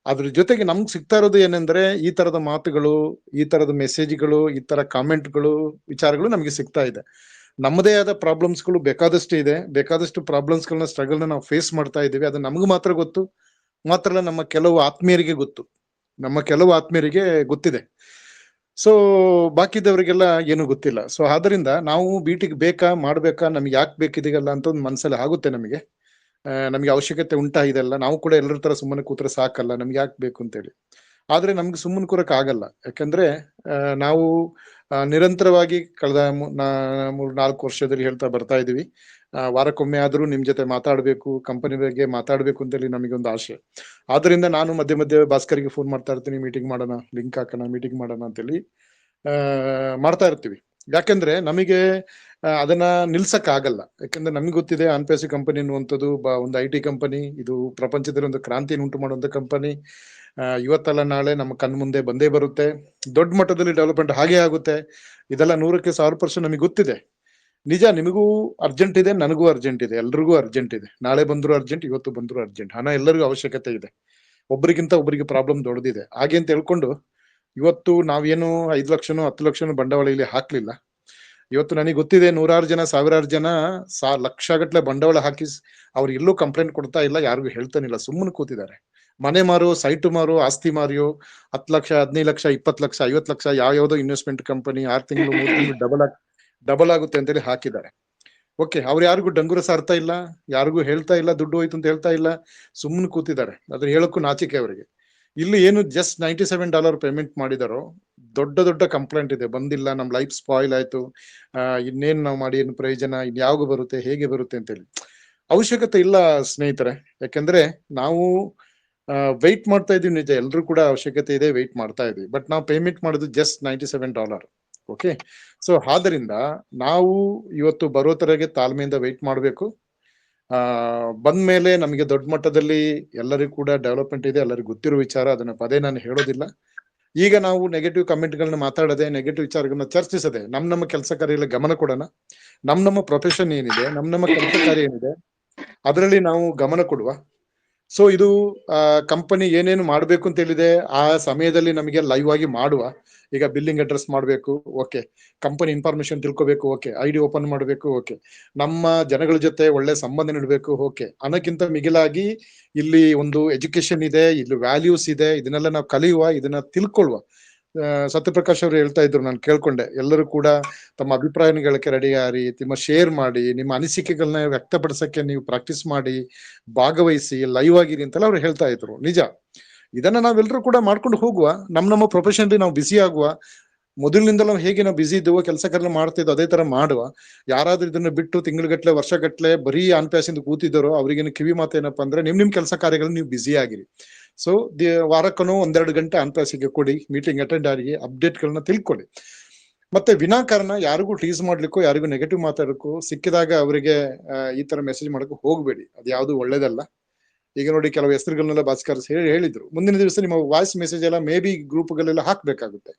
ಅದ್ರ ಜೊತೆಗೆ ನಮ್ಗೆ ಸಿಗ್ತಾ ಇರೋದು ಏನೆಂದ್ರೆ, ಈ ತರದ ಮಾತುಗಳು, ಈ ತರದ ಮೆಸೇಜ್ಗಳು, ಈ ತರ ಕಾಮೆಂಟ್ಗಳು, ವಿಚಾರಗಳು ನಮಗೆ ಸಿಗ್ತಾ ಇದೆ. ನಮ್ಮದೇ ಆದ ಪ್ರಾಬ್ಲಮ್ಸ್ಗಳು ಬೇಕಾದಷ್ಟು ಇದೆ, ಬೇಕಾದಷ್ಟು ಪ್ರಾಬ್ಲಮ್ಸ್ಗಳನ್ನ, ಸ್ಟ್ರಗಲ್ನ ನಾವು ಫೇಸ್ ಮಾಡ್ತಾ ಇದ್ದೀವಿ. ಅದು ನಮ್ಗೆ ಮಾತ್ರ ಗೊತ್ತು, ಮಾತ್ರ ಅಲ್ಲ ನಮ್ಮ ಕೆಲವು ಆತ್ಮೀಯರಿಗೆ ಗೊತ್ತಿದೆ. ಸೊ ಬಾಕಿದವರಿಗೆಲ್ಲ ಏನು ಗೊತ್ತಿಲ್ಲ. ಸೊ ಆದ್ರಿಂದ ನಾವು ಬೀಟಿಗೆ ಮಾಡ್ಬೇಕಾ, ನಮ್ಗೆ ಯಾಕೆ ಬೇಕಿದೆಯಲ್ಲ ಅಂತ ಒಂದು ಮನ್ಸಲ್ಲಿ ಆಗುತ್ತೆ. ನಮಗೆ ಅವಶ್ಯಕತೆ ಉಂಟಾ ಇದೆಲ್ಲ, ನಾವು ಕೂಡ ಎಲ್ಲರ ತರ ಸುಮ್ಮನೆ ಕೂತ್ರೆ ಸಾಕಲ್ಲ, ನಮ್ಗೆ ಯಾಕೆ ಬೇಕು ಅಂತೇಳಿ. ಆದ್ರೆ ನಮ್ಗೆ ಸುಮ್ಮನೆ ಕೂರಕ್ ಆಗಲ್ಲ. ಯಾಕಂದ್ರೆ ನಾವು ನಿರಂತರವಾಗಿ ಕಳೆದ 3-4 ವರ್ಷದಲ್ಲಿ ಹೇಳ್ತಾ ಬರ್ತಾ ಇದೀವಿ, ವಾರಕ್ಕೊಮ್ಮೆ ಆದ್ರೂ ನಿಮ್ ಜೊತೆ ಮಾತಾಡ್ಬೇಕು, ಕಂಪನಿ ಬಗ್ಗೆ ಮಾತಾಡ್ಬೇಕು ಅಂತೇಳಿ ನಮಗೆ ಒಂದು ಆಶೆ. ಆದ್ರಿಂದ ನಾನು ಮಧ್ಯೆ ಭಾಸ್ಕರ್ಗೆ ಫೋನ್ ಮಾಡ್ತಾ ಇರ್ತೀನಿ, ಮೀಟಿಂಗ್ ಮಾಡೋಣ, ಲಿಂಕ್ ಹಾಕೋಣ, ಮೀಟಿಂಗ್ ಮಾಡೋಣ ಅಂತೇಳಿ ಮಾಡ್ತಾ ಇರ್ತೀವಿ. ಯಾಕಂದ್ರೆ ನಮಗೆ ಅದನ್ನ ನಿಲ್ಸಕ್ ಆಗಲ್ಲ. ಯಾಕಂದ್ರೆ ನಮ್ಗೆ ಗೊತ್ತಿದೆ, RPSC ಕಂಪನಿ ಅನ್ನುವಂಥದ್ದು ಒಂದು IT ಕಂಪನಿ, ಇದು ಪ್ರಪಂಚದಲ್ಲಿ ಒಂದು ಕ್ರಾಂತಿಯನ್ನು ಉಂಟು ಮಾಡುವಂತ ಕಂಪನಿ. ಇವತ್ತಲ್ಲ ನಾಳೆ ನಮ್ಮ ಕಣ್ಮುಂದೆ ಬಂದೇ ಬರುತ್ತೆ. ದೊಡ್ಡ ಮಟ್ಟದಲ್ಲಿ ಡೆವಲಪ್ಮೆಂಟ್ ಹಾಗೆ ಆಗುತ್ತೆ. ಇದೆಲ್ಲ 100% ನಮಗೆ ಗೊತ್ತಿದೆ. ನಿಜ, ನಿಮಗೂ ಅರ್ಜೆಂಟ್ ಇದೆ, ನನಗೂ ಅರ್ಜೆಂಟ್ ಇದೆ, ಎಲ್ರಿಗೂ ಅರ್ಜೆಂಟ್ ಇದೆ. ನಾಳೆ ಬಂದ್ರು ಅರ್ಜೆಂಟ್, ಇವತ್ತು ಬಂದ್ರು ಅರ್ಜೆಂಟ್. ಹಣ ಎಲ್ಲರಿಗೂ ಅವಶ್ಯಕತೆ ಇದೆ. ಒಬ್ಬರಿಗಿಂತ ಒಬ್ಬರಿಗೆ ಪ್ರಾಬ್ಲಮ್ ದೊಡ್ಡದಿದೆ. ಹಾಗೆ ಅಂತ ಹೇಳ್ಕೊಂಡು ಇವತ್ತು ನಾವೇನು 5 ಲಕ್ಷನೋ 10 ಲಕ್ಷನೋ ಬಂಡವಾಳ ಇಲ್ಲಿ ಹಾಕ್ಲಿಲ್ಲ. ಇವತ್ತು ನನಗೆ ಗೊತ್ತಿದೆ, 100 ಜನ, 1000 ಜನ ಲಕ್ಷಗಟ್ಲೆ ಬಂಡವಾಳ ಹಾಕಿ ಅವ್ರು ಎಲ್ಲೂ ಕಂಪ್ಲೇಂಟ್ ಕೊಡ್ತಾ ಇಲ್ಲ, ಯಾರಿಗೂ ಹೇಳ್ತಾನಿಲ್ಲ, ಸುಮ್ಮನೆ ಕೂತಿದ್ದಾರೆ. ಮನೆ ಮಾರು, ಸೈಟು ಮಾರು, ಆಸ್ತಿ ಮಾರಿಯೋ 10 ಲಕ್ಷ, 15 ಲಕ್ಷ, 20 ಲಕ್ಷ, 50 ಲಕ್ಷ ಯಾವ್ಯಾವ್ದೋ ಇನ್ವೆಸ್ಟ್ಮೆಂಟ್ ಕಂಪನಿ 6 ತಿಂಗಳು 3 ತಿಂಗಳು ಡಬಲ್ ಆಗುತ್ತೆ ಅಂತೇಳಿ ಹಾಕಿದ್ದಾರೆ. ಓಕೆ, ಅವ್ರು ಯಾರಿಗೂ ಡಂಗುರ ಸಾರ್ತಾ ಇಲ್ಲ, ಯಾರಿಗೂ ಹೇಳ್ತಾ ಇಲ್ಲ, ದುಡ್ಡು ಹೋಯ್ತು ಅಂತ ಹೇಳ್ತಾ ಇಲ್ಲ, ಸುಮ್ಮನೆ ಕೂತಿದ್ದಾರೆ. ಅದ್ರ ಹೇಳಕ್ಕೂ ನಾಚಿಕೆ ಅವರಿಗೆ. ಇಲ್ಲಿ ಏನು ಜಸ್ಟ್ $97 ಪೇಮೆಂಟ್ ಮಾಡಿದಾರೋ, ದೊಡ್ಡ ದೊಡ್ಡ ಕಂಪ್ಲೇಂಟ್ ಇದೆ, ಬಂದಿಲ್ಲ, ನಮ್ ಲೈಫ್ ಸ್ಪಾಯಿಲ್ ಆಯ್ತು, ಇನ್ನೇನ್ ನಾವು ಮಾಡಿ ಏನು ಪ್ರಯೋಜನ, ಇನ್ಯಾವಾಗ ಬರುತ್ತೆ, ಹೇಗೆ ಬರುತ್ತೆ ಅಂತೇಳಿ. ಅವಶ್ಯಕತೆ ಇಲ್ಲ ಸ್ನೇಹಿತರೆ. ಯಾಕಂದ್ರೆ ನಾವು ವೆಯ್ಟ್ ಮಾಡ್ತಾ ಇದೀವಿ. ನಿಜ, ಎಲ್ರು ಕೂಡ ಅವಶ್ಯಕತೆ ಇದೆ, ವೆಯ್ಟ್ ಮಾಡ್ತಾ ಇದೀವಿ. ಬಟ್ ನಾವು ಪೇಮೆಂಟ್ ಮಾಡೋದು ಜಸ್ಟ್ $97. ಓಕೆ, ಸೊ ಆದ್ದರಿಂದ ನಾವು ಇವತ್ತು ಬರೋ ತರಗೆ ತಾಳ್ಮೆಯಿಂದ ವೆಯ್ಟ್ ಮಾಡಬೇಕು. ಬಂದ್ಮೇಲೆ ನಮಗೆ ದೊಡ್ಡ ಮಟ್ಟದಲ್ಲಿ ಎಲ್ಲರಿಗೂ ಕೂಡ ಡೆವಲಪ್ಮೆಂಟ್ ಇದೆ, ಎಲ್ಲರಿಗೂ ಗೊತ್ತಿರೋ ವಿಚಾರ, ಅದನ್ನ ಪದೇ ನಾನು ಹೇಳೋದಿಲ್ಲ. ಈಗ ನಾವು ನೆಗೆಟಿವ್ ಕಮೆಂಟ್ಗಳನ್ನ ಮಾತಾಡದೆ, ನೆಗೆಟಿವ್ ವಿಚಾರಗಳನ್ನ ಚರ್ಚಿಸದೆ, ನಮ್ಮ ಕೆಲಸ ಕಾರ್ಯಗಳ ಗಮನ ಕೊಡೋಣ. ನಮ್ಮ ಪ್ರೊಫೆಷನ್ ಏನಿದೆ, ನಮ್ಮ ಕೆಲಸ ಕಾರ್ಯ ಏನಿದೆ, ಅದರಲ್ಲಿ ನಾವು ಗಮನ ಕೊಡುವ. ಸೊ ಇದು ಕಂಪನಿ ಏನೇನು ಮಾಡ್ಬೇಕು ಅಂತ ಹೇಳಿದೆ ಆ ಸಮಯದಲ್ಲಿ ನಮಗೆ ಲೈವ್ ಆಗಿ ಮಾಡುವ. ಈಗ ಬಿಲ್ಲಿಂಗ್ ಅಡ್ರೆಸ್ ಮಾಡಬೇಕು, ಓಕೆ. ಕಂಪನಿ ಇನ್ಫಾರ್ಮೇಶನ್ ತಿಳ್ಕೋಬೇಕು, ಓಕೆ. ID ಓಪನ್ ಮಾಡಬೇಕು, ಓಕೆ. ನಮ್ಮ ಜನಗಳ ಜೊತೆ ಒಳ್ಳೆ ಸಂಬಂಧ ನೀಡಬೇಕು, ಓಕೆ. ಅನ್ನಕ್ಕಿಂತ ಮಿಗಿಲಾಗಿ ಇಲ್ಲಿ ಒಂದು ಎಜುಕೇಶನ್ ಇದೆ, ಇಲ್ಲಿ ವ್ಯಾಲ್ಯೂಸ್ ಇದೆ, ಇದನ್ನೆಲ್ಲ ನಾವು ಕಲಿಯುವ, ಇದನ್ನ ತಿಳ್ಕೊಳ್ಳುವ. ಸತ್ಯಪ್ರಕಾಶ್ ಅವರು ಹೇಳ್ತಾ ಇದ್ರು, ನಾನು ಕೇಳ್ಕೊಂಡೆ, ಎಲ್ಲರೂ ಕೂಡ ತಮ್ಮ ಅಭಿಪ್ರಾಯಗಳಕ್ಕೆ ರೆಡಿ ಆಗಿ, ನಿಮ್ಮ ಶೇರ್ ಮಾಡಿ, ನಿಮ್ಮ ಅನಿಸಿಕೆಗಳನ್ನ ವ್ಯಕ್ತಪಡಿಸಕ್ಕೆ ನೀವು ಪ್ರಾಕ್ಟೀಸ್ ಮಾಡಿ, ಭಾಗವಹಿಸಿ, ಲೈವ್ ಆಗಿರಿ ಅಂತೆಲ್ಲ ಅವ್ರು ಹೇಳ್ತಾ ಇದ್ರು. ನಿಜ, ಇದನ್ನ ನಾವೆಲ್ಲರೂ ಕೂಡ ಮಾಡ್ಕೊಂಡು ಹೋಗುವ. ನಮ್ಮ ಪ್ರೊಫೆಷನ್ ನಾವು ಬಿಸಿ ಆಗುವ. ಮೊದಲಿನಿಂದ ನಾವು ಹೇಗೆ ನಾವು ಬಿಸಿ ಇದ್ದೇವೋ, ಕೆಲಸ ಕಾರ್ಯ ಮಾಡ್ತಿದ್ದೋ ಅದೇ ತರ ಮಾಡುವ. ಯಾರಾದ್ರೂ ಇದನ್ನ ಬಿಟ್ಟು ತಿಂಗಳಗಟ್ಲೆ, ವರ್ಷಗಟ್ಲೆ ಬರೀ ಆನ್ಪ್ಯಾಸಿಂದ ಕೂತಿದ್ದಾರೋ ಅವ್ರಿಗೇನು ಕಿವಿ ಮಾತು ಏನಪ್ಪಾ ಅಂದ್ರೆ, ನಿಮ್ ಕೆಲಸ ಕಾರ್ಯಗಳು ನೀವು ಬಿಸಿ ಆಗಿರಿ. ಸೊ ವಾರಕ್ಕೂ 1-2 ಗಂಟೆ ಆನ್ಪ್ಯಾಸಿಗೆ ಕೊಡಿ, ಮೀಟಿಂಗ್ ಅಟೆಂಡ್ ಆಗಿ ಅಪ್ಡೇಟ್ಗಳನ್ನ ತಿಳ್ಕೊಳ್ಳಿ. ಮತ್ತೆ ವಿನಾಕಾರಣ ಯಾರಿಗೂ ಟೀಸ್ ಮಾಡ್ಲಿಕ್ಕೂ, ಯಾರಿಗೂ ನೆಗೆಟಿವ್ ಮಾತಾಡಕ್ಕೂ, ಸಿಕ್ಕಿದಾಗ ಅವರಿಗೆ ಈ ತರ ಮೆಸೇಜ್ ಮಾಡಕ್ಕೂ ಹೋಗ್ಬೇಡಿ. ಅದು ಯಾವ್ದು ಒಳ್ಳೇದಲ್ಲ. ಈಗ ನೋಡಿ, ಕೆಲವು ಹೆಸರುಗಳನ್ನೆಲ್ಲ ಭಾಸ್ಕರ್ ಹೇಳಿದ್ರು, ಮುಂದಿನ ದಿವಸ ನಿಮ್ಮ ವಾಯ್ಸ್ ಮೆಸೇಜ್ ಎಲ್ಲ ಮೇ ಬಿ ಗ್ರೂಪ್ಗಳೆಲ್ಲ ಹಾಕ್ಬೇಕಾಗುತ್ತೆ.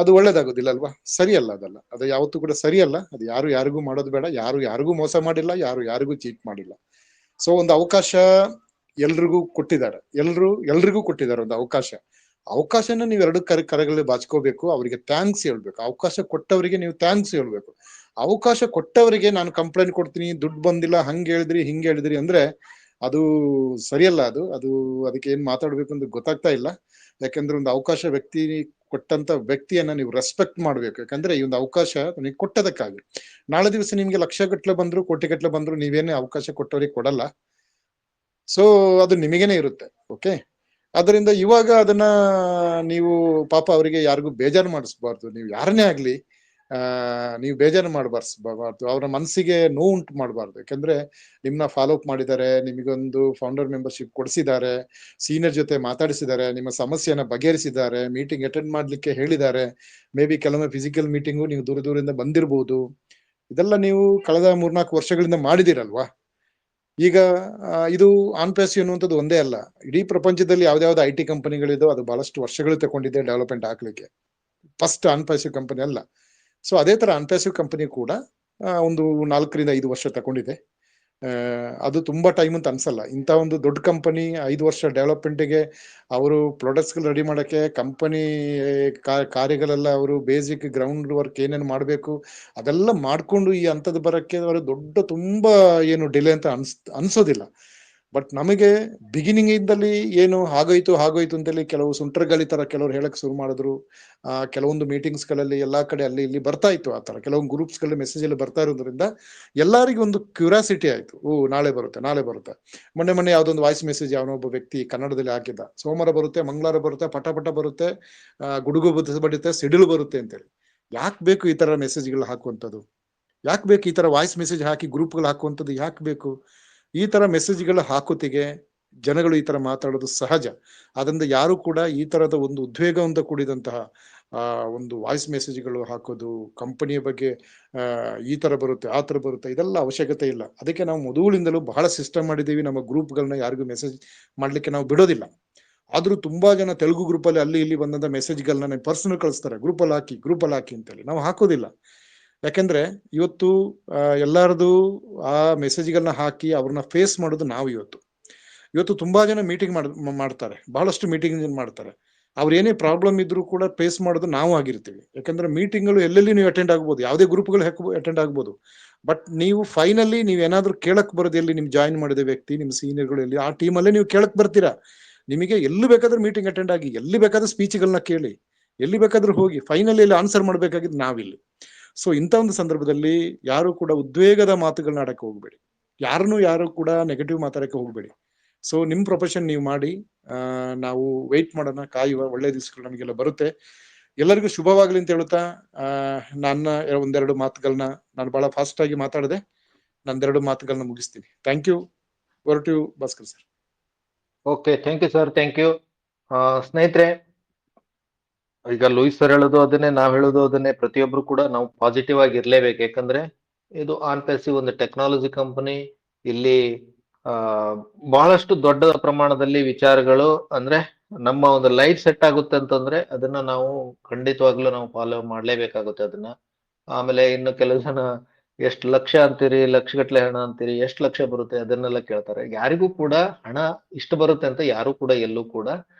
ಅದು ಒಳ್ಳೇದಾಗೋದಿಲ್ಲ ಅಲ್ವಾ? ಸರಿಯಲ್ಲ, ಅದು ಯಾವತ್ತೂ ಕೂಡ ಸರಿಯಲ್ಲ. ಅದು ಯಾರಿಗೂ ಮಾಡೋದು ಬೇಡ. ಯಾರಿಗೂ ಮೋಸ ಮಾಡಿಲ್ಲ, ಯಾರಿಗೂ ಚೀಟ್ ಮಾಡಿಲ್ಲ. ಸೊ ಒಂದು ಅವಕಾಶ ಎಲ್ರಿಗೂ ಕೊಟ್ಟಿದ್ದಾರೆ, ಎಲ್ರಿಗೂ ಕೊಟ್ಟಿದ್ದಾರೆ ಒಂದು ಅವಕಾಶನ ನೀವು 2 ಕರೆಗಳಲ್ಲಿ ಬಾಚ್ಕೋಬೇಕು. ಅವರಿಗೆ ಥ್ಯಾಂಕ್ಸ್ ಹೇಳ್ಬೇಕು. ಅವಕಾಶ ಕೊಟ್ಟವರಿಗೆ ನೀವು ಥ್ಯಾಂಕ್ಸ್ ಹೇಳ್ಬೇಕು. ಅವಕಾಶ ಕೊಟ್ಟವರಿಗೆ ನಾನು ಕಂಪ್ಲೇಂಟ್ ಕೊಡ್ತೀನಿ, ದುಡ್ಡು ಬಂದಿಲ್ಲ, ಹಂಗೆ ಹೇಳಿದ್ರಿ, ಹಿಂಗೆ ಹೇಳಿದ್ರಿ ಅಂದ್ರೆ ಅದು ಸರಿಯಲ್ಲ. ಅದಕ್ಕೆ ಏನ್ ಮಾತಾಡ್ಬೇಕು ಅಂತ ಗೊತ್ತಾಗ್ತಾ ಇಲ್ಲ. ಯಾಕಂದ್ರೆ ಒಂದು ಅವಕಾಶ ಕೊಟ್ಟಂತ ವ್ಯಕ್ತಿಯನ್ನ ನೀವು ರೆಸ್ಪೆಕ್ಟ್ ಮಾಡ್ಬೇಕು. ಯಾಕಂದ್ರೆ ಈ ಒಂದು ಅವಕಾಶ ನಿಮಗೆ ಕೊಟ್ಟದಕ್ಕಾಗಿ. ನಾಳೆ ದಿವಸ ನಿಮ್ಗೆ ಲಕ್ಷಗಟ್ಲೆ ಬಂದ್ರು, ಕೋಟಿಗಟ್ಲೆ ಬಂದ್ರು, ನೀವೇನೇ ಅವಕಾಶ ಕೊಟ್ಟವರಿಗೆ ಕೊಡಲ್ಲ. ಸೊ ಅದು ನಿಮಗೇನೆ ಇರುತ್ತೆ. ಓಕೆ, ಅದರಿಂದ ಇವಾಗ ಅದನ್ನ ನೀವು ಪಾಪ ಅವರಿಗೆ ಯಾರಿಗೂ ಬೇಜಾರು ಮಾಡಿಸ್ಬಾರ್ದು. ನೀವು ಯಾರನ್ನೇ ಆಗ್ಲಿ ನೀವು ಬೇಜಾರು ಮಾಡಬಾರ್ದು, ಅವರ ಮನಸ್ಸಿಗೆ ನೋವು ಉಂಟು ಮಾಡಬಾರ್ದು. ಯಾಕಂದ್ರೆ ನಿಮ್ನ ಫಾಲೋ ಅಪ್ ಮಾಡಿದ್ದಾರೆ, ನಿಮಗೊಂದು ಫೌಂಡರ್ ಮೆಂಬರ್ಶಿಪ್ ಕೊಡಿಸಿದ್ದಾರೆ, ಸೀನಿಯರ್ ಜೊತೆ ಮಾತಾಡಿಸಿದ್ದಾರೆ, ನಿಮ್ಮ ಸಮಸ್ಯೆಯನ್ನ ಬಗೆಹರಿಸಿದ್ದಾರೆ, ಮೀಟಿಂಗ್ ಅಟೆಂಡ್ ಮಾಡ್ಲಿಕ್ಕೆ ಹೇಳಿದ್ದಾರೆ. ಮೇ ಬಿ ಕೆಲವೊಮ್ಮೆ ಫಿಸಿಕಲ್ ಮೀಟಿಂಗು ನೀವು ದೂರದಿಂದ ಬಂದಿರಬಹುದು. ಇದೆಲ್ಲ ನೀವು ಕಳೆದ 3-4 ವರ್ಷಗಳಿಂದ ಮಾಡಿದಿರಲ್ವಾ? ಈಗ ಇದು ಆನ್ಪ್ಯಾಸಿ ಅನ್ನುವಂಥದ್ದು ಒಂದೇ ಅಲ್ಲ, ಇಡೀ ಪ್ರಪಂಚದಲ್ಲಿ ಯಾವ್ದಾವ್ದು IT ಕಂಪನಿಗಳಿದೋ ಅದು ಬಹಳಷ್ಟು ವರ್ಷಗಳು ತಗೊಂಡಿದೆ ಡೆವಲಪ್ಮೆಂಟ್ ಆಗ್ಲಿಕ್ಕೆ. ಫಸ್ಟ್ ಆನ್ಪ್ಯಾಸಿವ್ ಕಂಪನಿ ಅಲ್ಲ. ಸೊ ಅದೇ ತರ ಆನ್ಪ್ಯಾಸಿವ್ ಕಂಪನಿ ಕೂಡ ಒಂದು 4-5 ವರ್ಷ ತಗೊಂಡಿದೆ. ಅದು ತುಂಬಾ ಟೈಮ್ ಅಂತ ಅನ್ಸಲ್ಲ. ಇಂಥ ಒಂದು ದೊಡ್ಡ ಕಂಪನಿ 5 ವರ್ಷ ಡೆವಲಪ್ಮೆಂಟ್ಗೆ ಅವರು ಪ್ರಾಡಕ್ಟ್ಸ್ ರೆಡಿ ಮಾಡಕ್ಕೆ, ಕಂಪನಿ ಕಾರ್ಯಗಳೆಲ್ಲ ಅವರು ಬೇಸಿಕ್ ಗ್ರೌಂಡ್ ವರ್ಕ್ ಏನೇನು ಮಾಡಬೇಕು ಅದೆಲ್ಲ ಮಾಡ್ಕೊಂಡು ಈ ಹಂತದ ಬರಕ್ಕೆ ಅವರು ತುಂಬಾ ಏನು ಡಿಲೇ ಅಂತ ಅನ್ಸೋದಿಲ್ಲ. ಬಟ್ ನಮಗೆ ಬಿಗಿನಿಂಗ್ ಇಂದಲ್ಲಿ ಏನು ಆಗೋಯ್ತು ಅಂತೇಳಿ ಕೆಲವು ಸುಂಟರಗಾಳಿ ತರ ಕೆಲವರು ಹೇಳಕ್ ಶುರು ಮಾಡಿದ್ರು. ಕೆಲವೊಂದು ಮೀಟಿಂಗ್ಸ್ ಗಳಲ್ಲಿ ಎಲ್ಲಾ ಕಡೆ ಅಲ್ಲಿ ಇಲ್ಲಿ ಬರ್ತಾ ಇತ್ತು. ಆ ತರ ಕೆಲವೊಂದು ಗ್ರೂಪ್ಸ್ ಗಳಲ್ಲಿ ಮೆಸೇಜ್ ಅಲ್ಲಿ ಬರ್ತಾ ಇರೋದ್ರಿಂದ ಎಲ್ಲರಿಗೂ ಒಂದು ಕ್ಯೂರಿಯಾಸಿಟಿ ಆಯ್ತು. ನಾಳೆ ಬರುತ್ತೆ. ಮೊನ್ನೆ ಯಾವ್ದೊಂದು ವಾಯ್ಸ್ ಮೆಸೇಜ್ ಯಾವನೊಬ್ಬ ವ್ಯಕ್ತಿ ಕನ್ನಡದಲ್ಲಿ ಹಾಕಿದ್ದ, ಸೋಮವಾರ ಬರುತ್ತೆ, ಮಂಗಳವಾರ ಬರುತ್ತೆ, ಪಟ ಬರುತ್ತೆ, ಗುಡುಗು ಬರುತ್ತೆ, ಸಿಡಿಲು ಬರುತ್ತೆ ಅಂತೇಳಿ. ಯಾಕೆ ಬೇಕು ಈ ತರ ಮೆಸೇಜ್ಗಳು ಹಾಕುವಂಥದ್ದು? ಯಾಕೆ ಬೇಕು ಈ ತರ ವಾಯ್ಸ್ ಮೆಸೇಜ್ ಹಾಕಿ ಗ್ರೂಪ್ಗಳು ಹಾಕುವಂಥದ್ದು? ಯಾಕೆ ಬೇಕು ಈ ತರ ಮೆಸೇಜ್ಗಳ ಹಾಕುತ್ತಿಗೆ? ಜನಗಳು ಈ ತರ ಮಾತಾಡೋದು ಸಹಜ. ಅದರಿಂದ ಯಾರು ಕೂಡ ಈ ತರದ ಒಂದು ಉದ್ವೇಗದಿಂದ ಕೂಡಿದಂತಹ ಒಂದು ವಾಯ್ಸ್ ಮೆಸೇಜ್ಗಳು ಹಾಕೋದು, ಕಂಪನಿಯ ಬಗ್ಗೆ ಈ ತರ ಬರುತ್ತೆ, ಆ ತರ ಬರುತ್ತೆ, ಇದೆಲ್ಲ ಅವಶ್ಯಕತೆ ಇಲ್ಲ. ಅದಕ್ಕೆ ನಾವು ಮೊದಲಿಂದಲೂ ಬಹಳ ಸಿಸ್ಟಮ್ ಮಾಡಿದ್ದೀವಿ. ನಮ್ಮ ಗ್ರೂಪ್ಗಳನ್ನ ಯಾರಿಗೂ ಮೆಸೇಜ್ ಮಾಡ್ಲಿಕ್ಕೆ ನಾವು ಬಿಡೋದಿಲ್ಲ. ಆದ್ರೂ ತುಂಬಾ ಜನ ತೆಲುಗು ಗ್ರೂಪಲ್ಲಿ ಅಲ್ಲಿ ಇಲ್ಲಿ ಬಂದಂತ ಮೆಸೇಜ್ಗಳನ್ನ ಪರ್ಸನಲ್ ಕಳಿಸ್ತಾರೆ, ಗ್ರೂಪಲ್ಲಿ ಹಾಕಿ ಅಂತೇಳಿ. ನಾವು ಹಾಕೋದಿಲ್ಲ. ಯಾಕಂದ್ರೆ ಇವತ್ತು ಎಲ್ಲಾರದು ಆ ಮೆಸೇಜ್ಗಳನ್ನ ಹಾಕಿ ಅವ್ರನ್ನ ಫೇಸ್ ಮಾಡೋದು ನಾವು ಇವತ್ತು ತುಂಬಾ ಜನ ಮೀಟಿಂಗ್ ಮಾಡ್ತಾರೆ, ಬಹಳಷ್ಟು ಮೀಟಿಂಗ್ ಮಾಡ್ತಾರೆ. ಅವ್ರ ಏನೇ ಪ್ರಾಬ್ಲಮ್ ಇದ್ರು ಕೂಡ ಫೇಸ್ ಮಾಡೋದು ನಾವು ಆಗಿರ್ತೀವಿ. ಯಾಕಂದ್ರೆ ಮೀಟಿಂಗ್ಗಳು ಎಲ್ಲೆಲ್ಲಿ ನೀವು ಅಟೆಂಡ್ ಆಗ್ಬೋದು, ಯಾವುದೇ ಗ್ರೂಪ್ಗಳು ಅಟೆಂಡ್ ಆಗ್ಬೋದು. ಬಟ್ ನೀವು ಫೈನಲಿ ನೀವು ಏನಾದ್ರು ಕೇಳಕ್ ಬರೋದು ಎಲ್ಲಿ, ನಿಮ್ ಜಾಯಿನ್ ಮಾಡಿದ ವ್ಯಕ್ತಿ, ನಿಮ್ ಸೀನಿಯರ್ಗಳು ಎಲ್ಲಿ, ಆ ಟೀಮಲ್ಲೇ ನೀವು ಕೇಳಕ್ ಬರ್ತೀರಾ. ನಿಮಗೆ ಎಲ್ಲಿ ಬೇಕಾದ್ರೂ ಮೀಟಿಂಗ್ ಅಟೆಂಡ್ ಆಗಿ, ಎಲ್ಲಿ ಬೇಕಾದ್ರೂ ಸ್ಪೀಚ್ಗಳನ್ನ ಕೇಳಿ, ಎಲ್ಲಿ ಬೇಕಾದ್ರೂ ಹೋಗಿ, ಫೈನಲಿ ಇಲ್ಲಿ ಆನ್ಸರ್ ಮಾಡ್ಬೇಕಾಗಿದ್ದು ನಾವಿಲ್ಲಿ. ಸೊ ಇಂಥ ಒಂದು ಸಂದರ್ಭದಲ್ಲಿ ಯಾರು ಕೂಡ ಉದ್ವೇಗದ ಮಾತುಗಳನ್ನ ಆಡಕ್ಕೆ ಹೋಗ್ಬೇಡಿ, ಯಾರು ಕೂಡ ನೆಗೆಟಿವ್ ಮಾತಾಡಕ್ಕೆ ಹೋಗ್ಬೇಡಿ. ಸೊ ನಿಮ್ ಪ್ರೊಫೆಷನ್ ನೀವು ಮಾಡಿ, ನಾವು ವೆಯ್ಟ್ ಮಾಡೋಣ, ಕಾಯುವ. ಒಳ್ಳೆ ದಿವಸಗಳು ನಮಗೆಲ್ಲ ಬರುತ್ತೆ. ಎಲ್ಲರಿಗೂ ಶುಭವಾಗ್ಲಿ ಅಂತ ಹೇಳುತ್ತಾ ನನ್ನ ಒಂದೆರಡು ಮಾತುಗಳನ್ನ, ನಾನು ಬಹಳ ಫಾಸ್ಟ್ ಆಗಿ ಮಾತಾಡಿದೆ, ನಂದೆರಡು ಮಾತುಗಳನ್ನ ಮುಗಿಸ್ತೀನಿ. Thank you. Over to you Bhaskar sir. Okay, thank you sir, thank you. ಸ್ನೇಹಿತರೆ, ಈಗ ಲೂಯಿಸ್ ಸರ್ ಹೇಳೋದು ಅದನ್ನೇ, ನಾವ್ ಹೇಳೋದು ಅದನ್ನೇ. ಪ್ರತಿಯೊಬ್ರು ಕೂಡ ನಾವು ಪಾಸಿಟಿವ್ ಆಗಿ ಇರ್ಲೇಬೇಕು. ಯಾಕಂದ್ರೆ ಇದು ಆನ್ಪೆಸಿ ಒಂದು ಟೆಕ್ನಾಲಜಿ ಕಂಪನಿ. ಇಲ್ಲಿ ಬಹಳಷ್ಟು ದೊಡ್ಡ ಪ್ರಮಾಣದಲ್ಲಿ ವಿಚಾರಗಳು, ಅಂದ್ರೆ ನಮ್ಮ ಒಂದು ಲೈಫ್ ಸೆಟ್ ಆಗುತ್ತೆ ಅಂತಂದ್ರೆ ಅದನ್ನ ನಾವು ಖಂಡಿತವಾಗ್ಲೂ ನಾವು ಫಾಲೋ ಮಾಡ್ಲೇಬೇಕಾಗುತ್ತೆ ಅದನ್ನ. ಆಮೇಲೆ ಇನ್ನು ಕೆಲವು ಜನ ಎಷ್ಟು ಲಕ್ಷ ಅಂತೀರಿ, ಲಕ್ಷಗಟ್ಲೆ ಹಣ ಅಂತೀರಿ, ಎಷ್ಟು ಲಕ್ಷ ಬರುತ್ತೆ ಅದನ್ನೆಲ್ಲ ಕೇಳ್ತಾರೆ. ಯಾರಿಗೂ ಕೂಡ ಹಣ ಇಷ್ಟು ಬರುತ್ತೆ ಅಂತ ಯಾರು ಕೂಡ ಎಲ್ಲೂ ಕೂಡ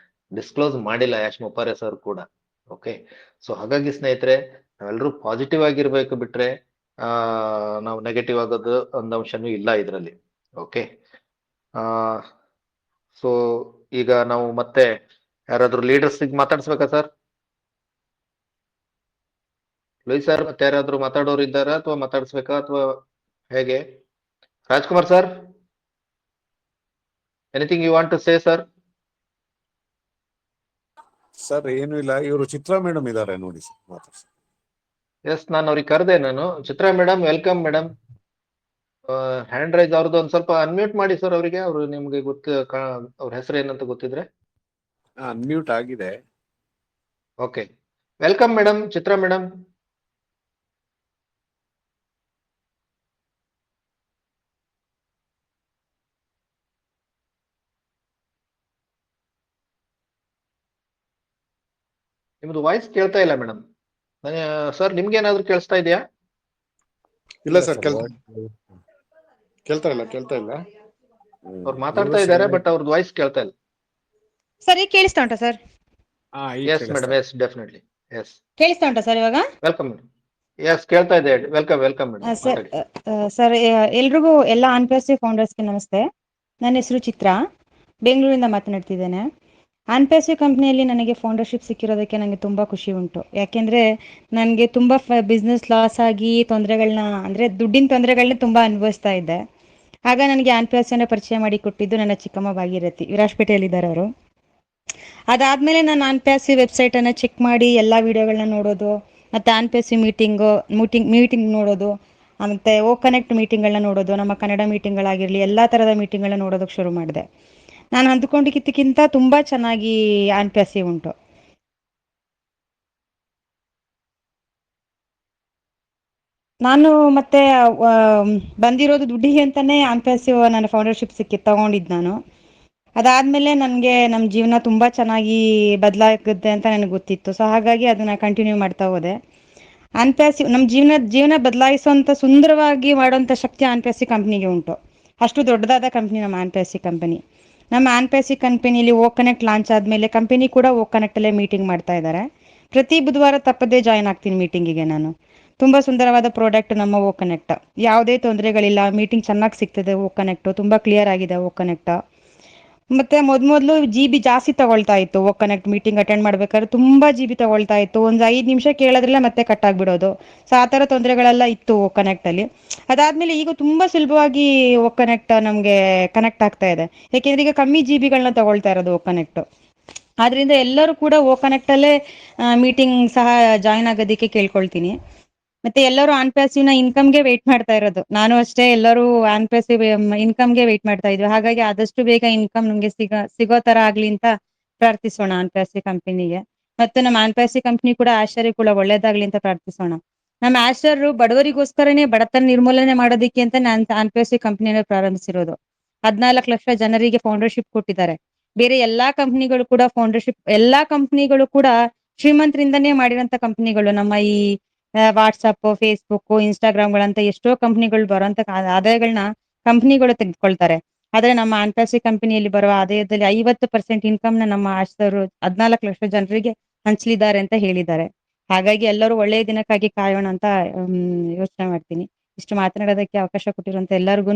ಡಿಸ್ಕ್ಲೋಸ್ ಮಾಡಿಲ್ಲ, ಯಾಶ್ ಮೊಪಾರೆ ಸರ್ ಕೂಡ. ಓಕೆ, ಸೊ ಹಾಗಾಗಿ ಸ್ನೇಹಿತರೆ, ನಾವೆಲ್ಲರೂ ಪಾಸಿಟಿವ್ ಆಗಿರ್ಬೇಕು, ಬಿಟ್ರೆ ನಾವು ನೆಗೆಟಿವ್ ಆಗೋದು ಒಂದು ಅಂಶನೂ ಇಲ್ಲ ಇದರಲ್ಲಿ. ಓಕೆ, ಸೊ ಈಗ ನಾವು ಮತ್ತೆ ಯಾರಾದ್ರೂ ಲೀಡರ್ಸ್ ಮಾತಾಡ್ಸ್ಬೇಕಾ ಸರ್? ಲೂಯಿಸ್ ಸರ್, ಮತ್ತೆ ಯಾರಾದ್ರೂ ಮಾತಾಡೋರು ಇದ್ದಾರಾ ಅಥವಾ ಮಾತಾಡಿಸ್ಬೇಕಾ ಅಥವಾ ಹೇಗೆ? Rajkumar sir, anything you want to say sir? Sir ಏನು ಇಲ್ಲ, ಇವರು ಚಿತ್ರಾ ಮೇಡಮ್ ಇದ್ದಾರೆ ನೋಡಿ ಸರ್, ಮಾತಾಡ್ಸಿ. ಎಸ್, ನಾನು ಅವ್ರಿಗೆ ಕರೆದೆ. ನಾನು Chitra madam, welcome madam. Hand raise ಅವ್ರದ್ದು ಒಂದ್ ಸ್ವಲ್ಪ ಅನ್ಮ್ಯೂಟ್ ಮಾಡಿ ಸರ್ ಅವರಿಗೆ. ಅವರು ನಿಮ್ಗೆ ಅವ್ರ ಹೆಸರು ಏನಂತ ಗೊತ್ತಿದ್ರೆ. ಅನ್ಮ್ಯೂಟ್ ಆಗಿದೆ. ಓಕೆ, ವೆಲ್ಕಮ್ ಮೇಡಮ್, ಚಿತ್ರಾ ಮೇಡಮ್. ನಿಮ್ದು ವಾಯ್ಸ್ ಕೇಳ್ತಾ ಇಲ್ಲ ಮೇಡಮ್. ಸರ್, ನಿಮ್ಗೆ ಏನಾದ್ರು ಕೇಳಿಸ್ತಾ ಇದೆಯಾ? ಇಲ್ಲ ಸರ್, ಕೇಳ್ತಾ ಇಲ್ಲ. ಅವ್ರು ಮಾತಾಡ್ತಾ ಇದ್ದಾರೆ, ಬಟ್ ಅವ್ರದ್ದು ವಾಯ್ಸ್ ಕೇಳ್ತಾ ಇಲ್ಲ. ಸರ್, ಈಗ ಕೇಳಿಸ್ತಾ ಉಂಟಾ sir? Yes madam, yes definitely, yes. ಕೇಳಿಸ್ತಾ ಉಂಟಾ ಸರ್ ಇವಾಗ? Welcome madam. ಎಸ್, ಕೇಳ್ತಾ ಇದೆ. Welcome madam. ಸರ್, ಎಲ್ರಿಗೂ ಎಲ್ಲ ಆನ್ಪೆಸಿ ಫೌಂಡರ್ಸ್ಗೆ ನಮಸ್ತೆ. ನನ್ನ ಹೆಸರು ಚಿತ್ರಾ, ಬೆಂಗಳೂರಿಂದ ಮಾತನಾಡ್ತಿದ್ದೇನೆ. ಆನ್ಪೆಸಿ ಕಂಪ್ನಿಯಲ್ಲಿ ನನಗೆ ಫೌಂಡರ್ಶಿಪ್ ಸಿಕ್ಕಿರೋದಕ್ಕೆ ನನಗೆ ತುಂಬ ಖುಷಿ ಉಂಟು. ಯಾಕೆಂದರೆ ನನಗೆ ತುಂಬ ಬಿಸ್ನೆಸ್ ಲಾಸ್ ಆಗಿ ತೊಂದರೆಗಳನ್ನ, ಅಂದರೆ ದುಡ್ಡಿನ ತೊಂದರೆಗಳನ್ನ ತುಂಬ ಅನುಭವಿಸ್ತಾ ಇದ್ದೆ. ಆಗ ನನಗೆ ಆನ್ಪೆಸಿಯನ್ನು ಪರಿಚಯ ಮಾಡಿ ಕೊಟ್ಟಿದ್ದು ನನ್ನ ಚಿಕ್ಕಮ್ಮ ಭಾಗೀರಥಿ, ವಿರಾಜಪೇಟೆಯಲ್ಲಿದ್ದಾರೆ ಅವರು. ಅದಾದಮೇಲೆ ನಾನು ಆನ್ಪೆಸಿ ವೆಬ್ಸೈಟನ್ನು ಚೆಕ್ ಮಾಡಿ ಎಲ್ಲ ವಿಡಿಯೋಗಳನ್ನ ನೋಡೋದು, ಮತ್ತು ಆನ್ಪೆಸಿ ಮೀಟಿಂಗ್ ನೋಡೋದು, ಮತ್ತು ಓ ಕನೆಕ್ಟ್ ಮೀಟಿಂಗ್ಗಳನ್ನ ನೋಡೋದು, ನಮ್ಮ ಕನ್ನಡ ಮೀಟಿಂಗ್ಗಳಾಗಿರಲಿ ಎಲ್ಲ ಥರದ ಮೀಟಿಂಗ್ಗಳನ್ನ ನೋಡೋದಕ್ಕೆ ಶುರು ಮಾಡಿದೆ. ನಾನು ಅಂದುಕೊಂಡಿದ್ದಕ್ಕಿಂತ ತುಂಬ ಚೆನ್ನಾಗಿ ಆನ್ಪೆಸಿ ಉಂಟು. ನಾನು ಮತ್ತೆ ಬಂದಿರೋದು ದುಡ್ಡಿಗೆ ಅಂತಲೇ ಆನ್ಪೆಸಿ ನನ್ನ ಫೌಂಡರ್ಶಿಪ್ ತಗೊಂಡಿದ್ದು ನಾನು. ಅದಾದಮೇಲೆ ನನಗೆ ನಮ್ಮ ಜೀವನ ತುಂಬ ಚೆನ್ನಾಗಿ ಬದಲಾಗುತ್ತೆ ಅಂತ ನನಗೆ ಗೊತ್ತಿತ್ತು. ಸೊ ಹಾಗಾಗಿ ಅದನ್ನು ಕಂಟಿನ್ಯೂ ಮಾಡ್ತಾ ಹೋದೆ. ಆನ್ಪೆಸಿ ನಮ್ಮ ಜೀವನ ಬದಲಾಯಿಸುವಂಥ, ಸುಂದರವಾಗಿ ಮಾಡುವಂಥ ಶಕ್ತಿ ಆನ್ಪೆಸಿ ಕಂಪ್ನಿಗೆ ಉಂಟು. ಅಷ್ಟು ದೊಡ್ಡದಾದ ಕಂಪ್ನಿ ನಮ್ಮ ಆನ್ಪೆಸಿ ಕಂಪನಿ. ನಮ್ಮ ಆನ್ಪೆಸಿ ಕಂಪನಿಯಲ್ಲಿ ಓ ಕನೆಕ್ಟ್ ಲಾಂಚ್ ಆದಮೇಲೆ ಕಂಪನಿ ಕೂಡ ಓ ಕನೆಕ್ಟಲ್ಲೇ ಮೀಟಿಂಗ್ ಮಾಡ್ತಾ ಇದ್ದಾರೆ. ಪ್ರತಿ ಬುಧವಾರ ತಪ್ಪದೇ ಜಾಯ್ನ್ ಆಗ್ತೀನಿ ಮೀಟಿಂಗಿಗೆ ನಾನು. ತುಂಬ ಸುಂದರವಾದ ಪ್ರಾಡಕ್ಟ್ ನಮ್ಮ ಓ ಕನೆಕ್ಟ್. ಯಾವುದೇ ತೊಂದರೆಗಳಿಲ್ಲ, ಮೀಟಿಂಗ್ ಚೆನ್ನಾಗಿ ಸಿಗ್ತದೆ. ಓ ಕನೆಕ್ಟು ತುಂಬ ಕ್ಲಿಯರ್ ಆಗಿದೆ ಓ ಕನೆಕ್ಟ್. ಮತ್ತು ಮೊದಲು GB ಜಾಸ್ತಿ ತಗೊಳ್ತಾ ಇತ್ತು. ಓ ಕನೆಕ್ಟ್ ಮೀಟಿಂಗ್ ಅಟೆಂಡ್ ಮಾಡ್ಬೇಕಾದ್ರೆ ತುಂಬ GB ತಗೊಳ್ತಾ ಇತ್ತು. ಒಂದು 5 ನಿಮಿಷ ಕೇಳೋದ್ರಲ್ಲ ಮತ್ತೆ ಕಟ್ ಆಗಿಬಿಡೋದು. ಸೊ ಆ ಥರ ತೊಂದರೆಗಳೆಲ್ಲ ಇತ್ತು ಓ ಕನೆಕ್ಟಲ್ಲಿ. ಅದಾದಮೇಲೆ ಈಗ ತುಂಬ ಸುಲಭವಾಗಿ ಓ ಕನೆಕ್ಟ್ ನಮಗೆ ಕನೆಕ್ಟ್ ಆಗ್ತಾ ಇದೆ. ಯಾಕೆಂದರೆ ಈಗ ಕಮ್ಮಿ GBಗಳನ್ನ ತಗೊಳ್ತಾ ಇರೋದು ಓ ಕನೆಕ್ಟು. ಆದ್ದರಿಂದ ಎಲ್ಲರೂ ಕೂಡ ಓ ಕನೆಕ್ಟಲ್ಲೇ ಮೀಟಿಂಗ್ ಸಹ ಜಾಯ್ನ್ ಆಗೋದಕ್ಕೆ ಕೇಳ್ಕೊಳ್ತೀನಿ. ಮತ್ತೆ ಎಲ್ಲರೂ ಆನ್ಪೆಸಿನ ಇನ್ಕಮ್ಗೆ ವೆಯ್ಟ್ ಮಾಡ್ತಾ ಇರೋದು. ನಾನು ಅಷ್ಟೇ, ಎಲ್ಲರೂ ಆನ್ಪೆಸಿ ಇನ್ಕಮ್ಗೆ ವೆಯ್ಟ್ ಮಾಡ್ತಾ ಇದ್ವಿ. ಹಾಗಾಗಿ ಆದಷ್ಟು ಬೇಗ ಇನ್ಕಮ್ ನಮಗೆ ಸಿಗೋ ತರ ಆಗ್ಲಿ ಅಂತ ಪ್ರಾರ್ಥಿಸೋಣ ಆನ್ಪೆಸಿ ಕಂಪನಿಗೆ. ಮತ್ತು ನಮ್ಮ ಆನ್ಪೆಸಿ ಕಂಪನಿ ಕೂಡ ಆಶರಿಗೆ ಕೂಡ ಒಳ್ಳೇದಾಗ್ಲಿ ಅಂತ ಪ್ರಾರ್ಥಿಸೋಣ. ನಮ್ಮ ಆಶರು ಬಡವರಿಗೋಸ್ಕರನೇ, ಬಡತನ ನಿರ್ಮೂಲನೆ ಮಾಡೋದಕ್ಕೆ ಅಂತ ನಾನು ಆನ್ಪೆಸಿ ಕಂಪನಿಯನ್ನು ಪ್ರಾರಂಭಿಸಿರೋದು. 14 ಲಕ್ಷ ಜನರಿಗೆ ಫೌಂಡರ್ಶಿಪ್ ಕೊಟ್ಟಿದ್ದಾರೆ. ಬೇರೆ ಎಲ್ಲಾ ಕಂಪ್ನಿಗಳು ಕೂಡ ಫೌಂಡರ್ಶಿಪ್, ಎಲ್ಲಾ ಕಂಪ್ನಿಗಳು ಕೂಡ ಶ್ರೀಮಂತರಿಂದನೇ ಮಾಡಿರೋಂತ ಕಂಪ್ನಿಗಳು. ನಮ್ಮ ಈ ವಾಟ್ಸಪ್, ಫೇಸ್ಬುಕ್, ಇನ್ಸ್ಟಾಗ್ರಾಮ್ಗಳಂತ ಎಷ್ಟೋ ಕಂಪ್ನಿಗಳು ಬರೋಂತ ಆದಾಯಗಳನ್ನ ಕಂಪ್ನಿಗಳು ತೆಗೆದುಕೊಳ್ತಾರೆ. ಆದ್ರೆ ನಮ್ಮ ಆಂಟಾಸಿ ಕಂಪನಿಯಲ್ಲಿ ಬರುವ ಆದಾಯದಲ್ಲಿ 50% ಇನ್ಕಮ್ ನ ನಮ್ಮ ಆಶರು 14 ಲಕ್ಷ ಜನರಿಗೆ ಹಂಚಲಿದ್ದಾರೆ ಅಂತ ಹೇಳಿದ್ದಾರೆ. ಹಾಗಾಗಿ ಎಲ್ಲರೂ ಒಳ್ಳೆಯ ದಿನಕ್ಕಾಗಿ ಕಾಯೋಣ ಅಂತ ಯೋಚನೆ ಮಾಡ್ತೀನಿ. ಇಷ್ಟು ಮಾತನಾಡೋದಕ್ಕೆ ಅವಕಾಶ ಕೊಟ್ಟಿರುವಂತ ಎಲ್ಲರಿಗೂ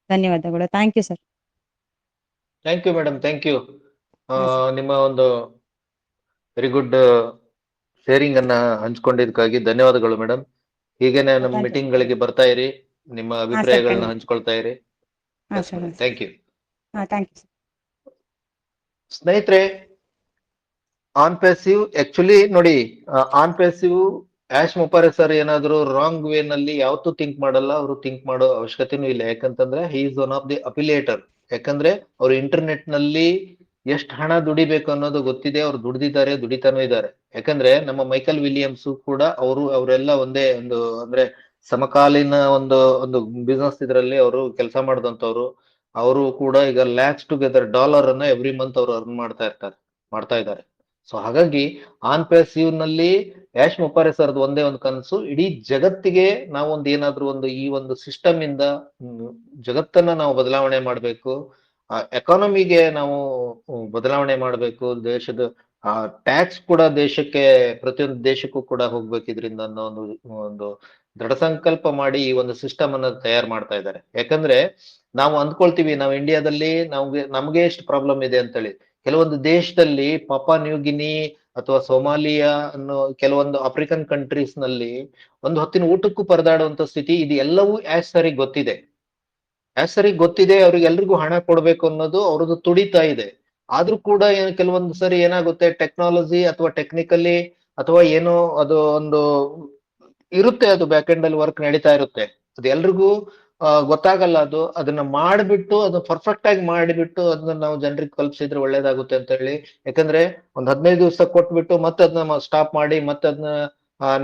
ಧನ್ಯವಾದಗಳು. Thank you sir. Thank you madam, thank you. ಹಾ, ಸರ್. ನಿಮ್ಮ ಒಂದು ವೆರಿ ಗುಡ್ ಶೇರಿಂಗ್ ಅನ್ನ ಹಂಚ್ಕೊಂಡಿದ್ದಕ್ಕಾಗಿ ಧನ್ಯವಾದಗಳು ಮೇಡಮ್. ಹೀಗೇನೆ ನಮ್ಮ Thank you. ಮೀಟಿಂಗ್ ಗಳಿಗೆ ಬರ್ತಾ ಇರಿ, ನಿಮ್ಮ ಅಭಿಪ್ರಾಯಗಳನ್ನ ಖಂಡಿತ. ಹಂಚ್ಕೊಳ್ತಾ ಇರಿ. ಹಾ sir. Thank you. Thank you. ಸ್ನೇಹಿತರೆ, ಆನ್ ಪ್ಯಾಸಿವ್ ಆಕ್ಚುಲಿ ನೋಡಿ, ಆನ್ ಪ್ಯಾಸಿವ್ ಆಶ್ ಮುಪಾರೆ ಸರ್ ಏನಾದ್ರು ರಾಂಗ್ ವೇ ನಲ್ಲಿ ಯಾವತ್ತೂ ಥಿಂಕ್ ಮಾಡಲ್ಲ. ಅವರು ಥಿಂಕ್ ಮಾಡೋ ಅವಶ್ಯಕತೆನೂ ಇಲ್ಲ. ಯಾಕಂತಂದ್ರೆ he is one of the affiliator. ಯಾಕಂದ್ರೆ ಅವ್ರು ಇಂಟರ್ನೆಟ್ ನಲ್ಲಿ ಎಷ್ಟು ಹಣ ದುಡಿಬೇಕು ಅನ್ನೋದು ಗೊತ್ತಿದೆ. ಅವ್ರು ದುಡಿದಿದ್ದಾರೆ, ದುಡಿತಾನೂ ಇದ್ದಾರೆ. ಯಾಕಂದ್ರೆ ನಮ್ಮ ಮೈಕಲ್ ವಿಲಿಯಮ್ಸ್ ಕೂಡ ಅವರೆಲ್ಲ ಒಂದೇ ಒಂದು ಅಂದ್ರೆ ಸಮಕಾಲೀನ ಒಂದು ಒಂದು ಬಿಸ್ನೆಸ್ ಇದರಲ್ಲಿ ಅವರು ಕೆಲಸ ಮಾಡಿದಂತವ್ರು. ಅವರು ಕೂಡ ಈಗ ಲ್ಯಾಕ್ಸ್ ಟುಗೆದರ್ ಡಾಲರ್ ಅನ್ನ ಎವ್ರಿ ಮಂತ್ ಅವರು ಅರ್ನ್ ಮಾಡ್ತಾ ಇದ್ದಾರೆ. ಸೊ ಹಾಗಾಗಿ ಆನ್ ಪ್ಯಾಸಿವ್ ನಲ್ಲಿ ಯಾಶ್ ಮುಪಾರೆ ಸರ್ದು ಒಂದೇ ಒಂದು ಕನಸು, ಇಡೀ ಜಗತ್ತಿಗೆ ನಾವೊಂದು ಏನಾದ್ರೂ ಒಂದು ಈ ಒಂದು ಸಿಸ್ಟಮ್ ಇಂದ ಜಗತ್ತನ್ನ ನಾವು ಬದಲಾವಣೆ ಮಾಡಬೇಕು. ಎಕಾನಮಿಗೆ ನಾವು ಬದಲಾವಣೆ ಮಾಡಬೇಕು. ದೇಶದ ಟ್ಯಾಕ್ಸ್ ಕೂಡ ದೇಶಕ್ಕೆ, ಪ್ರತಿಯೊಂದು ದೇಶಕ್ಕೂ ಕೂಡ ಹೋಗ್ಬೇಕು ಇದರಿಂದ ಅನ್ನೋ ಒಂದು ದೃಢ ಸಂಕಲ್ಪ ಮಾಡಿ ಈ ಒಂದು ಸಿಸ್ಟಮ್ ಅನ್ನ ತಯಾರು ಮಾಡ್ತಾ ಇದ್ದಾರೆ. ಯಾಕಂದ್ರೆ ನಾವು ಅಂದ್ಕೊಳ್ತೀವಿ ನಾವು ಇಂಡಿಯಾದಲ್ಲಿ ನಮ್ಗೆ ಎಷ್ಟು ಪ್ರಾಬ್ಲಮ್ ಇದೆ ಅಂತೇಳಿ. ಕೆಲವೊಂದು ದೇಶದಲ್ಲಿ ಪಾಪಾ ನ್ಯೂ ಗಿನಿ ಅಥವಾ ಸೊಮಾಲಿಯಾ ಅನ್ನೋ ಕೆಲವೊಂದು ಆಫ್ರಿಕನ್ ಕಂಟ್ರೀಸ್ ನಲ್ಲಿ ಒಂದು ಹೊತ್ತಿನ ಊಟಕ್ಕೂ ಪರದಾಡುವಂತ ಸ್ಥಿತಿ. ಇದು ಎಲ್ಲವೂ ಆಸ್ ಸರಿ ಗೊತ್ತಿದೆ. ಅವ್ರಿಗೆ ಎಲ್ರಿಗೂ ಹಣ ಕೊಡ್ಬೇಕು ಅನ್ನೋದು ಅವ್ರದ್ದು ತುಡಿತಾ ಇದೆ. ಆದ್ರೂ ಕೂಡ ಕೆಲವೊಂದು ಸರಿ ಏನಾಗುತ್ತೆ, ಟೆಕ್ನಾಲಜಿ ಅಥವಾ ಟೆಕ್ನಿಕಲಿ ಅಥವಾ ಏನೋ ಅದು ಒಂದು ಇರುತ್ತೆ, ಅದು ಬ್ಯಾಕ್ ಎಂಡ್ ಅಲ್ಲಿ ವರ್ಕ್ ನಡೀತಾ ಇರುತ್ತೆ. ಅದು ಎಲ್ರಿಗೂ ಗೊತ್ತಾಗಲ್ಲ. ಅದನ್ನ ಮಾಡಿಬಿಟ್ಟು ಅದು ಪರ್ಫೆಕ್ಟ್ ಆಗಿ ಮಾಡಿಬಿಟ್ಟು ಅದನ್ನ ನಾವು ಜನರಿಗೆ ಕಲ್ಪಿಸಿದ್ರೆ ಒಳ್ಳೇದಾಗುತ್ತೆ ಅಂತ ಹೇಳಿ. ಯಾಕಂದ್ರೆ ಒಂದ್ 15 ದಿವಸ ಕೊಟ್ಬಿಟ್ಟು ಮತ್ತೆ ಅದನ್ನ ಸ್ಟಾಪ್ ಮಾಡಿ ಮತ್ತೆ ಅದನ್ನ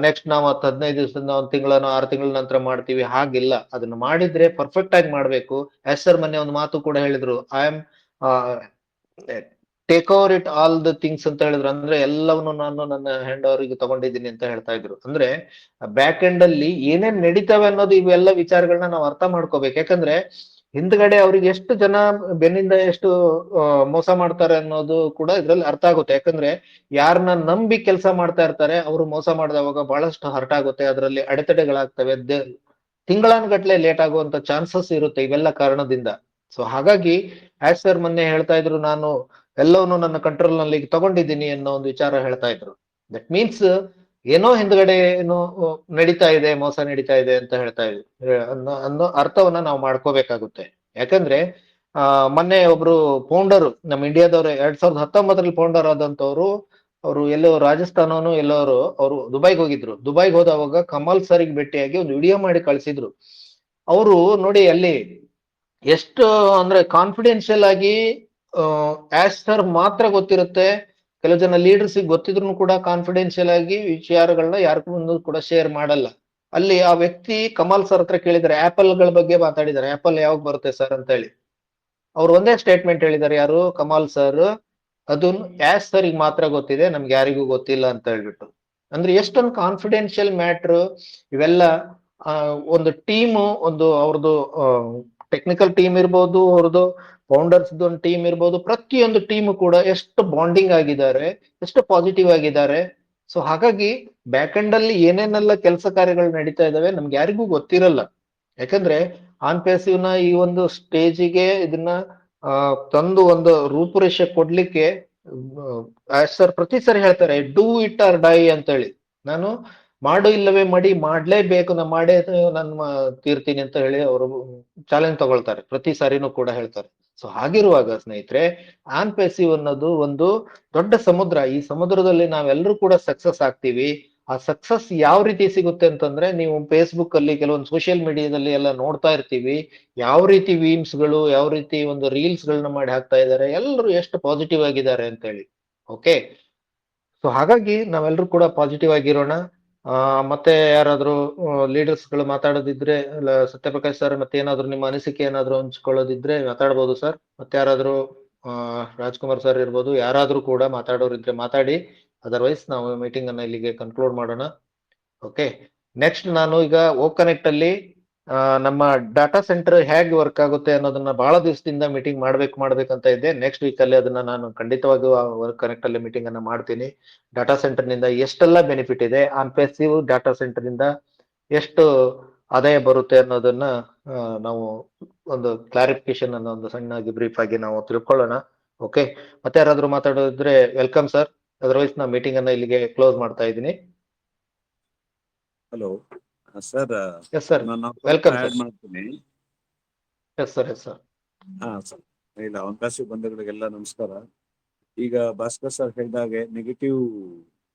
ನೆಕ್ಸ್ಟ್ ನಾವು 15 ದಿವಸದಿಂದ 1 ತಿಂಗಳನ್ನ 6 ತಿಂಗಳ ನಂತರ ಮಾಡ್ತೀವಿ. ಹಾಗಿಲ್ಲ, ಅದನ್ನ ಮಾಡಿದ್ರೆ ಪರ್ಫೆಕ್ಟ್ ಆಗಿ ಮಾಡ್ಬೇಕು. ಎಸ್ ಸರ್ ಮೊನ್ನೆ ಒಂದು ಮಾತು ಕೂಡ ಹೇಳಿದ್ರು, I am take over it all the things ಅಂತ ಹೇಳಿದ್ರು. ಅಂದ್ರೆ ಎಲ್ಲವನ್ನು ನಾನು ನನ್ನ ಹ್ಯಾಂಡ್ ಓವರ್ಗೆ ತಗೊಂಡಿದ್ದೀನಿ ಅಂತ ಹೇಳ್ತಾ ಇದ್ರು. ಅಂದ್ರೆ ಬ್ಯಾಕ್ ಎಂಡ್ ಅಲ್ಲಿ ಏನೇನ್ ನಡೀತವೆ ಅನ್ನೋದು ಇವೆಲ್ಲ ವಿಚಾರಗಳನ್ನ ನಾವು ಅರ್ಥ ಮಾಡ್ಕೋಬೇಕು. ಯಾಕಂದ್ರೆ ಹಿಂದ್ಗಡೆ ಅವ್ರಿಗೆ ಎಷ್ಟು ಜನ ಬೆನ್ನಿಂದ ಎಷ್ಟು ಮೋಸ ಮಾಡ್ತಾರೆ ಅನ್ನೋದು ಕೂಡ ಇದ್ರಲ್ಲಿ ಅರ್ಥ ಆಗುತ್ತೆ. ಯಾಕಂದ್ರೆ ಯಾರನ್ನ ನಂಬಿ ಕೆಲಸ ಮಾಡ್ತಾ ಇರ್ತಾರೆ ಅವರು ಮೋಸ ಮಾಡಿದವಾಗ ಬಹಳಷ್ಟು ಹರ್ಟ್ ಆಗುತ್ತೆ, ಅದರಲ್ಲಿ ಅಡೆತಡೆಗಳಾಗ್ತವೆ, ತಿಂಗಳಾನ್ಗಟ್ಲೆ ಲೇಟ್ ಆಗುವಂತ ಚಾನ್ಸಸ್ ಇರುತ್ತೆ ಇವೆಲ್ಲ ಕಾರಣದಿಂದ. ಸೊ ಹಾಗಾಗಿ ಆಸ್ ಸರ್ ಮೊನ್ನೆ ಹೇಳ್ತಾ ಇದ್ರು, ನಾನು ಎಲ್ಲವನ್ನು ನನ್ನ ಕಂಟ್ರೋಲ್ ನಲ್ಲಿ ತಗೊಂಡಿದ್ದೀನಿ ಅನ್ನೋ ಒಂದು ವಿಚಾರ ಹೇಳ್ತಾ ಇದ್ರು. ದಟ್ ಮೀನ್ಸ್ ಏನೋ ಹಿಂದ್ಗಡೆ ಏನೋ ನಡೀತಾ ಇದೆ, ಮೋಸ ನಡೀತಾ ಇದೆ ಅಂತ ಹೇಳ್ತಾ ಇದ್ರು ಅನ್ನೋ ಅರ್ಥವನ್ನ ನಾವು ಮಾಡ್ಕೋಬೇಕಾಗುತ್ತೆ. ಯಾಕಂದ್ರೆ ಮೊನ್ನೆ ಒಬ್ರು ಫೌಂಡರ್ ನಮ್ಮ ಇಂಡಿಯಾದವ್ರು 2019 ಫೌಂಡರ್ ಆದಂತವ್ರು, ಅವರು ಎಲ್ಲೋ ರಾಜಸ್ಥಾನನು ಎಲ್ಲವರು ಅವರು ದುಬೈಗೆ ಹೋಗಿದ್ರು. ದುಬೈಗೆ ಹೋದವಾಗ ಕಮಲ್ ಸರ್ಗೆ ಭೇಟಿಯಾಗಿ ಒಂದು ವಿಡಿಯೋ ಮಾಡಿ ಕಳಿಸಿದ್ರು. ಅವರು ನೋಡಿ ಅಲ್ಲಿ ಎಷ್ಟು ಅಂದ್ರೆ ಕಾನ್ಫಿಡೆನ್ಷಿಯಲ್ ಆಗಿ ಆಸ್ ಸರ್ ಮಾತ್ರ ಗೊತ್ತಿರುತ್ತೆ. ಕೆಲವು ಜನ ಲೀಡರ್ಸ್ ಗೊತ್ತಿದ್ರು ಕೂಡ ಕಾನ್ಫಿಡೆನ್ಷಿಯಲ್ ಆಗಿ ವಿಚಾರಗಳನ್ನ ಯಾರ ಮುಂದೆ ಕೂಡ ಶೇರ್ ಮಾಡಲ್ಲ. ಅಲ್ಲಿ ಆ ವ್ಯಕ್ತಿ ಕಮಲ್ ಸರ್ ಹತ್ರ ಕೇಳಿದ್ದಾರೆ, ಆಪಲ್ ಗಳ ಬಗ್ಗೆ ಮಾತಾಡಿದ್ದಾರೆ, ಆಪಲ್ ಯಾವಾಗ ಬರುತ್ತೆ ಸರ್ ಅಂತ ಹೇಳಿ. ಅವ್ರು ಒಂದೇ ಸ್ಟೇಟ್ಮೆಂಟ್ ಹೇಳಿದ್ದಾರೆ, ಯಾರು ಕಮಲ್ ಸರ್, ಅದನ್ನ ಆಸ್ ಸರ್ ಮಾತ್ರ ಗೊತ್ತಿದೆ, ನಮ್ಗೆ ಯಾರಿಗೂ ಗೊತ್ತಿಲ್ಲ ಅಂತ ಹೇಳ್ಬಿಟ್ಟು. ಅಂದ್ರೆ ಎಷ್ಟೊಂದು ಕಾನ್ಫಿಡೆನ್ಷಿಯಲ್ ಮ್ಯಾಟ್ರು ಇವೆಲ್ಲ. ಒಂದು ಟೀಮು, ಒಂದು ಅವ್ರದ್ದು ಟೆಕ್ನಿಕಲ್ ಟೀಮ್ ಇರ್ಬೋದು, ಅವ್ರದ್ದು ಫೌಂಡರ್ಸ್ ಒಂದು ಟೀಮ್ ಇರ್ಬೋದು, ಪ್ರತಿಯೊಂದು ಟೀಮು ಕೂಡ ಎಷ್ಟು ಬಾಂಡಿಂಗ್ ಆಗಿದ್ದಾರೆ, ಎಷ್ಟು ಪಾಸಿಟಿವ್ ಆಗಿದ್ದಾರೆ. ಸೊ ಹಾಗಾಗಿ ಬ್ಯಾಕ್ ಎಂಡ್ ಅಲ್ಲಿ ಏನೇನೆಲ್ಲ ಕೆಲಸ ಕಾರ್ಯಗಳು ನಡೀತಾ ಇದಾವೆ ನಮ್ಗೆ ಯಾರಿಗೂ ಗೊತ್ತಿರಲ್ಲ. ಯಾಕಂದ್ರೆ ಆನ್ ಪ್ಯಾಸಿವ್ ನ ಈ ಒಂದು ಸ್ಟೇಜಿಗೆ ಇದನ್ನ ತಂದು ಒಂದು ರೂಪುರೇಷೆ ಕೊಡ್ಲಿಕ್ಕೆ ಸರ್ ಪ್ರತಿ ಸರಿ ಹೇಳ್ತಾರೆ, ಡೂ ಇಟ್ ಆರ್ ಡೈ ಅಂತ ಹೇಳಿ. ನಾನು ಮಾಡು ಇಲ್ಲವೇ ಮಾಡ್ಲೇಬೇಕು, ನಾ ಮಾಡೇ ನಾನು ತೀರ್ತೀನಿ ಅಂತ ಹೇಳಿ ಅವರು ಚಾಲೆಂಜ್ ತಗೊಳ್ತಾರೆ, ಪ್ರತಿ ಸಾರಿನೂ ಕೂಡ ಹೇಳ್ತಾರೆ. ಸೊ ಹಾಗಿರುವಾಗ ಸ್ನೇಹಿತರೆ, ಆನ್ ಪ್ಯಾಸಿವ್ ಅನ್ನೋದು ಒಂದು ದೊಡ್ಡ ಸಮುದ್ರ. ಈ ಸಮುದ್ರದಲ್ಲಿ ನಾವೆಲ್ಲರೂ ಕೂಡ ಸಕ್ಸಸ್ ಆಗ್ತೀವಿ. ಆ ಸಕ್ಸಸ್ ಯಾವ ರೀತಿ ಸಿಗುತ್ತೆ ಅಂತಂದ್ರೆ, ನೀವು ಫೇಸ್ಬುಕ್ ಅಲ್ಲಿ ಕೆಲವೊಂದು ಸೋಷಿಯಲ್ ಮೀಡಿಯಾದಲ್ಲಿ ಎಲ್ಲ ನೋಡ್ತಾ ಇರ್ತೀವಿ, ಯಾವ ರೀತಿ ವೀಮ್ಸ್ ಗಳು, ಯಾವ ರೀತಿ ಒಂದು ರೀಲ್ಸ್ ಗಳನ್ನ ಮಾಡಿ ಹಾಕ್ತಾ ಇದ್ದಾರೆ, ಎಲ್ಲರೂ ಎಷ್ಟು ಪಾಸಿಟಿವ್ ಆಗಿದ್ದಾರೆ ಅಂತ ಹೇಳಿ. ಓಕೆ, ಸೊ ಹಾಗಾಗಿ ನಾವೆಲ್ಲರೂ ಕೂಡ ಪಾಸಿಟಿವ್ ಆಗಿರೋಣ. ಮತ್ತೆ ಯಾರಾದ್ರೂ ಲೀಡರ್ಸ್ ಗಳು ಮಾತಾಡೋದಿದ್ರೆ, ಸತ್ಯಪ್ರಕಾಶ್ ಸರ್ ಮತ್ತೆ ಏನಾದ್ರು ನಿಮ್ಮ ಅನಿಸಿಕೆ ಏನಾದ್ರು ಹಂಚ್ಕೊಳ್ಳೋದಿದ್ರೆ ಮಾತಾಡ್ಬೋದು ಸರ್. ಮತ್ತೆ ಯಾರಾದ್ರೂ ರಾಜ್ಕುಮಾರ್ ಸರ್ ಇರ್ಬೋದು, ಯಾರಾದ್ರೂ ಕೂಡ ಮಾತಾಡೋರಿದ್ರೆ ಮಾತಾಡಿ, ಅದರ್ವೈಸ್ ನಾವು ಮೀಟಿಂಗ್ ಅನ್ನ ಇಲ್ಲಿಗೆ ಕನ್ಕ್ಲೂಡ್ ಮಾಡೋಣ. ಓಕೆ, ನೆಕ್ಸ್ಟ್ ನಾನು ಈಗ ಓಕನೆಕ್ಟ್ ಅಲ್ಲಿ ನಮ್ಮ ಡಾಟಾ ಸೆಂಟರ್ ಹೇಗೆ ವರ್ಕ್ ಆಗುತ್ತೆ ಅನ್ನೋದನ್ನ ಬಹಳ ದಿವಸದಿಂದ ಮೀಟಿಂಗ್ ಮಾಡ್ಬೇಕಂತ ಇದ್ದೆ. ನೆಕ್ಸ್ಟ್ ವೀಕ್ ಅಲ್ಲಿ ಅದನ್ನ ನಾನು ಖಂಡಿತವಾಗಿಯೂ ವರ್ಕ್ ಕನೆಕ್ಟ್ ಅಲ್ಲಿ ಮೀಟಿಂಗ್ ಅನ್ನ ಮಾಡ್ತೀನಿ. ಡಾಟಾ ಸೆಂಟರ್ ನಿಂದ ಎಷ್ಟೆಲ್ಲ ಬೆನಿಫಿಟ್ ಇದೆ, ಆನ್ಪೇಸಿವ್ ಡಾಟಾ ಸೆಂಟರ್ ನಿಂದ ಎಷ್ಟು ಆದಾಯ ಬರುತ್ತೆ ಅನ್ನೋದನ್ನ ನಾವು ಒಂದು ಕ್ಲಾರಿಫಿಕೇಶನ್ ಅನ್ನ ಒಂದು ಸಣ್ಣಾಗಿ ಬ್ರೀಫ್ ಆಗಿ ನಾವು ತಿಳ್ಕೊಳ್ಳೋಣ. ಓಕೆ, ಮತ್ತೆ ಯಾರಾದ್ರೂ ಮಾತಾಡೋದಿದ್ರೆ ವೆಲ್ಕಮ್ ಸರ್. ಅದರ್ವೈಸ್ ನಾ ಮೀಟಿಂಗ್ ಅನ್ನ ಇಲ್ಲಿಗೆ ಕ್ಲೋಸ್ ಮಾಡ್ತಾ ಇದ್ದೀನಿ. ಹಲೋ ಸರ್, ಎಸ್ ಸರ್, ನಾನು ವೆಲ್ಕಮ್ ಆಡ್ ಸರ್. ಮಾಡ್ತೀನಿ. Yes sir, yes sir. ಹಾ ಸರ್, ಇಲ್ಲ ಅವಕಾಶ ಬಂಧುಗಳಿಗೆಲ್ಲ ನಮಸ್ಕಾರ. ಈಗ ಭಾಸ್ಕರ್ ಸರ್ ಹೇಳಿದಾಗೆ ನೆಗೆಟಿವ್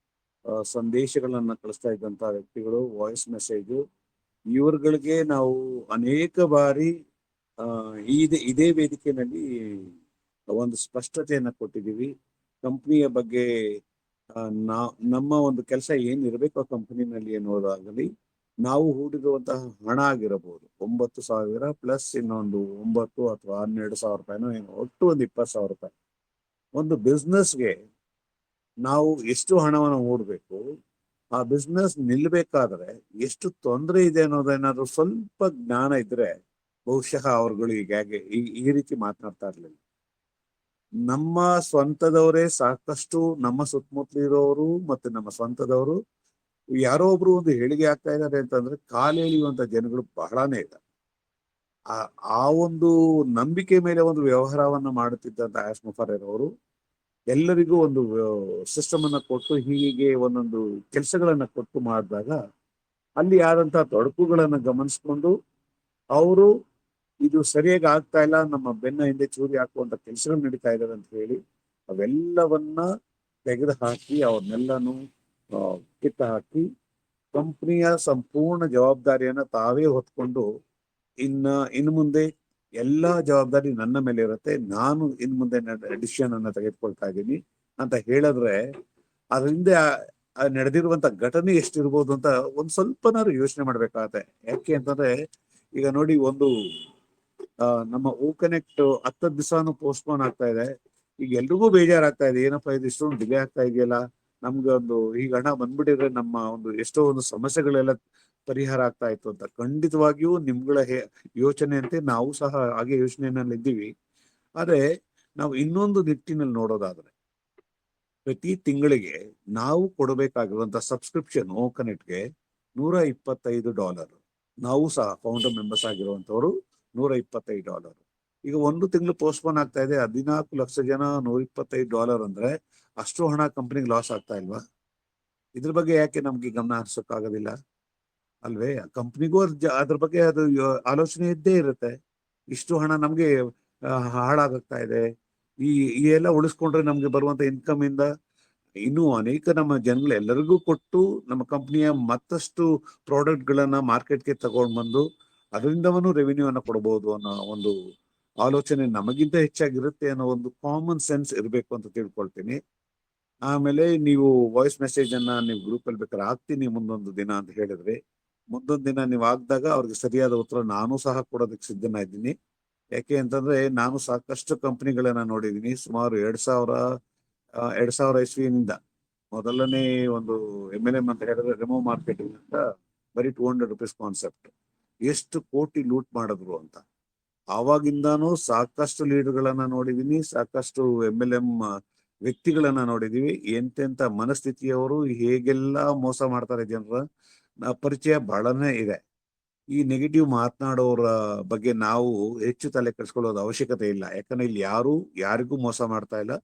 ಸಂದೇಶಗಳನ್ನ ಕಳಿಸ್ತಾ ಇದ್ದಂತ ವ್ಯಕ್ತಿಗಳು, ವಾಯ್ಸ್ ಮೆಸೇಜ್, ಇವ್ರುಗಳಿಗೆ ನಾವು ಅನೇಕ ಬಾರಿ ಇದೇ ವೇದಿಕೆಯಲ್ಲಿ ಒಂದು ಸ್ಪಷ್ಟತೆಯನ್ನ ಕೊಟ್ಟಿದ್ದೀವಿ. ಕಂಪ್ನಿಯ ಬಗ್ಗೆ ನಮ್ಮ ಒಂದು ಕೆಲಸ ಏನಿರಬೇಕು ಆ ಕಂಪನಿನಲ್ಲಿ ಅನ್ನೋದಾಗಲಿ, ನಾವು ಹೂಡಿರುವಂತಹ ಹಣ ಆಗಿರಬಹುದು 9,000 ಪ್ಲಸ್ ಇನ್ನೊಂದು 9 ಅಥವಾ 12,000 ರೂಪಾಯಿನೋ ಏನು, ಒಟ್ಟು ಒಂದು 20,000 ರೂಪಾಯಿ. ಒಂದು ಬಿಸ್ನೆಸ್ಗೆ ನಾವು ಎಷ್ಟು ಹಣವನ್ನು ಹೂಡಬೇಕು, ಆ ಬಿಸ್ನೆಸ್ ನಿಲ್ಬೇಕಾದ್ರೆ ಎಷ್ಟು ತೊಂದರೆ ಇದೆ ಅನ್ನೋದೇನಾದ್ರೂ ಸ್ವಲ್ಪ ಜ್ಞಾನ ಇದ್ರೆ ಬಹುಶಃ ಅವ್ರುಗಳು ಈಗ ಈ ರೀತಿ ಮಾತನಾಡ್ತಾ ಇರ್ಲಿಲ್ಲ. ನಮ್ಮ ಸ್ವಂತದವರೇ ಸಾಕಷ್ಟು, ನಮ್ಮ ಸುತ್ತಮುತ್ತಲಿರೋರು ಮತ್ತೆ ನಮ್ಮ ಸ್ವಂತದವರು ಯಾರೋ ಒಬ್ರು ಒಂದು ಹೇಳಿಕೆ ಆಗ್ತಾ ಇದ್ದಾರೆ ಅಂತಂದ್ರೆ ಕಾಲೆಳೆಯುವಂತ ಜನಗಳು ಬಹಳನೇ ಇದೆ. ಆ ಒಂದು ನಂಬಿಕೆ ಮೇಲೆ ಒಂದು ವ್ಯವಹಾರವನ್ನ ಮಾಡುತ್ತಿದ್ದಂತ ಆಸ್ ಮುಫಾರರ್ ಅವರು ಎಲ್ಲರಿಗೂ ಒಂದು ಸಿಸ್ಟಮ್ ಅನ್ನ ಕೊಟ್ಟು, ಹೀಗೆ ಒಂದೊಂದು ಕೆಲಸಗಳನ್ನ ಕೊಟ್ಟು ಮಾಡಿದಾಗ ಅಲ್ಲಿ ಆದಂತಹ ತೊಡಕುಗಳನ್ನ ಗಮನಿಸ್ಕೊಂಡು ಅವರು ಇದು ಸರಿಯಾಗಿ ಆಗ್ತಾ ಇಲ್ಲ, ನಮ್ಮ ಬೆನ್ನ ಹಿಂದೆ ಚೂರಿ ಹಾಕುವಂತ ಕೆಲಸಗಳು ನಡೀತಾ ಇದಾವೆ ಅಂತ ಹೇಳಿ ಅವೆಲ್ಲವನ್ನ ತೆಗೆದು ಹಾಕಿ ಅವ್ರನ್ನೆಲ್ಲನೂ ಕಿತ್ತ ಹಾಕಿ ಕಂಪ್ನಿಯ ಸಂಪೂರ್ಣ ಜವಾಬ್ದಾರಿಯನ್ನ ತಾವೇ ಹೊತ್ಕೊಂಡು ಇನ್ನು ಮುಂದೆ ಎಲ್ಲಾ ಜವಾಬ್ದಾರಿ ನನ್ನ ಮೇಲೆ ಇರುತ್ತೆ, ನಾನು ಇನ್ನು ಮುಂದೆ ಡಿಸಿಷನ್ ಅನ್ನ ತೆಗೆದುಕೊಳ್ತಾ ಇದ್ದೀನಿ ಅಂತ ಹೇಳಿದ್ರೆ ಅದರಿಂದ ನಡೆದಿರುವಂತ ಘಟನೆ ಎಷ್ಟಿರ್ಬೋದು ಅಂತ ಒಂದ್ ಸ್ವಲ್ಪನಾದ್ರು ಯೋಚನೆ ಮಾಡ್ಬೇಕಾಗತ್ತೆ. ಯಾಕೆ ಅಂತಂದ್ರೆ ಈಗ ನೋಡಿ, ಒಂದು ನಮ್ಮ ಓಕನೆಕ್ಟ್ 10 ದಿವಸನೂ ಪೋಸ್ಟ್ಪೋನ್ ಆಗ್ತಾ ಇದೆ. ಈಗ ಎಲ್ರಿಗೂ ಬೇಜಾರಾಗ್ತಾ ಇದೆ, ಏನಪ್ಪಾ ಇದು ಇಷ್ಟೊಂದು ಡಿಲೇ ಆಗ್ತಾ ಇದೆಯಲ್ಲ, ನಮ್ಗೆ ಒಂದು ಈಗ ಹಣ ಬಂದ್ಬಿಟ್ಟಿದ್ರೆ ನಮ್ಮ ಒಂದು ಎಷ್ಟೋ ಒಂದು ಸಮಸ್ಯೆಗಳೆಲ್ಲ ಪರಿಹಾರ ಆಗ್ತಾ ಇತ್ತು ಅಂತ. ಖಂಡಿತವಾಗಿಯೂ ನಿಮ್ಗಳ ಯೋಚನೆಯಂತೆ ನಾವು ಸಹ ಹಾಗೆ ಯೋಚನೆಯಲ್ಲಿ ಇದ್ದೀವಿ. ಆದ್ರೆ ನಾವು ಇನ್ನೊಂದು ನಿಟ್ಟಿನಲ್ಲಿ ನೋಡೋದಾದ್ರೆ, ಪ್ರತಿ ತಿಂಗಳಿಗೆ ನಾವು ಕೊಡಬೇಕಾಗಿರುವಂತ ಸಬ್ಸ್ಕ್ರಿಪ್ಷನ್ ಓಕನೆಟ್ಗೆ $125. ನಾವು ಸಹ ಫೌಂಡರ್ ಮೆಂಬರ್ಸ್ ಆಗಿರುವಂತವ್ರು $125. ಈಗ ಒಂದು ತಿಂಗಳು ಪೋಸ್ಟ್ಪೋನ್ ಆಗ್ತಾ ಇದೆ, 14 ಲಕ್ಷ ಜನ $125 ಅಂದ್ರೆ ಅಷ್ಟು ಹಣ ಕಂಪ್ನಿಗೆ ಲಾಸ್ ಆಗ್ತಾ ಇಲ್ವಾ? ಇದ್ರ ಬಗ್ಗೆ ಯಾಕೆ ನಮ್ಗೆ ಗಮನ ಹರಿಸೋಕ್ಕಾಗೋದಿಲ್ಲ ಅಲ್ವೇ? ಕಂಪ್ನಿಗೂ ಅದ್ರ ಬಗ್ಗೆ ಅದು ಆಲೋಚನೆ ಇದ್ದೇ ಇರುತ್ತೆ. ಇಷ್ಟು ಹಣ ನಮ್ಗೆ ಹಾಳಾಗ್ತಾ ಇದೆ, ಈ ಎಲ್ಲ ಉಳಿಸ್ಕೊಂಡ್ರೆ ನಮ್ಗೆ ಬರುವಂತ ಇನ್ಕಮ್ ಇಂದ ಇನ್ನೂ ಅನೇಕ ನಮ್ಮ ಜನಗಳು ಎಲ್ಲರಿಗೂ ಕೊಟ್ಟು ನಮ್ಮ ಕಂಪ್ನಿಯ ಮತ್ತಷ್ಟು ಪ್ರಾಡಕ್ಟ್ ಗಳನ್ನ ಮಾರ್ಕೆಟ್ಗೆ ತಗೊಂಡು ಬಂದು ಅದರಿಂದವೂ ರೆವಿನ್ಯೂ ಅನ್ನ ಕೊಡಬಹುದು ಅನ್ನೋ ಒಂದು ಆಲೋಚನೆ ನಮಗಿಂತ ಹೆಚ್ಚಾಗಿರುತ್ತೆ ಅನ್ನೋ ಒಂದು ಕಾಮನ್ ಸೆನ್ಸ್ ಇರಬೇಕು ಅಂತ ತಿಳ್ಕೊಳ್ತೀನಿ. ಆಮೇಲೆ ನೀವು ವಾಯ್ಸ್ ಮೆಸೇಜ್ ಅನ್ನ ನೀವು ಗ್ರೂಪ್ ಅಲ್ಲಿ ಬೇಕಾದ್ರೆ ಹಾಕ್ತೀನಿ ಮುಂದೊಂದು ದಿನ ಅಂತ ಹೇಳಿದ್ರಿ. ಮುಂದೊಂದು ದಿನ ನೀವು ಹಾಕಿದಾಗ ಅವ್ರಿಗೆ ಸರಿಯಾದ ಉತ್ತರ ನಾನು ಸಹ ಕೊಡೋದಕ್ಕೆ ಸಿದ್ಧನಾಗಿದ್ದೀನಿ. ಯಾಕೆ ಅಂತಂದ್ರೆ ನಾನು ಸಾಕಷ್ಟು ಕಂಪನಿಗಳನ್ನ ನೋಡಿದ್ದೀನಿ. ಸುಮಾರು 2000 ಇಸ್ವಿನಿಂದ ಮೊದಲನೇ ಒಂದು MLM ಅಂತ ಹೇಳಿದ್ರೆ ರೆಮೋ ಮಾರ್ಕೆಟಿಂಗ್ ಅಂತ, ಬರೀ $200 ಕಾನ್ಸೆಪ್ಟ್, ಎಷ್ಟು ಕೋಟಿ ಲೂಟ್ ಮಾಡಿದ್ರು ಅಂತ. ಆವಾಗಿಂದಾನು ಸಾಕಷ್ಟು ಲೀಡರ್ಗಳನ್ನ ನೋಡಿದೀನಿ, ಸಾಕಷ್ಟು MLM ವ್ಯಕ್ತಿಗಳನ್ನ ನೋಡಿದೀವಿ. ಎಂತೆಂತ ಮನಸ್ಥಿತಿಯವರು ಹೇಗೆಲ್ಲ ಮೋಸ ಮಾಡ್ತಾರೆ ಜನರ ಪರಿಚಯ ಬಹಳನೇ ಇದೆ. ಈ ನೆಗೆಟಿವ್ ಮಾತನಾಡೋರ ಬಗ್ಗೆ ನಾವು ಹೆಚ್ಚು ತಲೆ ಕೆಡಿಸ್ಕೊಳ್ಳೋದು ಅವಶ್ಯಕತೆ ಇಲ್ಲ. ಯಾಕಂದ್ರೆ ಇಲ್ಲಿ ಯಾರಿಗೂ ಮೋಸ ಮಾಡ್ತಾ ಇಲ್ಲ.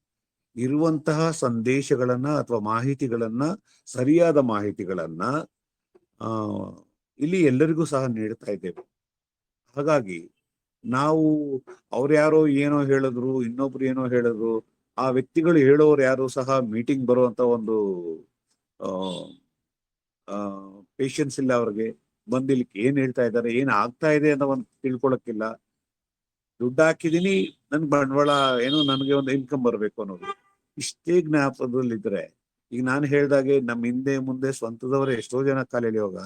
ಇರುವಂತಹ ಸಂದೇಶಗಳನ್ನ ಅಥವಾ ಮಾಹಿತಿಗಳನ್ನ, ಸರಿಯಾದ ಮಾಹಿತಿಗಳನ್ನ ಇಲ್ಲಿ ಎಲ್ಲರಿಗೂ ಸಹ ನೀಡ್ತಾ ಇದ್ದೇವೆ. ಹಾಗಾಗಿ ನಾವು ಅವ್ರ್ಯಾರೋ ಏನೋ ಹೇಳಿದ್ರು, ಇನ್ನೊಬ್ರು ಏನೋ ಹೇಳಿದ್ರು, ಆ ವ್ಯಕ್ತಿಗಳು ಹೇಳೋರು ಯಾರು ಸಹ ಮೀಟಿಂಗ್ ಬರುವಂತ ಒಂದು ಪೇಷನ್ಸ್ ಇಲ್ಲ ಅವ್ರಿಗೆ. ಬಂದಿಲಿಕ್ಕೆ ಏನ್ ಹೇಳ್ತಾ ಇದ್ದಾರೆ, ಏನ್ ಆಗ್ತಾ ಇದೆ ಅಂತ ಒಂದು ತಿಳ್ಕೊಳಕ್ಕಿಲ್ಲ. ದುಡ್ಡು ಹಾಕಿದೀನಿ, ನನ್ ಬಂಡವಾಳ ಏನೋ ನನಗೆ ಒಂದು ಇನ್ಕಮ್ ಬರ್ಬೇಕು ಅನ್ನೋದು ಇಷ್ಟೇ ಜ್ಞಾಪಕದಲ್ಲಿದ್ರೆ, ಈಗ ನಾನು ಹೇಳ್ದಾಗೆ ನಮ್ಮ ಹಿಂದೆ ಮುಂದೆ ಸ್ವಂತದವರೇ ಎಷ್ಟೋ ಜನ ಕಾಲೆಳೆಯುವಾಗ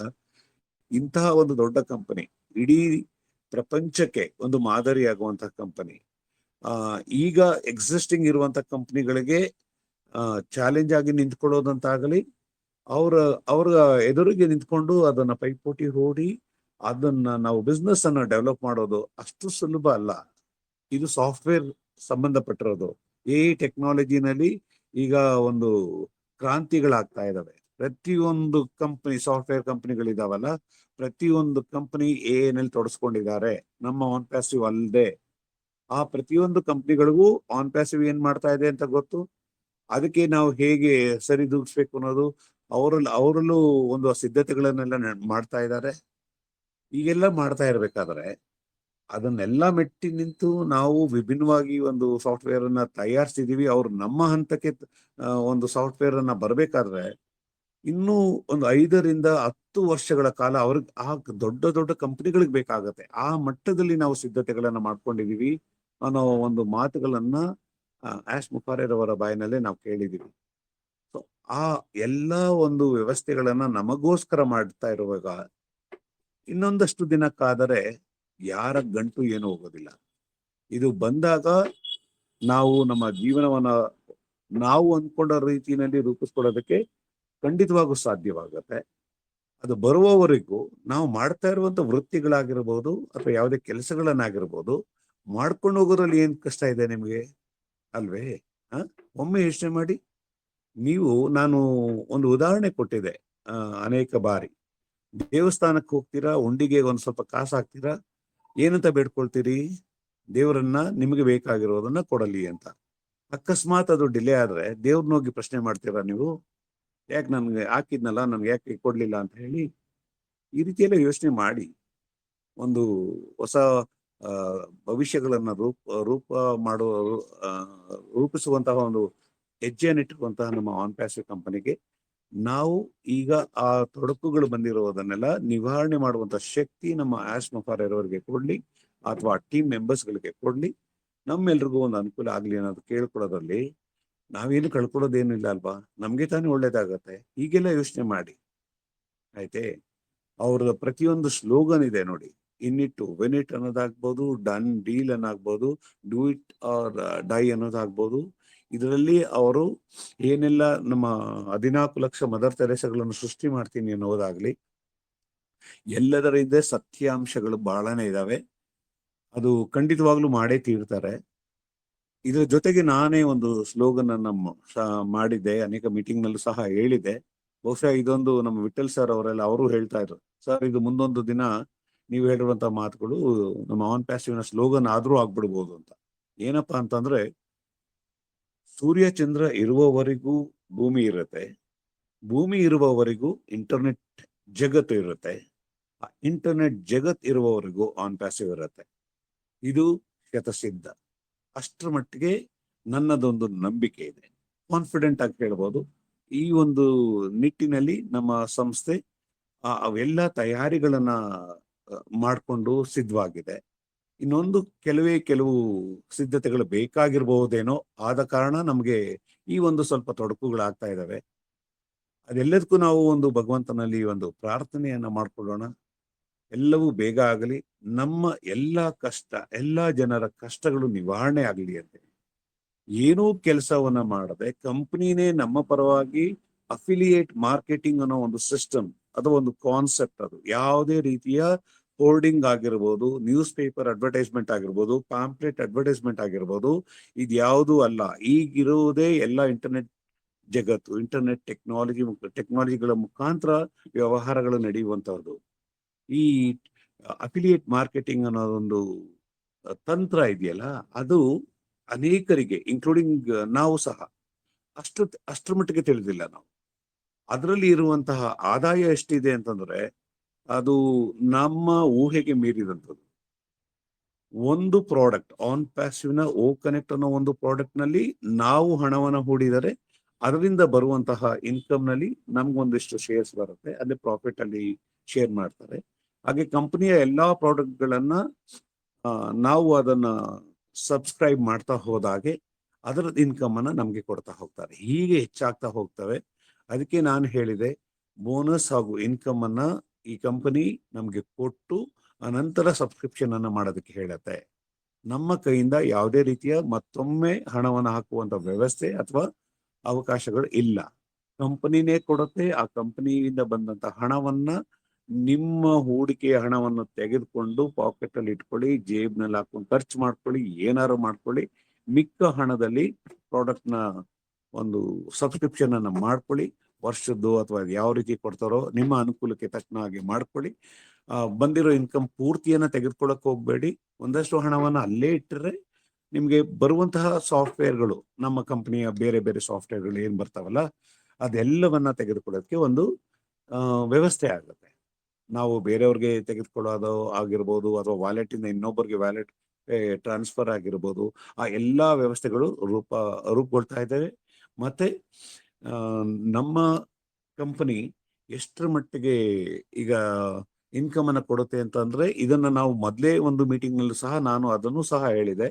ಇಂತಹ ಒಂದು ದೊಡ್ಡ ಕಂಪನಿ, ಇಡೀ ಪ್ರಪಂಚಕ್ಕೆ ಒಂದು ಮಾದರಿಯಾಗುವಂತಹ ಕಂಪನಿ, ಈಗ ಎಕ್ಸಿಸ್ಟಿಂಗ್ ಇರುವಂತ ಕಂಪ್ನಿಗಳಿಗೆ ಚಾಲೆಂಜ್ ಆಗಿ ನಿಂತ್ಕೊಳ್ಳೋದಂತಾಗಲಿ, ಅವರ ಎದುರಿಗೆ ನಿಂತ್ಕೊಂಡು ಅದನ್ನ ಪೈಪೋಟಿ ಹೂಡಿ ಅದನ್ನ ನಾವು ಬಿಸ್ನೆಸ್ ಅನ್ನ ಡೆವಲಪ್ ಮಾಡೋದು ಅಷ್ಟು ಸುಲಭ ಅಲ್ಲ. ಇದು ಸಾಫ್ಟ್ವೇರ್ ಸಂಬಂಧಪಟ್ಟಿರೋದು. ಟೆಕ್ನಾಲಜಿನಲ್ಲಿ ಈಗ ಒಂದು ಕ್ರಾಂತಿಗಳಾಗ್ತಾ ಇದಾವೆ. ಪ್ರತಿಯೊಂದು ಕಂಪನಿ, ಸಾಫ್ಟ್ವೇರ್ ಕಂಪನಿಗಳಿದಾವಲ್ಲ, ಪ್ರತಿಯೊಂದು ಕಂಪನಿ ನಲ್ಲಿ ತೊಡಸ್ಕೊಂಡಿದ್ದಾರೆ, ನಮ್ಮ ಆನ್ ಪ್ಯಾಸಿವ್ ಅಲ್ಲದೆ. ಆ ಪ್ರತಿಯೊಂದು ಕಂಪ್ನಿಗಳಿಗೂ ಆನ್ ಪ್ಯಾಸಿವ್ ಏನ್ ಮಾಡ್ತಾ ಇದೆ ಅಂತ ಗೊತ್ತು. ಅದಕ್ಕೆ ನಾವು ಹೇಗೆ ಸರಿದೂಗಿಸ್ಬೇಕು ಅನ್ನೋದು ಅವರಲ್ಲೂ ಒಂದು ಸಿದ್ಧತೆಗಳನ್ನೆಲ್ಲ ಮಾಡ್ತಾ ಇದ್ದಾರೆ. ಈಗೆಲ್ಲ ಮಾಡ್ತಾ ಇರ್ಬೇಕಾದ್ರೆ ಅದನ್ನೆಲ್ಲ ಮೆಟ್ಟಿ ನಿಂತು ನಾವು ವಿಭಿನ್ನವಾಗಿ ಒಂದು ಸಾಫ್ಟ್ವೇರ್ ಅನ್ನ ತಯಾರಿಸಿದೀವಿ. ಅವ್ರು ನಮ್ಮ ಹಂತಕ್ಕೆ ಒಂದು ಸಾಫ್ಟ್ವೇರ್ ಅನ್ನ ಬರ್ಬೇಕಾದ್ರೆ ಇನ್ನೂ ಒಂದು 5ರಿಂದ 10 ವರ್ಷಗಳ ಕಾಲ ಅವ್ರಿಗೆ ಆ ದೊಡ್ಡ ದೊಡ್ಡ ಕಂಪನಿಗಳಿಗೆ ಬೇಕಾಗತ್ತೆ. ಆ ಮಟ್ಟದಲ್ಲಿ ನಾವು ಸಿದ್ಧತೆಗಳನ್ನ ಮಾಡ್ಕೊಂಡಿದೀವಿ ಅನ್ನೋ ಒಂದು ಮಾತುಗಳನ್ನ ಆಶ್ ಮುಖಾರಿರ್ ಅವರ ಬಾಯಿನಲ್ಲೇ ನಾವು ಕೇಳಿದೀವಿ. ಸೊ ಆ ಎಲ್ಲಾ ಒಂದು ವ್ಯವಸ್ಥೆಗಳನ್ನ ನಮಗೋಸ್ಕರ ಮಾಡ್ತಾ ಇರುವಾಗ ಇನ್ನೊಂದಷ್ಟು ದಿನಕ್ಕಾದರೆ ಯಾರ ಗಂಟು ಏನು ಹೋಗೋದಿಲ್ಲ. ಇದು ಬಂದಾಗ ನಾವು ನಮ್ಮ ಜೀವನವನ್ನ ನಾವು ಅಂದ್ಕೊಂಡ ರೀತಿಯಲ್ಲಿ ರೂಪಿಸ್ಕೊಳ್ಳೋದಕ್ಕೆ ಖಂಡಿತವಾಗೂ ಸಾಧ್ಯವಾಗತ್ತೆ. ಅದು ಬರುವವರೆಗೂ ನಾವು ಮಾಡ್ತಾ ಇರುವಂತ ವೃತ್ತಿಗಳಾಗಿರ್ಬೋದು ಅಥವಾ ಯಾವುದೇ ಕೆಲಸಗಳನ್ನಾಗಿರ್ಬೋದು ಮಾಡ್ಕೊಂಡು ಹೋಗೋದ್ರಲ್ಲಿ ಏನ್ ಕಷ್ಟ ಇದೆ ನಿಮ್ಗೆ, ಅಲ್ವೇ? ಒಮ್ಮೆ ಯೋಚನೆ ಮಾಡಿ. ನಾನು ಒಂದು ಉದಾಹರಣೆ ಕೊಟ್ಟಿದ್ದೆ ಅನೇಕ ಬಾರಿ. ದೇವಸ್ಥಾನಕ್ಕೆ ಹೋಗ್ತೀರಾ, ಉಂಡಿಗೆ ಒಂದ್ ಸ್ವಲ್ಪ ಕಾಸು ಹಾಕ್ತೀರಾ, ಏನಂತ ಬೇಡ್ಕೊಳ್ತೀರಿ? ದೇವರನ್ನ ನಿಮಗೆ ಬೇಕಾಗಿರೋದನ್ನ ಕೊಡಲಿ ಅಂತ. ಅಕಸ್ಮಾತ್ ಅದು ಡಿಲೇ ಆದ್ರೆ ದೇವ್ರನ್ನ ಹೋಗಿ ಪ್ರಶ್ನೆ ಮಾಡ್ತೀರಾ ನೀವು? ಯಾಕೆ ನನ್ಗೆ ಹಾಕಿದ್ನಲ್ಲ, ನನ್ಗೆ ಯಾಕೆ ಕೊಡ್ಲಿಲ್ಲ ಅಂತ ಹೇಳಿ? ಈ ರೀತಿಯೆಲ್ಲ ಯೋಚನೆ ಮಾಡಿ ಒಂದು ಹೊಸ ಭವಿಷ್ಯಗಳನ್ನ ರೂಪಿಸುವಂತಹ ಒಂದು ಹೆಜ್ಜೆಯನ್ನಿಟ್ಟುವಂತಹ ನಮ್ಮ ಆನ್ ಪ್ಯಾಸಿವ್ ಕಂಪನಿಗೆ ನಾವು ಈಗ ಆ ತೊಡಕುಗಳು ಬಂದಿರೋದನ್ನೆಲ್ಲ ನಿವಾರಣೆ ಮಾಡುವಂತ ಶಕ್ತಿ ನಮ್ಮ ಆಶ್ ಮುಖಾರಿರ್ ಅವರಿಗೆ ಕೊಡ್ಲಿ, ಅಥವಾ ಟೀಮ್ ಮೆಂಬರ್ಸ್ಗಳಿಗೆ ಕೊಡ್ಲಿ, ನಮ್ಮೆಲ್ರಿಗೂ ಒಂದು ಅನುಕೂಲ ಆಗ್ಲಿ ಅನ್ನೋದು ಕೇಳ್ಕೊಳ್ಳೋದ್ರಲ್ಲಿ ನಾವೇನು ಕಳ್ಕೊಳ್ಳೋದೇನಿಲ್ಲ ಅಲ್ವಾ? ನಮ್ಗೆ ತಾನೇ ಒಳ್ಳೇದಾಗತ್ತೆ. ಹೀಗೆಲ್ಲ ಯೋಚನೆ ಮಾಡಿ, ಆಯ್ತೆ? ಅವ್ರದ ಪ್ರತಿಯೊಂದು ಸ್ಲೋಗನ್ ಇದೆ ನೋಡಿ. ಇನ್ ಇಟ್ ವೆನ್ ಇಟ್ ಅನ್ನೋದಾಗ್ಬೋದು, ಡನ್ ಡೀಲ್ ಅನ್ನಾಗ್ಬೋದು, ಡೂ ಇಟ್ ಆರ್ ಡೈ ಅನ್ನೋದಾಗ್ಬೋದು. ಇದರಲ್ಲಿ ಅವರು ಏನೆಲ್ಲ ನಮ್ಮ 14 ಲಕ್ಷ ಮದರ್ ತೆರೇಸಗಳನ್ನು ಸೃಷ್ಟಿ ಮಾಡ್ತೀನಿ ಅನ್ನೋದಾಗ್ಲಿ, ಎಲ್ಲದರ ಹಿಂದೆ ಸತ್ಯಾಂಶಗಳು ಬಹಳನೇ ಇದಾವೆ. ಅದು ಖಂಡಿತವಾಗ್ಲೂ ಮಾಡೇ ತೀರ್ತಾರೆ. ಇದ್ರ ಜೊತೆಗೆ ನಾನೇ ಒಂದು ಸ್ಲೋಗನ್ ಅನ್ನ ಮಾಡಿದ್ದೆ, ಅನೇಕ ಮೀಟಿಂಗ್ ನಲ್ಲೂ ಸಹ ಹೇಳಿದೆ. ಬಹುಶಃ ಇದೊಂದು ನಮ್ಮ ವಿಠಲ್ ಸರ್ ಅವರು ಹೇಳ್ತಾ ಇದ್ರು, ಸರ್ ಇದು ಮುಂದೊಂದು ದಿನ ನೀವು ಹೇಳಿರುವಂತಹ ಮಾತುಗಳು ನಮ್ಮ ಆನ್ ಪ್ಯಾಸಿವ್ ನ ಸ್ಲೋಗನ್ ಆದ್ರೂ ಆಗ್ಬಿಡ್ಬೋದು ಅಂತ. ಏನಪ್ಪಾ ಅಂತಂದ್ರೆ, ಸೂರ್ಯ ಚಂದ್ರ ಇರುವವರೆಗೂ ಭೂಮಿ ಇರುತ್ತೆ, ಭೂಮಿ ಇರುವವರೆಗೂ ಇಂಟರ್ನೆಟ್ ಜಗತ್ತು ಇರುತ್ತೆ, ಆ ಇಂಟರ್ನೆಟ್ ಜಗತ್ ಇರುವವರೆಗೂ ಆನ್ ಪ್ಯಾಸಿವ್ ಇರುತ್ತೆ. ಇದು ಶತಸಿದ್ಧ. ಅಷ್ಟರ ಮಟ್ಟಿಗೆ ನನ್ನದೊಂದು ನಂಬಿಕೆ ಇದೆ, ಕಾನ್ಫಿಡೆಂಟ್ ಆಗಿ ಹೇಳ್ಬೋದು. ಈ ಒಂದು ನಿಟ್ಟಿನಲ್ಲಿ ನಮ್ಮ ಸಂಸ್ಥೆ ಅವೆಲ್ಲ ತಯಾರಿಗಳನ್ನ ಮಾಡಿಕೊಂಡು ಸಿದ್ಧವಾಗಿದೆ. ಇನ್ನೊಂದು ಕೆಲವು ಸಿದ್ಧತೆಗಳು ಬೇಕಾಗಿರ್ಬಹುದೇನೋ, ಆದ ಕಾರಣ ನಮಗೆ ಈ ಒಂದು ಸ್ವಲ್ಪ ತೊಡಕುಗಳಾಗ್ತಾ ಇದ್ದಾವೆ. ಅದೆಲ್ಲದಕ್ಕೂ ನಾವು ಒಂದು ಭಗವಂತನಲ್ಲಿ ಒಂದು ಪ್ರಾರ್ಥನೆಯನ್ನ ಮಾಡ್ಕೊಳ್ಳೋಣ, ಎಲ್ಲವೂ ಬೇಗ ಆಗಲಿ, ನಮ್ಮ ಎಲ್ಲ ಜನರ ಕಷ್ಟಗಳು ನಿವಾರಣೆ ಆಗಲಿ ಅಂತ. ಏನೂ ಕೆಲಸವನ್ನ ಮಾಡದೆ ಕಂಪ್ನಿನೇ ನಮ್ಮ ಪರವಾಗಿ ಅಫಿಲಿಯೇಟ್ ಮಾರ್ಕೆಟಿಂಗ್ ಅನ್ನೋ ಒಂದು ಸಿಸ್ಟಮ್, ಅದು ಒಂದು ಕಾನ್ಸೆಪ್ಟ್. ಅದು ಯಾವುದೇ ರೀತಿಯ ಹೋರ್ಡಿಂಗ್ ಆಗಿರ್ಬೋದು, ನ್ಯೂಸ್ ಪೇಪರ್ ಅಡ್ವರ್ಟೈಸ್ಮೆಂಟ್ ಆಗಿರ್ಬೋದು, ಪಾಂಪ್ಲೆಟ್ ಅಡ್ವರ್ಟೈಸ್ಮೆಂಟ್ ಆಗಿರ್ಬೋದು, ಇದ್ಯಾವುದೂ ಅಲ್ಲ. ಈಗಿರುವುದೇ ಎಲ್ಲ ಇಂಟರ್ನೆಟ್ ಜಗತ್ತು, ಇಂಟರ್ನೆಟ್ ಟೆಕ್ನಾಲಜಿಗಳ ಮುಖಾಂತರ ವ್ಯವಹಾರಗಳು ನಡೆಯುವಂತಹದ್ದು. ಈ ಅಫಿಲಿಯೇಟ್ ಮಾರ್ಕೆಟಿಂಗ್ ಅನ್ನೋದೊಂದು ತಂತ್ರ ಇದೆಯಲ್ಲ, ಅದು ಅನೇಕರಿಗೆ ಇನ್ಕ್ಲೂಡಿಂಗ್ ನಾವು ಸಹ ಅಷ್ಟರ ಮಟ್ಟಿಗೆ ತಿಳಿದಿಲ್ಲ ನಾವು. ಅದರಲ್ಲಿ ಇರುವಂತಹ ಆದಾಯ ಎಷ್ಟಿದೆ ಅಂತಂದ್ರೆ ಅದು ನಮ್ಮ ಊಹೆಗೆ ಮೀರಿದಂಥದ್ದು. ಒಂದು ಪ್ರಾಡಕ್ಟ್, ಆನ್ ಪ್ಯಾಸಿವ್ ನ ಓ ಕನೆಕ್ಟ್ ಅನ್ನೋ ಒಂದು ಪ್ರಾಡಕ್ಟ್ ನಲ್ಲಿ ನಾವು ಹಣವನ್ನು ಹೂಡಿದರೆ ಅದರಿಂದ ಬರುವಂತಹ ಇನ್ಕಮ್ ನಲ್ಲಿ ನಮ್ಗೊಂದಿಷ್ಟು ಶೇರ್ಸ್ ಬರುತ್ತೆ, ಅದೇ ಪ್ರಾಫಿಟ್ ಅಲ್ಲಿ ಶೇರ್ ಮಾಡ್ತಾರೆ. ಹಾಗೆ ಕಂಪನಿಯ ಎಲ್ಲಾ ಪ್ರಾಡಕ್ಟ್ ಗಳನ್ನ ನಾವು ಅದನ್ನ ಸಬ್ಸ್ಕ್ರೈಬ್ ಮಾಡ್ತಾ ಹೋದಾಗೆ ಅದರ ಇನ್ಕಮ್ ಅನ್ನ ನಮ್ಗೆ ಕೊಡ್ತಾ ಹೋಗ್ತಾರೆ. ಹೀಗೆ ಹೆಚ್ಚಾಗ್ತಾ ಹೋಗ್ತವೆ. ಅದಕ್ಕೆ ನಾನು ಹೇಳಿದೆ, ಬೋನಸ್ ಹಾಗೂ ಇನ್ಕಮ್ ಅನ್ನ ಈ ಕಂಪನಿ ನಮ್ಗೆ ಕೊಟ್ಟು ಅನಂತರ ಸಬ್ಸ್ಕ್ರಿಪ್ಷನ್ ಅನ್ನ ಮಾಡೋದಕ್ಕೆ ಹೇಳತ್ತೆ. ನಮ್ಮ ಕೈಯಿಂದ ಯಾವುದೇ ರೀತಿಯ ಮತ್ತೊಮ್ಮೆ ಹಣವನ್ನು ಹಾಕುವಂತ ವ್ಯವಸ್ಥೆ ಅಥವಾ ಅವಕಾಶಗಳು ಇಲ್ಲ. ಕಂಪನಿನೇ ಕೊಡುತ್ತೆ. ಆ ಕಂಪನಿಯಿಂದ ಬಂದಂತ ಹಣವನ್ನ ನಿಮ್ಮ ಹೂಡಿಕೆಯ ಹಣವನ್ನು ತೆಗೆದುಕೊಂಡು ಪಾಕೆಟ್ ಅಲ್ಲಿ ಇಟ್ಕೊಳ್ಳಿ, ಜೇಬ್ನಲ್ಲಿ ಹಾಕೊಂಡು ಖರ್ಚು ಮಾಡ್ಕೊಳ್ಳಿ, ಏನಾರು ಮಾಡ್ಕೊಳ್ಳಿ. ಮಿಕ್ಕ ಹಣದಲ್ಲಿ ಪ್ರಾಡಕ್ಟ್ ನ ಒಂದು ಸಬ್ಸ್ಕ್ರಿಪ್ಷನ್ ಅನ್ನ ಮಾಡ್ಕೊಳ್ಳಿ. ವರ್ಷದ್ದು ಅಥವಾ ಯಾವ ರೀತಿ ಕೊಡ್ತಾರೋ ನಿಮ್ಮ ಅನುಕೂಲಕ್ಕೆ ತಕ್ಕನ ಹಾಗೆ ಮಾಡ್ಕೊಳ್ಳಿ. ಬಂದಿರೋ ಇನ್ಕಮ್ ಪೂರ್ತಿಯನ್ನ ತೆಗೆದುಕೊಳ್ಳಕ್ ಹೋಗ್ಬೇಡಿ. ಒಂದಷ್ಟು ಹಣವನ್ನ ಅಲ್ಲೇ ಇಟ್ಟರೆ ನಿಮ್ಗೆ ಬರುವಂತಹ ಸಾಫ್ಟ್ವೇರ್ಗಳು, ನಮ್ಮ ಕಂಪನಿಯ ಬೇರೆ ಬೇರೆ ಸಾಫ್ಟ್ವೇರ್ಗಳು ಏನ್ ಬರ್ತಾವಲ್ಲ, ಅದೆಲ್ಲವನ್ನ ತೆಗೆದುಕೊಳ್ಳೋದಕ್ಕೆ ಒಂದು ವ್ಯವಸ್ಥೆ ಆಗುತ್ತೆ. ನಾವು ಬೇರೆಯವ್ರಿಗೆ ತೆಗೆದುಕೊಳ್ಳೋದು ಆಗಿರ್ಬೋದು, ಅಥವಾ ವಾಲೆಟ್ ಇಂದ ಇನ್ನೊಬ್ಬರಿಗೆ ವ್ಯಾಲೆಟ್ ಟ್ರಾನ್ಸ್ಫರ್ ಆಗಿರ್ಬೋದು, ಆ ಎಲ್ಲಾ ವ್ಯವಸ್ಥೆಗಳು ರೂಪುಗೊಳ್ತಾ ಇದ್ದಾವೆ. ಮತ್ತೆ ನಮ್ಮ ಕಂಪನಿ ಎಷ್ಟರ ಮಟ್ಟಿಗೆ ಈಗ ಇನ್ಕಮ್ ಅನ್ನ ಕೊಡುತ್ತೆ ಅಂತಂದ್ರೆ, ಇದನ್ನ ನಾವು ಮೊದಲೇ ಒಂದು ಮೀಟಿಂಗ್ ನಲ್ಲೂ ಸಹ ನಾನು ಅದನ್ನು ಸಹ ಹೇಳಿದೆ.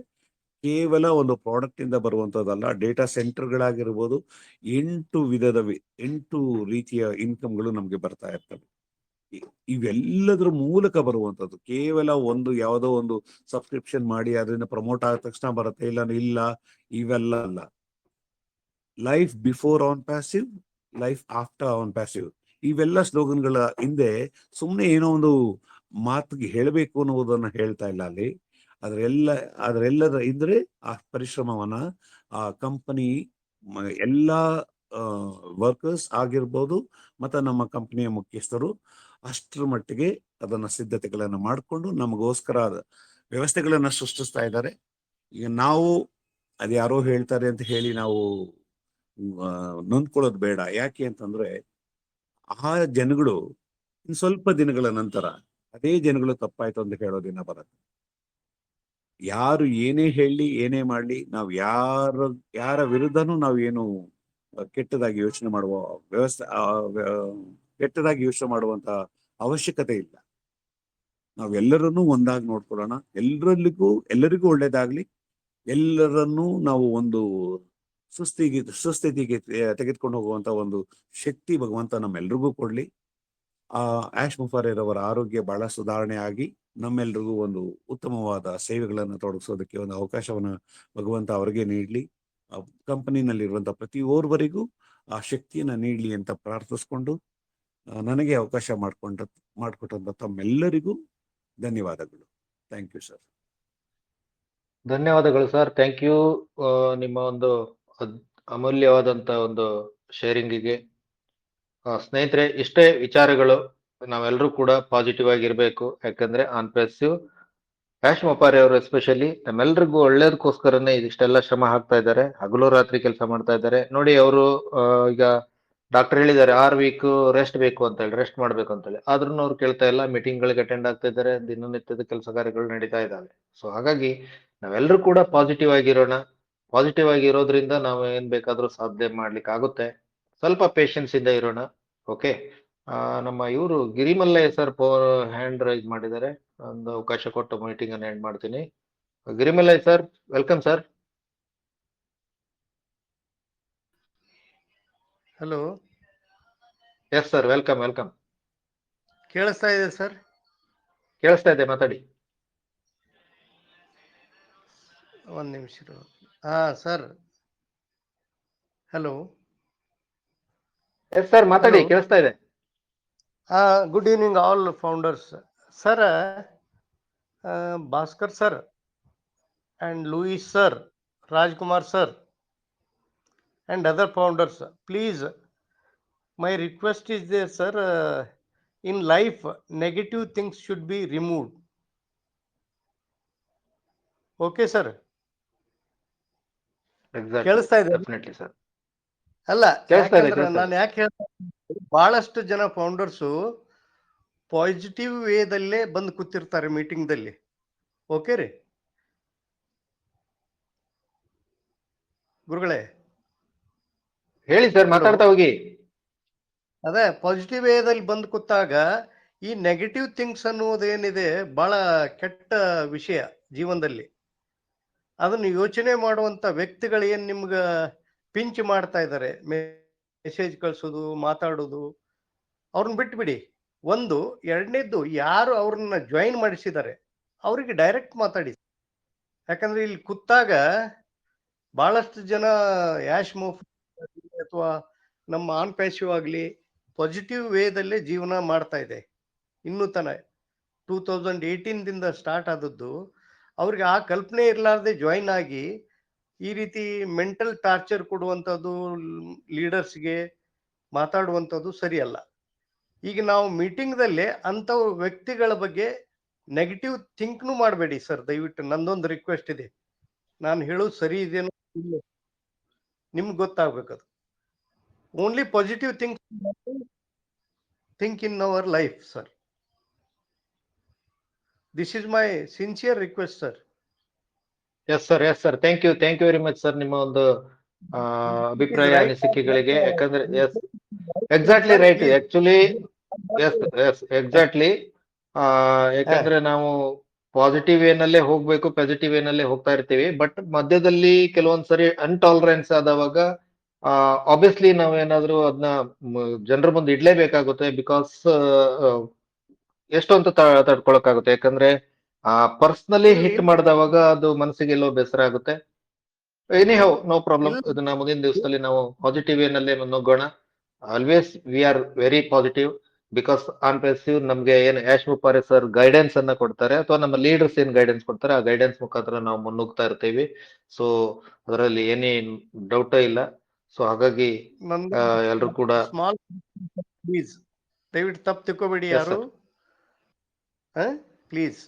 ಕೇವಲ ಒಂದು ಪ್ರಾಡಕ್ಟ್ ಇಂದ ಬರುವಂತದ್ದಲ್ಲ, ಡೇಟಾ ಸೆಂಟರ್ಗಳಾಗಿರ್ಬೋದು, 8 ರೀತಿಯ ಇನ್ಕಮ್ಗಳು ನಮ್ಗೆ ಬರ್ತಾ ಇರ್ತವೆ. ಇವೆಲ್ಲದರ ಮೂಲಕ ಬರುವಂತದ್ದು. ಕೇವಲ ಒಂದು ಯಾವುದೋ ಒಂದು ಸಬ್ಸ್ಕ್ರಿಪ್ಷನ್ ಮಾಡಿ ಅದರಿಂದ ಪ್ರಮೋಟ್ ಆದ ತಕ್ಷಣ ಬರುತ್ತೆ ಇಲ್ಲ, ಇವೆಲ್ಲ ಅಲ್ಲ. Life before on passive, life after on passive, ಇವೆಲ್ಲ ಸ್ಲೋಗನ್ಗಳ ಹಿಂದೆ ಸುಮ್ಮನೆ ಏನೋ ಒಂದು ಮಾತಿಗೆ ಹೇಳಬೇಕು ಅನ್ನೋದನ್ನ ಹೇಳ್ತಾ ಇಲ್ಲ ಅಲ್ಲಿ. ಅದರೆಲ್ಲದ ಇದ್ರೆ ಆ ಪರಿಶ್ರಮವನ್ನ ಆ ಕಂಪನಿ ಎಲ್ಲಾ ವರ್ಕರ್ಸ್ ಆಗಿರ್ಬೋದು, ಮತ್ತೆ ನಮ್ಮ ಕಂಪನಿಯ ಮುಖ್ಯಸ್ಥರು ಅಷ್ಟರ ಮಟ್ಟಿಗೆ ಅದನ್ನ ಸಿದ್ಧತೆಗಳನ್ನ ಮಾಡಿಕೊಂಡು ನಮಗೋಸ್ಕರ ವ್ಯವಸ್ಥೆಗಳನ್ನ ಸೃಷ್ಟಿಸ್ತಾ ಇದ್ದಾರೆ. ಈಗ ನಾವು ಅದ್ಯಾರೋ ಹೇಳ್ತಾರೆ ಅಂತ ಹೇಳಿ ನಾವು ನೊಂದ್ಕೊಳ್ಳೋದು ಬೇಡ. ಯಾಕೆ ಅಂತಂದ್ರೆ ಆ ಜನಗಳು ಇನ್ ಸ್ವಲ್ಪ ದಿನಗಳ ನಂತರ ಅದೇ ಜನಗಳು ತಪ್ಪಾಯ್ತು ಅಂತ ಹೇಳೋ ದಿನ ಬರುತ್ತೆ. ಯಾರು ಏನೇ ಹೇಳಿ ಏನೇ ಮಾಡ್ಲಿ, ನಾವು ಯಾರ ವಿರುದ್ಧನೂ ನಾವು ಏನು ಕೆಟ್ಟದಾಗಿ ಯೋಚನೆ ಮಾಡುವ ವ್ಯವಸ್ಥೆ ಕೆಟ್ಟದಾಗಿ ಯೋಚನೆ ಮಾಡುವಂತ ಅವಶ್ಯಕತೆ ಇಲ್ಲ. ನಾವೆಲ್ಲರನ್ನೂ ಒಂದಾಗಿ ನೋಡ್ಕೊಳ್ಳೋಣ. ಎಲ್ಲರಿಗೂ ಒಳ್ಳೇದಾಗ್ಲಿ. ಎಲ್ಲರನ್ನೂ ನಾವು ಒಂದು ಸುಸ್ಥಿತಿಗೆ ತೆಗೆದುಕೊಂಡು ಹೋಗುವಂತ ಒಂದು ಶಕ್ತಿ ಭಗವಂತ ನಮ್ಮೆಲ್ರಿಗೂ ಕೊಡ್ಲಿ. ಆಶ್ ಮುಫಾರಿರವರ ಆರೋಗ್ಯ ಬಹಳ ಸುಧಾರಣೆ ಆಗಿ ನಮ್ಮೆಲ್ರಿಗೂ ಒಂದು ಉತ್ತಮವಾದ ಸೇವೆಗಳನ್ನು ತೊಡಗಿಸೋದಕ್ಕೆ ಒಂದು ಅವಕಾಶವನ್ನು ಭಗವಂತ ಅವರಿಗೆ ನೀಡಲಿ. ಕಂಪನಿನಲ್ಲಿರುವಂತಹ ಪ್ರತಿಯೋರ್ವರಿಗೂ ಆ ಶಕ್ತಿಯನ್ನ ನೀಡಲಿ ಅಂತ ಪ್ರಾರ್ಥಿಸ್ಕೊಂಡು, ನನಗೆ ಅವಕಾಶ ಮಾಡಿಕೊಟ್ಟಂತ ತಮ್ಮೆಲ್ಲರಿಗೂ ಧನ್ಯವಾದಗಳು. Thank you sir. ಧನ್ಯವಾದಗಳು ಸರ್. Thank you. ನಿಮ್ಮ ಒಂದು ಅಮೂಲ್ಯವಾದಂತ ಒಂದು ಶೇರಿಂಗಿಗೆ. ಸ್ನೇಹಿತರೆ, ಇಷ್ಟೇ ವಿಚಾರಗಳು. ನಾವೆಲ್ಲರೂ ಕೂಡ ಪಾಸಿಟಿವ್ ಆಗಿರ್ಬೇಕು. ಯಾಕಂದ್ರೆ ಆನ್ಪ್ರೆಸಿವ್ ಆಶ್ ಮಪಾರಿ ಅವರು ಎಸ್ಪೆಷಲಿ ನಮ್ಮೆಲ್ರಿಗೂ ಒಳ್ಳೇದಕ್ಕೋಸ್ಕರನೇ ಇದಿಷ್ಟೆಲ್ಲ ಶ್ರಮ ಹಾಕ್ತಾ ಇದ್ದಾರೆ. ಹಗಲು ರಾತ್ರಿ ಕೆಲಸ ಮಾಡ್ತಾ ಇದ್ದಾರೆ. ನೋಡಿ, ಅವರು ಈಗ ಡಾಕ್ಟರ್ ಹೇಳಿದ್ದಾರೆ 6 ವೀಕ್ ರೆಸ್ಟ್ ಬೇಕು ಅಂತ ಹೇಳಿ, ರೆಸ್ಟ್ ಮಾಡ್ಬೇಕು ಅಂತ ಹೇಳಿ. ಆದ್ರೂ ಅವ್ರು ಕೇಳ್ತಾ ಇಲ್ಲ. ಮೀಟಿಂಗ್ ಗಳಿಗೆ ಅಟೆಂಡ್ ಆಗ್ತಾ ಇದ್ದಾರೆ. ದಿನನಿತ್ಯದ ಕೆಲಸ ಕಾರ್ಯಗಳು ನಡೀತಾ ಇದ್ದಾವೆ. ಸೊ ಹಾಗಾಗಿ ನಾವೆಲ್ಲರೂ ಕೂಡ ಪಾಸಿಟಿವ್ ಆಗಿರೋಣ. ಪಾಸಿಟಿವ್ ಆಗಿರೋದ್ರಿಂದ ನಾವು ಏನ್ ಬೇಕಾದ್ರೂ ಸಾಧ್ಯ ಮಾಡ್ಲಿಕ್ಕೆ ಆಗುತ್ತೆ. ಸ್ವಲ್ಪ ಪೇಶನ್ಸ್ ಇಂದ ಇರೋಣ. ಓಕೆ. ನಮ್ಮ ಇವರು ಗಿರಿಮಲ್ಲಯ್ಯ ಸರ್ ಹ್ಯಾಂಡ್ ರೈಸ್ ಮಾಡಿದ್ದಾರೆ. ಒಂದು ಅವಕಾಶ ಕೊಟ್ಟು ಮೀಟಿಂಗ್ ಅನ್ನು ಎಂಡ್ ಮಾಡ್ತೀನಿ. Girimallayya sir, welcome sir. Hello. Yes sir, welcome. ಕೇಳಿಸ್ತಾ ಇದೆ ಸರ್? ಕೇಳಿಸ್ತಾ ಇದೆ, ಮಾತಾಡಿ. ಒಂದು ನಿಮಿಷ. ಸರ್. ಹಲೋ. ಎಸ್ ಸರ್, ಮಾತಾಡಿ, ಕೇಳಿಸ್ತಾ ಇದೆ. Good evening all founders. Sir, Bhaskar sir and Louis sir, Rajkumar sir and other founders, please, my request is there sir, in life negative things should be removed. Okay sir? ಕೇಳಿಸ್ತಾ ಇದೆ? Definitely sir. ಅಲ್ಲ, ಯಾಕಂದ್ರೆ ನಾನು ಯಾಕೆ ಹೇಳ್ತಾ, ಬಹಳಷ್ಟು ಜನ ಫೌಂಡರ್ಸು positive ವೇದಲ್ಲೇ ಬಂದು ಕೂತಿರ್ತಾರೆ ಮೀಟಿಂಗ್ ದಲ್ಲಿ. ಓಕೆ ರೀ ಗುರುಗಳೇ? ಹೇಳಿ ಸರ್, ಮಾತಾಡ್ತಾ ಹೋಗಿ. ಅದೇ ಪಾಸಿಟಿವ್ ವೇದಲ್ಲಿ ಬಂದು ಕೂತಾಗ ಈ ನೆಗೆಟಿವ್ ಥಿಂಗ್ಸ್ ಅನ್ನುವುದೇನಿದೆ ಬಹಳ ಕೆಟ್ಟ ವಿಷಯ ಜೀವನದಲ್ಲಿ. ಅದನ್ನು ಯೋಚನೆ ಮಾಡುವಂತ ವ್ಯಕ್ತಿಗಳು ಏನ್ ನಿಮ್ಗ ಪಿಂಚ್ ಮಾಡ್ತಾ ಇದ್ದಾರೆ, ಮೆಸೇಜ್ ಕಳ್ಸೋದು, ಮಾತಾಡೋದು, ಅವ್ರನ್ನ ಬಿಟ್ಬಿಡಿ. ಒಂದು. ಎರಡನೇದ್ದು, ಯಾರು ಅವ್ರನ್ನ ಜಾಯಿನ್ ಮಾಡಿಸಿದ್ದಾರೆ ಅವರಿಗೆ ಡೈರೆಕ್ಟ್ ಮಾತಾಡಿ. ಯಾಕಂದ್ರೆ ಇಲ್ಲಿ ಕೂತಾಗ ಬಹಳಷ್ಟು ಜನ ಯಾಶ್ ಮೋಫ್ ಅಥವಾ ನಮ್ಮ ಆನ್ ಪ್ಯಾಸಿವ್ ಆಗಲಿ ಪಾಸಿಟಿವ್ ವೇದಲ್ಲೇ ಜೀವನ ಮಾಡ್ತಾ ಇದೆ ಇನ್ನೂ ತನ 2018 ಸ್ಟಾರ್ಟ್ ಆದದ್ದು. ಅವ್ರಿಗೆ ಆ ಕಲ್ಪನೆ ಇರಲಾರ್ದೆ ಜಾಯಿನ್ ಆಗಿ ಈ ರೀತಿ ಮೆಂಟಲ್ ಟಾರ್ಚರ್ ಕೊಡುವಂಥದ್ದು, ಲೀಡರ್ಸ್ಗೆ ಮಾತಾಡುವಂಥದ್ದು ಸರಿಯಲ್ಲ. ಈಗ ನಾವು ಮೀಟಿಂಗ್ದಲ್ಲೇ ಅಂಥವು ವ್ಯಕ್ತಿಗಳ ಬಗ್ಗೆ ನೆಗೆಟಿವ್ ಥಿಂಕ್ನು ಮಾಡಬೇಡಿ ಸರ್. ದಯವಿಟ್ಟು ನಂದೊಂದು ರಿಕ್ವೆಸ್ಟ್ ಇದೆ. ನಾನು ಹೇಳೋದು ಸರಿ ಇದೆಯೋ ಇಲ್ಲ ನಿಮ್ಗೆ ಗೊತ್ತಾಗ್ಬೇಕದು. Only positive think in our life sir. This is my sincere request sir. Yes sir, thank you very much sir, ನಿಮ್ಮ ಒಂದು ಅಭಿಪ್ರಾಯ ಅನಿಸಿಕೆಗಳಿಗೆ. ಯಾಕಂದ್ರೆ yes, exactly right, actually exactly. ಯಾಕಂದ್ರೆ ನಾವು ಪಾಸಿಟಿವ್ ವೇನಲ್ಲೇ ಹೋಗ್ಬೇಕು, ಪಾಸಿಟಿವ್ ವೇನಲ್ಲೇ ಹೋಗ್ತಾ ಇರ್ತೀವಿ. ಬಟ್ ಮಧ್ಯದಲ್ಲಿ ಕೆಲವೊಂದ್ಸರಿ ಅನ್ಟಾಲರೆನ್ಸ್ ಆದವಾಗ ಆಬ್ವಿಯಸ್ಲಿ ನಾವೇನಾದ್ರೂ ಅದನ್ನ ಜನರ ಮುಂದೆ ಇಡ್ಲೇಬೇಕಾಗುತ್ತೆ. ಬಿಕಾಸ್ ಎಷ್ಟು ಅಂತ ತಡ್ಕೊಳಕ್ಕಾಗುತ್ತೆ. ಯಾಕಂದ್ರೆ ಪರ್ಸನಲಿ ಹಿಟ್ ಮಾಡಿದವಾಗ ಅದು ಮನಸ್ಸಿಗೆ ಎಲ್ಲೋ ಬೇಸರ ಆಗುತ್ತೆ. Anyhow, no problem. ಇದನ್ನ ಮುಂದಿನ ದಿವಸದಲ್ಲಿ ನಾವು ಪಾಸಿಟಿವ್ ವೇನಲ್ಲೇ ನುಗ್ಗೋಣ. Always we are very positive. Because on passive ನಮ್ಗೆ ಏನು ಯಾಶ್ ಮುಪ್ಪಾರೆ ಸರ್ ಗೈಡೆನ್ಸ್ ಅನ್ನ ಕೊಡ್ತಾರೆ, ಅಥವಾ ನಮ್ಮ ಲೀಡರ್ಸ್ ಏನ್ ಗೈಡೆನ್ಸ್ ಕೊಡ್ತಾರೆ, ಆ ಗೈಡೆನ್ಸ್ ಮುಖಾಂತರ ನಾವು ಮುನ್ನುಗ್ತಾ ಇರ್ತೀವಿ. ಸೊ ಅದರಲ್ಲಿ ಏನೇ ಡೌಟೇ ಇಲ್ಲ. ಸೊ ಹಾಗಾಗಿ ಎಲ್ರು ಕೂಡ ಸ್ಮಾಲ್ ಪ್ಲೀಸ್ ದಯವಿಟ್ಟು ತಪ್ಪು ತಿಳ್ಕೊಬೇಡಿ Yes, ಯಾರು. Please.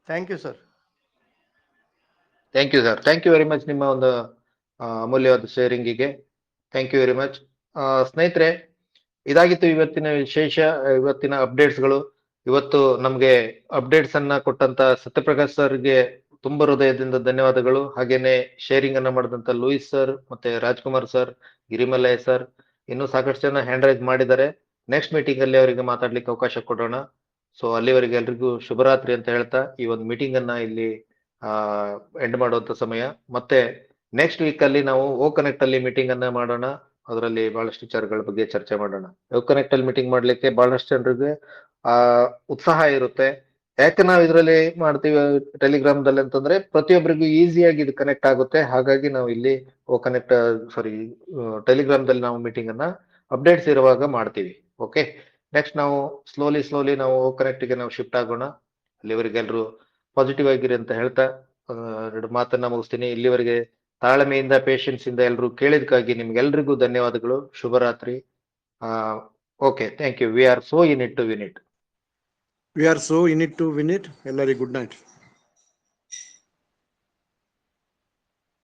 Thank you sir. Thank you sir, thank you very much ನಿಮ್ಮ ಒಂದು ಅಮೂಲ್ಯವಾದ ಶೇರಿಂಗಿಗೆ. Thank you very much. ಸ್ನೇಹಿತರೆ, ಇದಾಗಿತ್ತು ಇವತ್ತಿನ ವಿಶೇಷ, ಇವತ್ತಿನ ಅಪ್ಡೇಟ್ಸ್ಗಳು. ಇವತ್ತು ನಮ್ಗೆ ಅಪ್ಡೇಟ್ಸ್ ಅನ್ನ ಕೊಟ್ಟಂತ ಸತ್ಯಪ್ರಕಾಶ್ ಸರ್ಗೆ ತುಂಬ ಹೃದಯದಿಂದ ಧನ್ಯವಾದಗಳು. ಹಾಗೇನೆ ಶೇರಿಂಗ್ ಅನ್ನ ಮಾಡಿದಂತ ಲೂಯಿಸ್ ಸರ್, ಮತ್ತೆ ರಾಜ್ಕುಮಾರ್ ಸರ್, ಗಿರಿಮಲಯ್ಯ ಸರ್, ಇನ್ನೂ ಸಾಕಷ್ಟು ಜನ ಹ್ಯಾಂಡ್ ರೈಸ್ ಮಾಡಿದ್ದಾರೆ. ನೆಕ್ಸ್ಟ್ ಮೀಟಿಂಗ್ ಅಲ್ಲಿ ಅವರಿಗೆ ಮಾತಾಡ್ಲಿಕ್ಕೆ ಅವಕಾಶ ಕೊಡೋಣ. ಸೊ ಅಲ್ಲಿವರೆಗೆ ಎಲ್ರಿಗೂ ಶುಭರಾತ್ರಿ ಅಂತ ಹೇಳ್ತಾ ಈ ಒಂದು ಮೀಟಿಂಗ್ ಅನ್ನ ಇಲ್ಲಿ ಎಂಡ್ ಮಾಡುವಂತ ಸಮಯ. ಮತ್ತೆ ನೆಕ್ಸ್ಟ್ ವೀಕ್ ಅಲ್ಲಿ ನಾವು ಓ ಕನೆಕ್ಟ್ ಅಲ್ಲಿ ಮೀಟಿಂಗ್ ಅನ್ನ ಮಾಡೋಣ. ಅದರಲ್ಲಿ ಬಹಳಷ್ಟು ವಿಚಾರಗಳ ಬಗ್ಗೆ ಚರ್ಚೆ ಮಾಡೋಣ. ಓ ಕನೆಕ್ಟ್ ಅಲ್ಲಿ ಮೀಟಿಂಗ್ ಮಾಡ್ಲಿಕ್ಕೆ ಬಹಳಷ್ಟು ಜನರಿಗೆ ಉತ್ಸಾಹ ಇರುತ್ತೆ. ಯಾಕೆ ನಾವು ಇದರಲ್ಲಿ ಮಾಡ್ತೀವಿ ಟೆಲಿಗ್ರಾಮ್ದಲ್ಲಿ ಅಂತಂದ್ರೆ ಪ್ರತಿಯೊಬ್ಬರಿಗೂ ಈಸಿಯಾಗಿ ಇದು ಕನೆಕ್ಟ್ ಆಗುತ್ತೆ. ಹಾಗಾಗಿ ನಾವು ಇಲ್ಲಿ ಓ ಕನೆಕ್ಟ್ ಟೆಲಿಗ್ರಾಮ್ದಲ್ಲಿ ನಾವು ಮೀಟಿಂಗ್ ಅನ್ನ ಅಪ್ಡೇಟ್ಸ್ ಇರುವಾಗ ಮಾಡ್ತೀವಿ. ಓಕೆ, ನೆಕ್ಸ್ಟ್ ನಾವು ಸ್ಲೋಲಿ ನಾವು ಓ ಕನೆಕ್ಟ್ಗೆ ನಾವು ಶಿಫ್ಟ್ ಆಗೋಣ. ಅಲ್ಲಿವರೆಗೆ ಎಲ್ಲರೂ ಪಾಸಿಟಿವ್ ಆಗಿರಿ ಅಂತ ಹೇಳ್ತಾ ಎರಡು ಮಾತನ್ನ ಮುಗಿಸ್ತೀನಿ. ಇಲ್ಲಿವರೆಗೆ ತಾಳ್ಮೆಯಿಂದ, ಪೇಷನ್ಸ್ ಇಂದ ಎಲ್ಲರೂ ಕೇಳಿದಕ್ಕಾಗಿ ನಿಮ್ಗೆಲ್ರಿಗೂ ಧನ್ಯವಾದಗಳು. ಶುಭರಾತ್ರಿ. Okay, thank you. We are so in it to win it. We are so in it to win it. ಎಲ್ಲರಿಗೂ ಗುಡ್ ನೈಟ್.